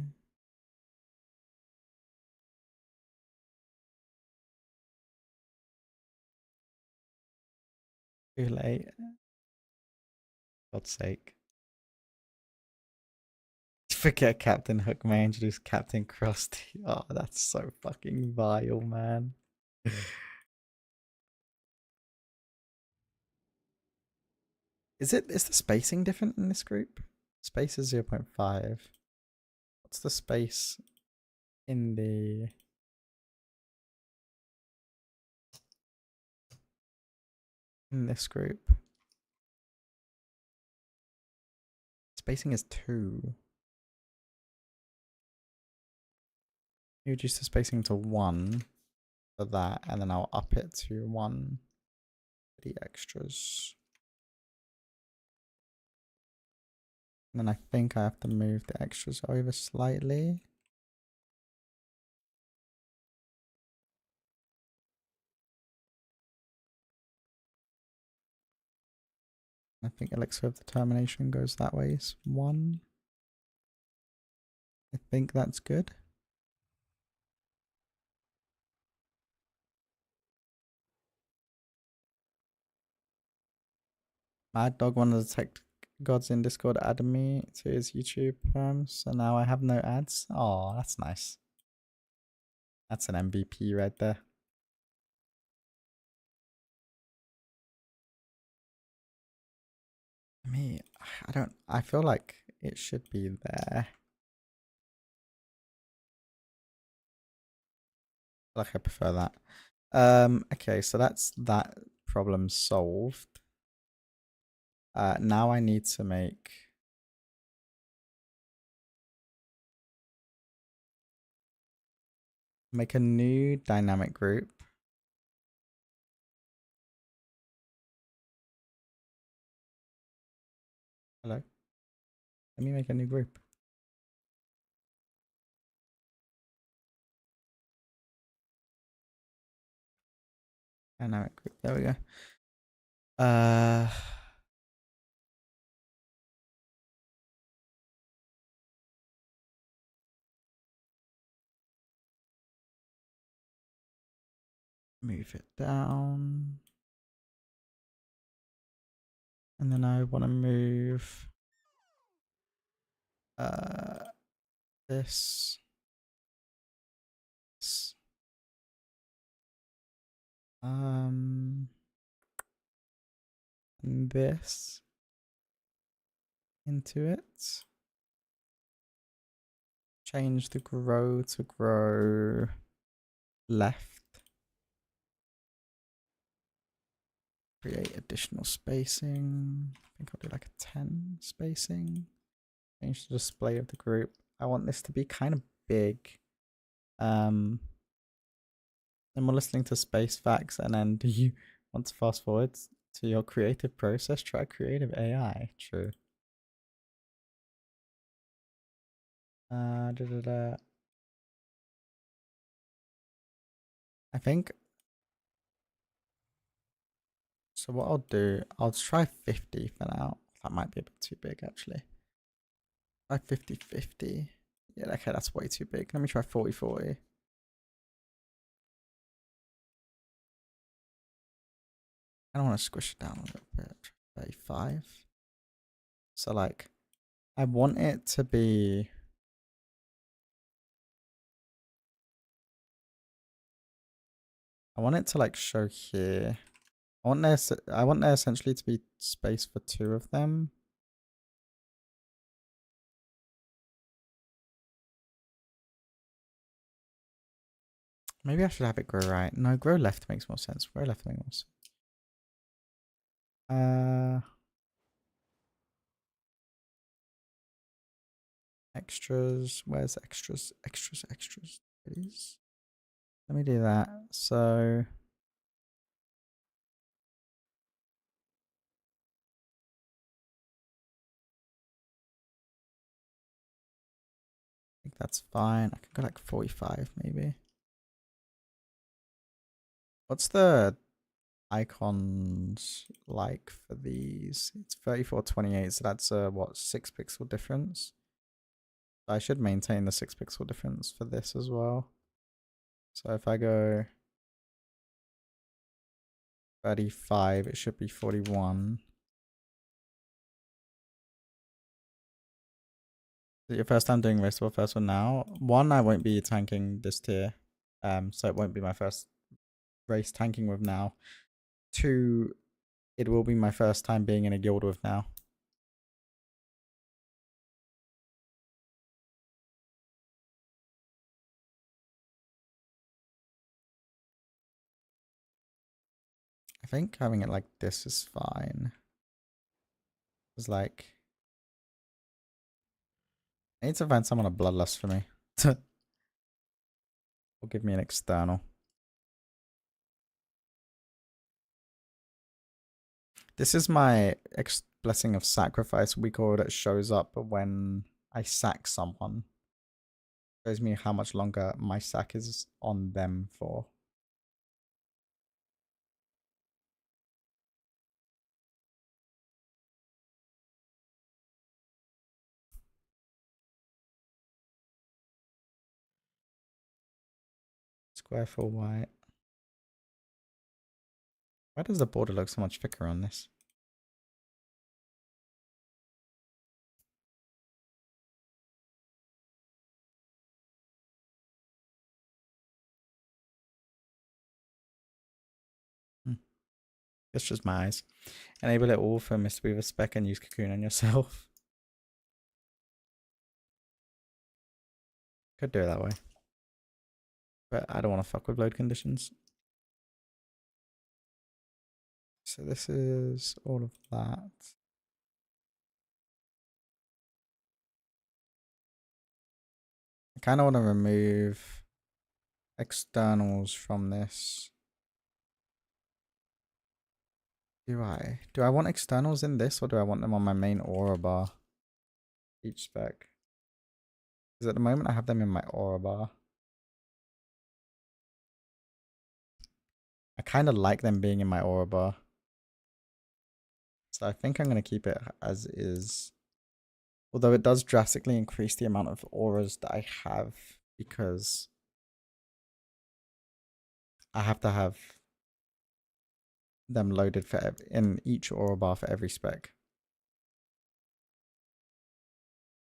Too late. God's sake. Forget Captain Hook, man. Introduce Captain Krusty. Oh, that's so fucking vile, man. Is the spacing different in this group? Space is 0.5. What's the space in this group? Spacing is 2. You reduce the spacing to 1 for that, and then I'll up it to 1 for the extras. And then I think I have to move the extras over slightly. I think Elixir of Determination goes that way. It's 1. I think that's good. Mad Dog wanted to detect gods in Discord, added me to his YouTube, so now I have no ads. Oh, that's nice. That's an MVP right there. I feel like it should be there. Like I prefer that. Okay, so that's that problem solved. Now I need to make a new dynamic group. Hello. Let me make a new group. Dynamic group. There we go. Move it down. And then I want to move this. And this into it. Change the grow to grow left. Create additional spacing. I think I'll do like a 10 spacing. Change the display of the group. I want this to be kind of big. Then we're listening to space facts, and then do you want to fast forward to your creative process? Try creative AI. True. I think so. What I'll do, I'll try 50 for now. That might be a bit too big, actually. Try 50-50. Yeah, okay, that's way too big. Let me try 40-40. I don't want to squish it down a little bit. 35. So, like, I want it to be. I want it to like show here. I want there essentially to be space for 2 of them. Maybe I should have it grow right. No, grow left makes more sense. Grow left makes more sense. Extras. Where's extras? Extras. It is. Let me do that. So. I think that's fine. I can go like 45 maybe. What's the icons like for these? It's 3428, so that's a what, 6 pixel difference? I should maintain the 6 pixel difference for this as well. So if I go 35, it should be 41. Is it your first time doing raceable first one now? One, I won't be tanking this tier. So it won't be my first race tanking with now. Two, it will be my first time being in a guild with now. I think having it like this is fine. It's like, I need to find someone a bloodlust for me. Or give me an external. This is my blessing of sacrifice, we call it. It shows up when I sack someone. Shows me how much longer my sack is on them for. Square full white. Why does the border look so much thicker on this? It's just my eyes. Enable it all for Mr. Weaver spec and use cocoon on yourself. Could do it that way. But I don't want to fuck with load conditions. So this is all of that. I kind of want to remove externals from this. Do I? Do I want externals in this or do I want them on my main aura bar? Each spec. Because at the moment I have them in my aura bar. I kind of like them being in my aura bar. So I think I'm going to keep it as is. Although it does drastically increase the amount of auras that I have because I have to have them loaded for in each aura bar for every spec.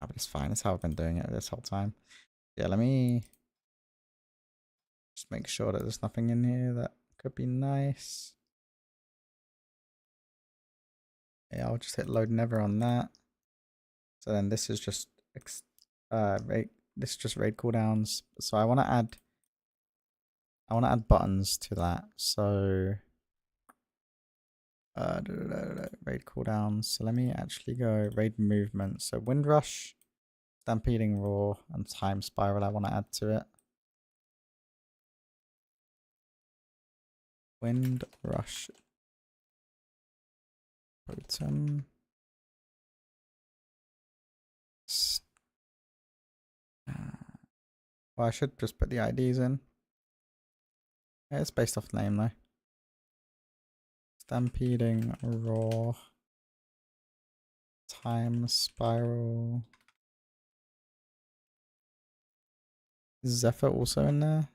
Oh, but it's fine. It's how I've been doing it this whole time. Yeah, let me just make sure that there's nothing in here that could be nice. Yeah, I'll just hit load never on that. So then this is just raid. This is just raid cooldowns. So I want to add buttons to that. So raid cooldowns. So let me actually go raid movement. So wind rush, stampeding roar, and time spiral I want to add to it. Wind rush totem. Well, I should just put the IDs in. Yeah, it's based off name though. Stampeding roar. Time spiral. Is Zephyr also in there?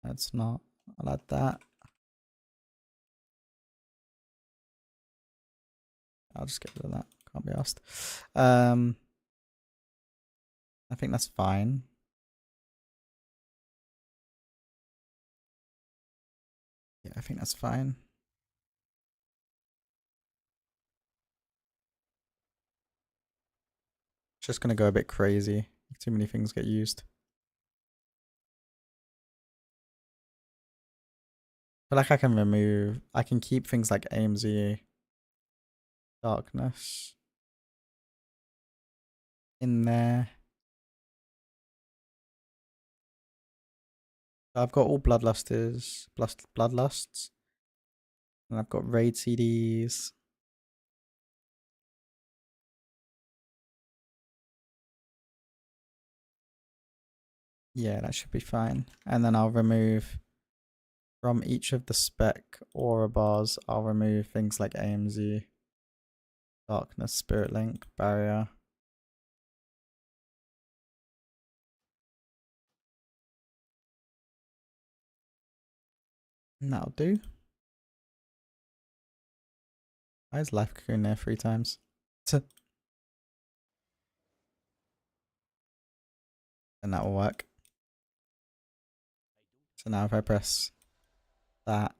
It's not. I'll add that. I'll just get rid of that. Can't be asked. I think that's fine. Yeah, I think that's fine. Just gonna go a bit crazy. Too many things get used. But like I can keep things like AMZ, darkness in there. I've got all bloodlusts, and I've got raid CDs. Yeah, that should be fine. And then I'll remove from each of the spec aura bars, I'll remove things like AMZ, darkness, spirit link, barrier. And that'll do. Why is life cocoon there 3 times? then that will work. So now if I press that,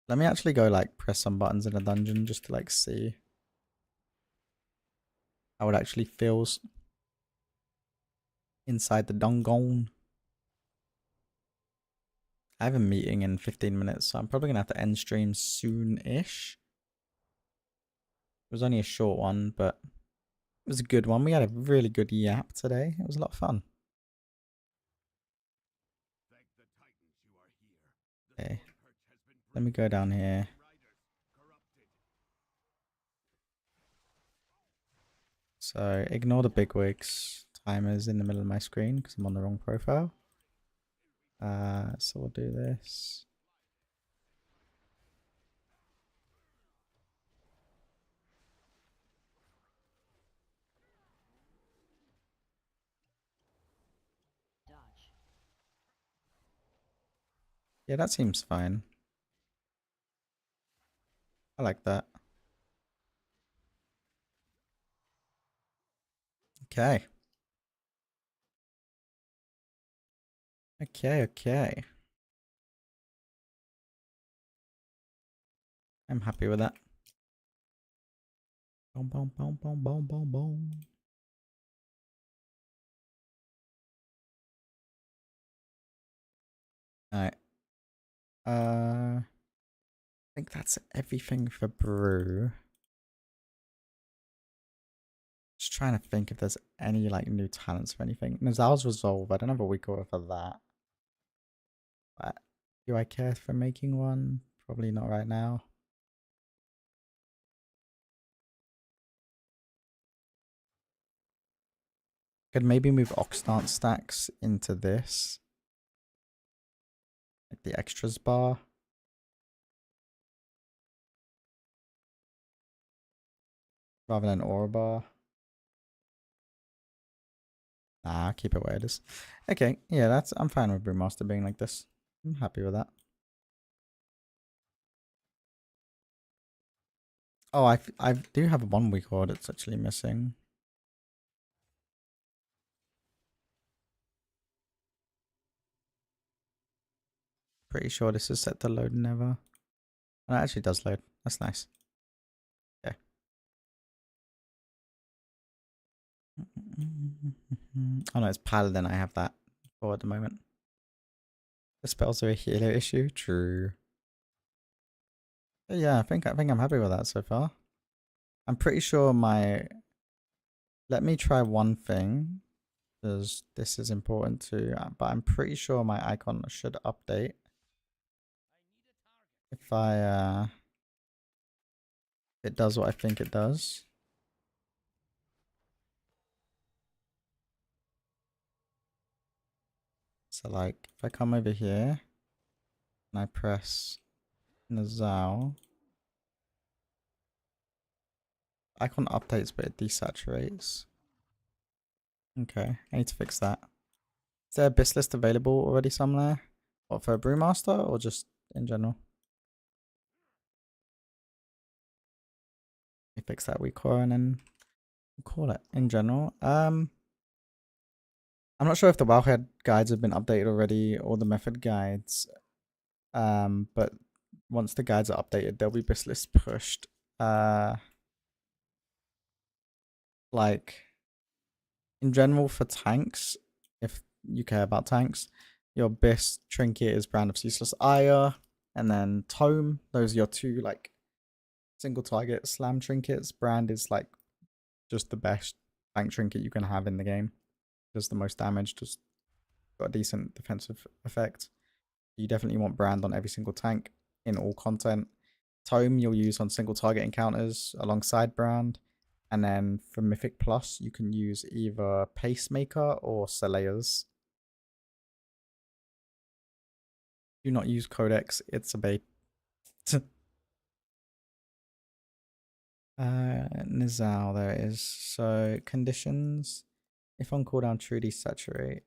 let me actually go like press some buttons in a dungeon just to like see how it actually feels inside the dungeon. I have a meeting in 15 minutes, so I'm probably gonna have to end stream soon-ish. It was only a short one, but it was a good one. We had a really good yap today. It was a lot of fun. Okay, let me go down here. So ignore the bigwigs. Timer's in the middle of my screen because I'm on the wrong profile. So we'll do this. Yeah, that seems fine. I like that. Okay. Okay. I'm happy with that. Boom, boom, boom, boom, boom, boom, boom. Alright. I think that's everything for brew. Just trying to think if there's any like new talents or anything. Nazal's Resolve. I don't have a week order for that. But do I care for making one? Probably not right now. Could maybe move Oxnard stacks into this. Like the extras bar. Rather than Aura bar. Nah, I'll keep it where it is. Okay, yeah, I'm fine with Brewmaster being like this. I'm happy with that. Oh, I do have one week order that's actually missing. Pretty sure this is set to load never. And it actually does load. That's nice. Okay. Oh no, it's Paladin I have that for at the moment. The spells are a healer issue. True. But yeah, I think I'm happy with that so far. I'm pretty sure my. Let me try one thing, because this is important too. But I'm pretty sure my icon should update if it does what I think it does. So like, if I come over here and I press Nazal, icon updates but it desaturates. Okay, I need to fix that. Is there a BIS list available already somewhere? What, for a Brewmaster or just in general? Let me fix that weakcore and then we'll call it in general. I'm not sure if the Wildhead guides have been updated already or the method guides. But once the guides are updated, there'll be BIS lists pushed. Like in general for tanks, if you care about tanks, your BIS trinket is Brand of Ceaseless Ire, and then Tome. Those are your two like single target slam trinkets. Brand is like just the best tank trinket you can have in the game. Does the most damage, just got a decent defensive effect. You definitely want Brand on every single tank in all content. Tome you'll use on single target encounters alongside Brand. And then for Mythic Plus, you can use either Pacemaker or Slayers. Do not use Codex, it's a bait. Nizal, there it is. So, conditions. If on cooldown, true desaturate.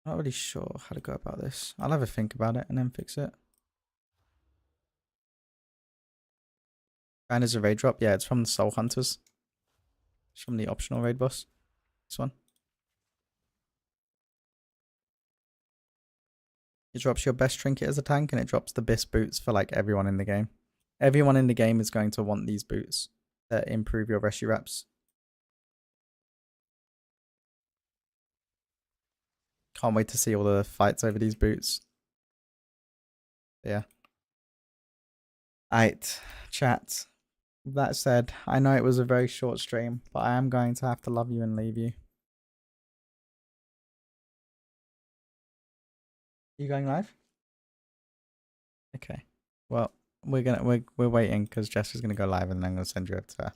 Not really sure how to go about this. I'll have a think about it and then fix it. And is a raid drop? Yeah, it's from the Soul Hunters. It's from the optional raid boss. This one. It drops your best trinket as a tank and it drops the best boots for like everyone in the game. Everyone in the game is going to want these boots that improve your Reshi reps. Can't wait to see all the fights over these boots. Yeah. Alright, chat. That said, I know it was a very short stream, but I am going to have to love you and leave you. You going live? Okay. Well, we're waiting because Jess is gonna go live and then I'm gonna send you over to her.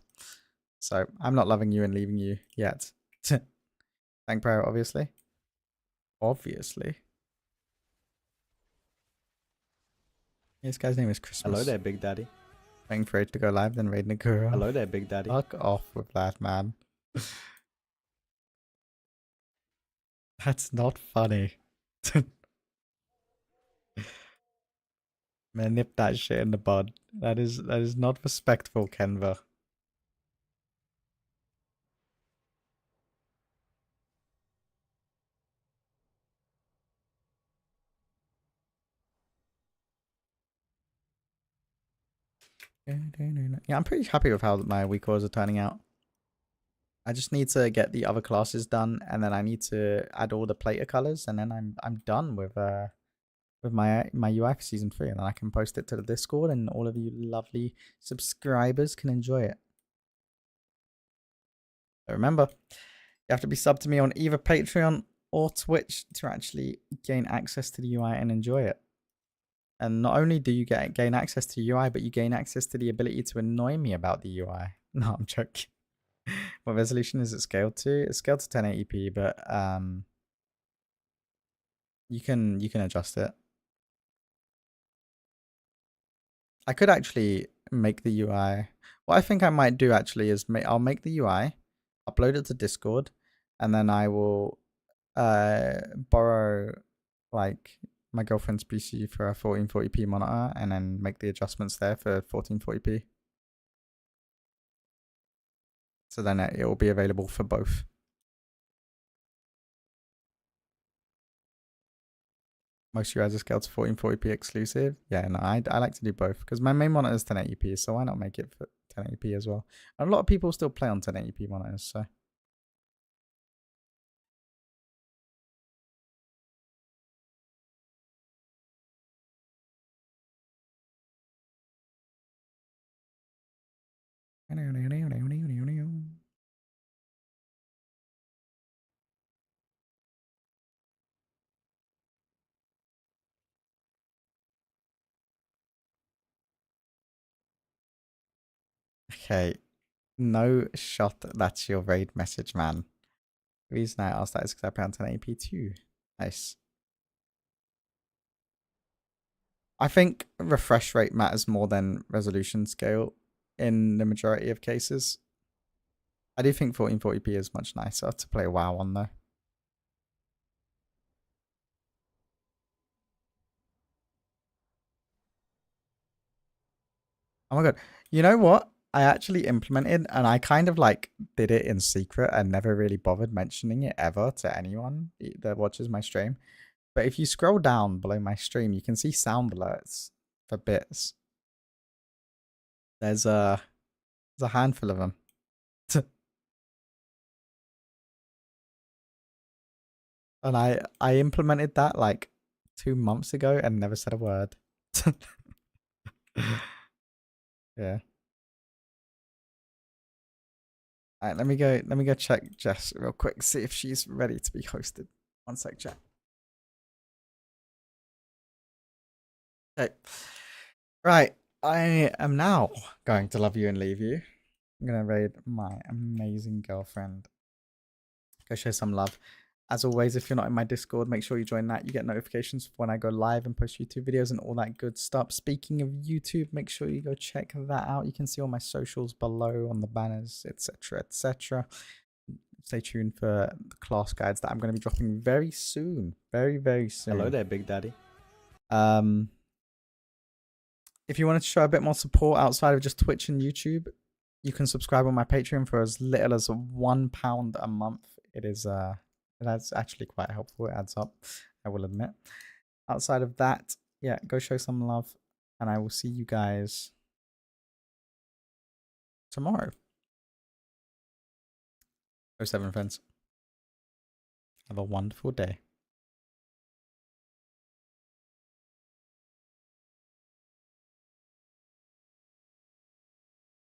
So I'm not loving you and leaving you yet. Thank prayer, obviously. Obviously. This guy's name is Christmas. Hello there, Big Daddy. Waiting for it to go live, then raid Nagura. Hello there, Big Daddy. Fuck off with that, man. That's not funny. Man, nip that shit in the bud. That is not respectful, Kenva. Yeah, I'm pretty happy with how my week cores are turning out. I just need to get the other classes done, and then I need to add all the plater colors, and then I'm done with my UI for season 3, and then I can post it to the Discord, and all of you lovely subscribers can enjoy it. So remember, you have to be subbed to me on either Patreon or Twitch to actually gain access to the UI and enjoy it. And not only do you gain access to UI, but you gain access to the ability to annoy me about the UI. No, I'm joking. What resolution is it scaled to? It's scaled to 1080p, but you can adjust it. I could actually make the UI. What I think I might do actually is I'll make the UI, upload it to Discord, and then I will borrow like my girlfriend's PC for a 1440p monitor and then make the adjustments there for 1440p. So then it will be available for both. Most UIs are scaled to 1440p exclusive. Yeah, no, I like to do both because my main monitor is 1080p, so why not make it for 1080p as well? And a lot of people still play on 1080p monitors, so. Okay, no shot. That's your raid message, man. The reason I asked that is because I play on 1080p too. Nice. I think refresh rate matters more than resolution scale in the majority of cases. I do think 1440p is much nicer to play WoW on though. Oh my god. You know what? I actually implemented and I kind of like did it in secret and never really bothered mentioning it ever to anyone that watches my stream. But if you scroll down below my stream, you can see sound alerts for bits. There's a handful of them. And I implemented that like 2 months ago and never said a word. Yeah. Alright, let me go check Jess real quick, see if she's ready to be hosted. One sec, chat. Okay. Right. I am now going to love you and leave you. I'm gonna raid my amazing girlfriend. Go show some love. As always, if you're not in my Discord, make sure you join that. You get notifications when I go live and post YouTube videos and all that good stuff. Speaking of YouTube, make sure you go check that out. You can see all my socials below on the banners, etc., etc. stay tuned for the class guides that I'm going to be dropping very soon. Very, very soon. Hello there, Big Daddy. If you wanted to show a bit more support outside of just Twitch and YouTube, you can subscribe on my Patreon for as little as £1 a month. That's actually quite helpful. It adds up, I will admit. Outside of that, yeah, go show some love, and I will see you guys tomorrow. 07 friends. Have a wonderful day.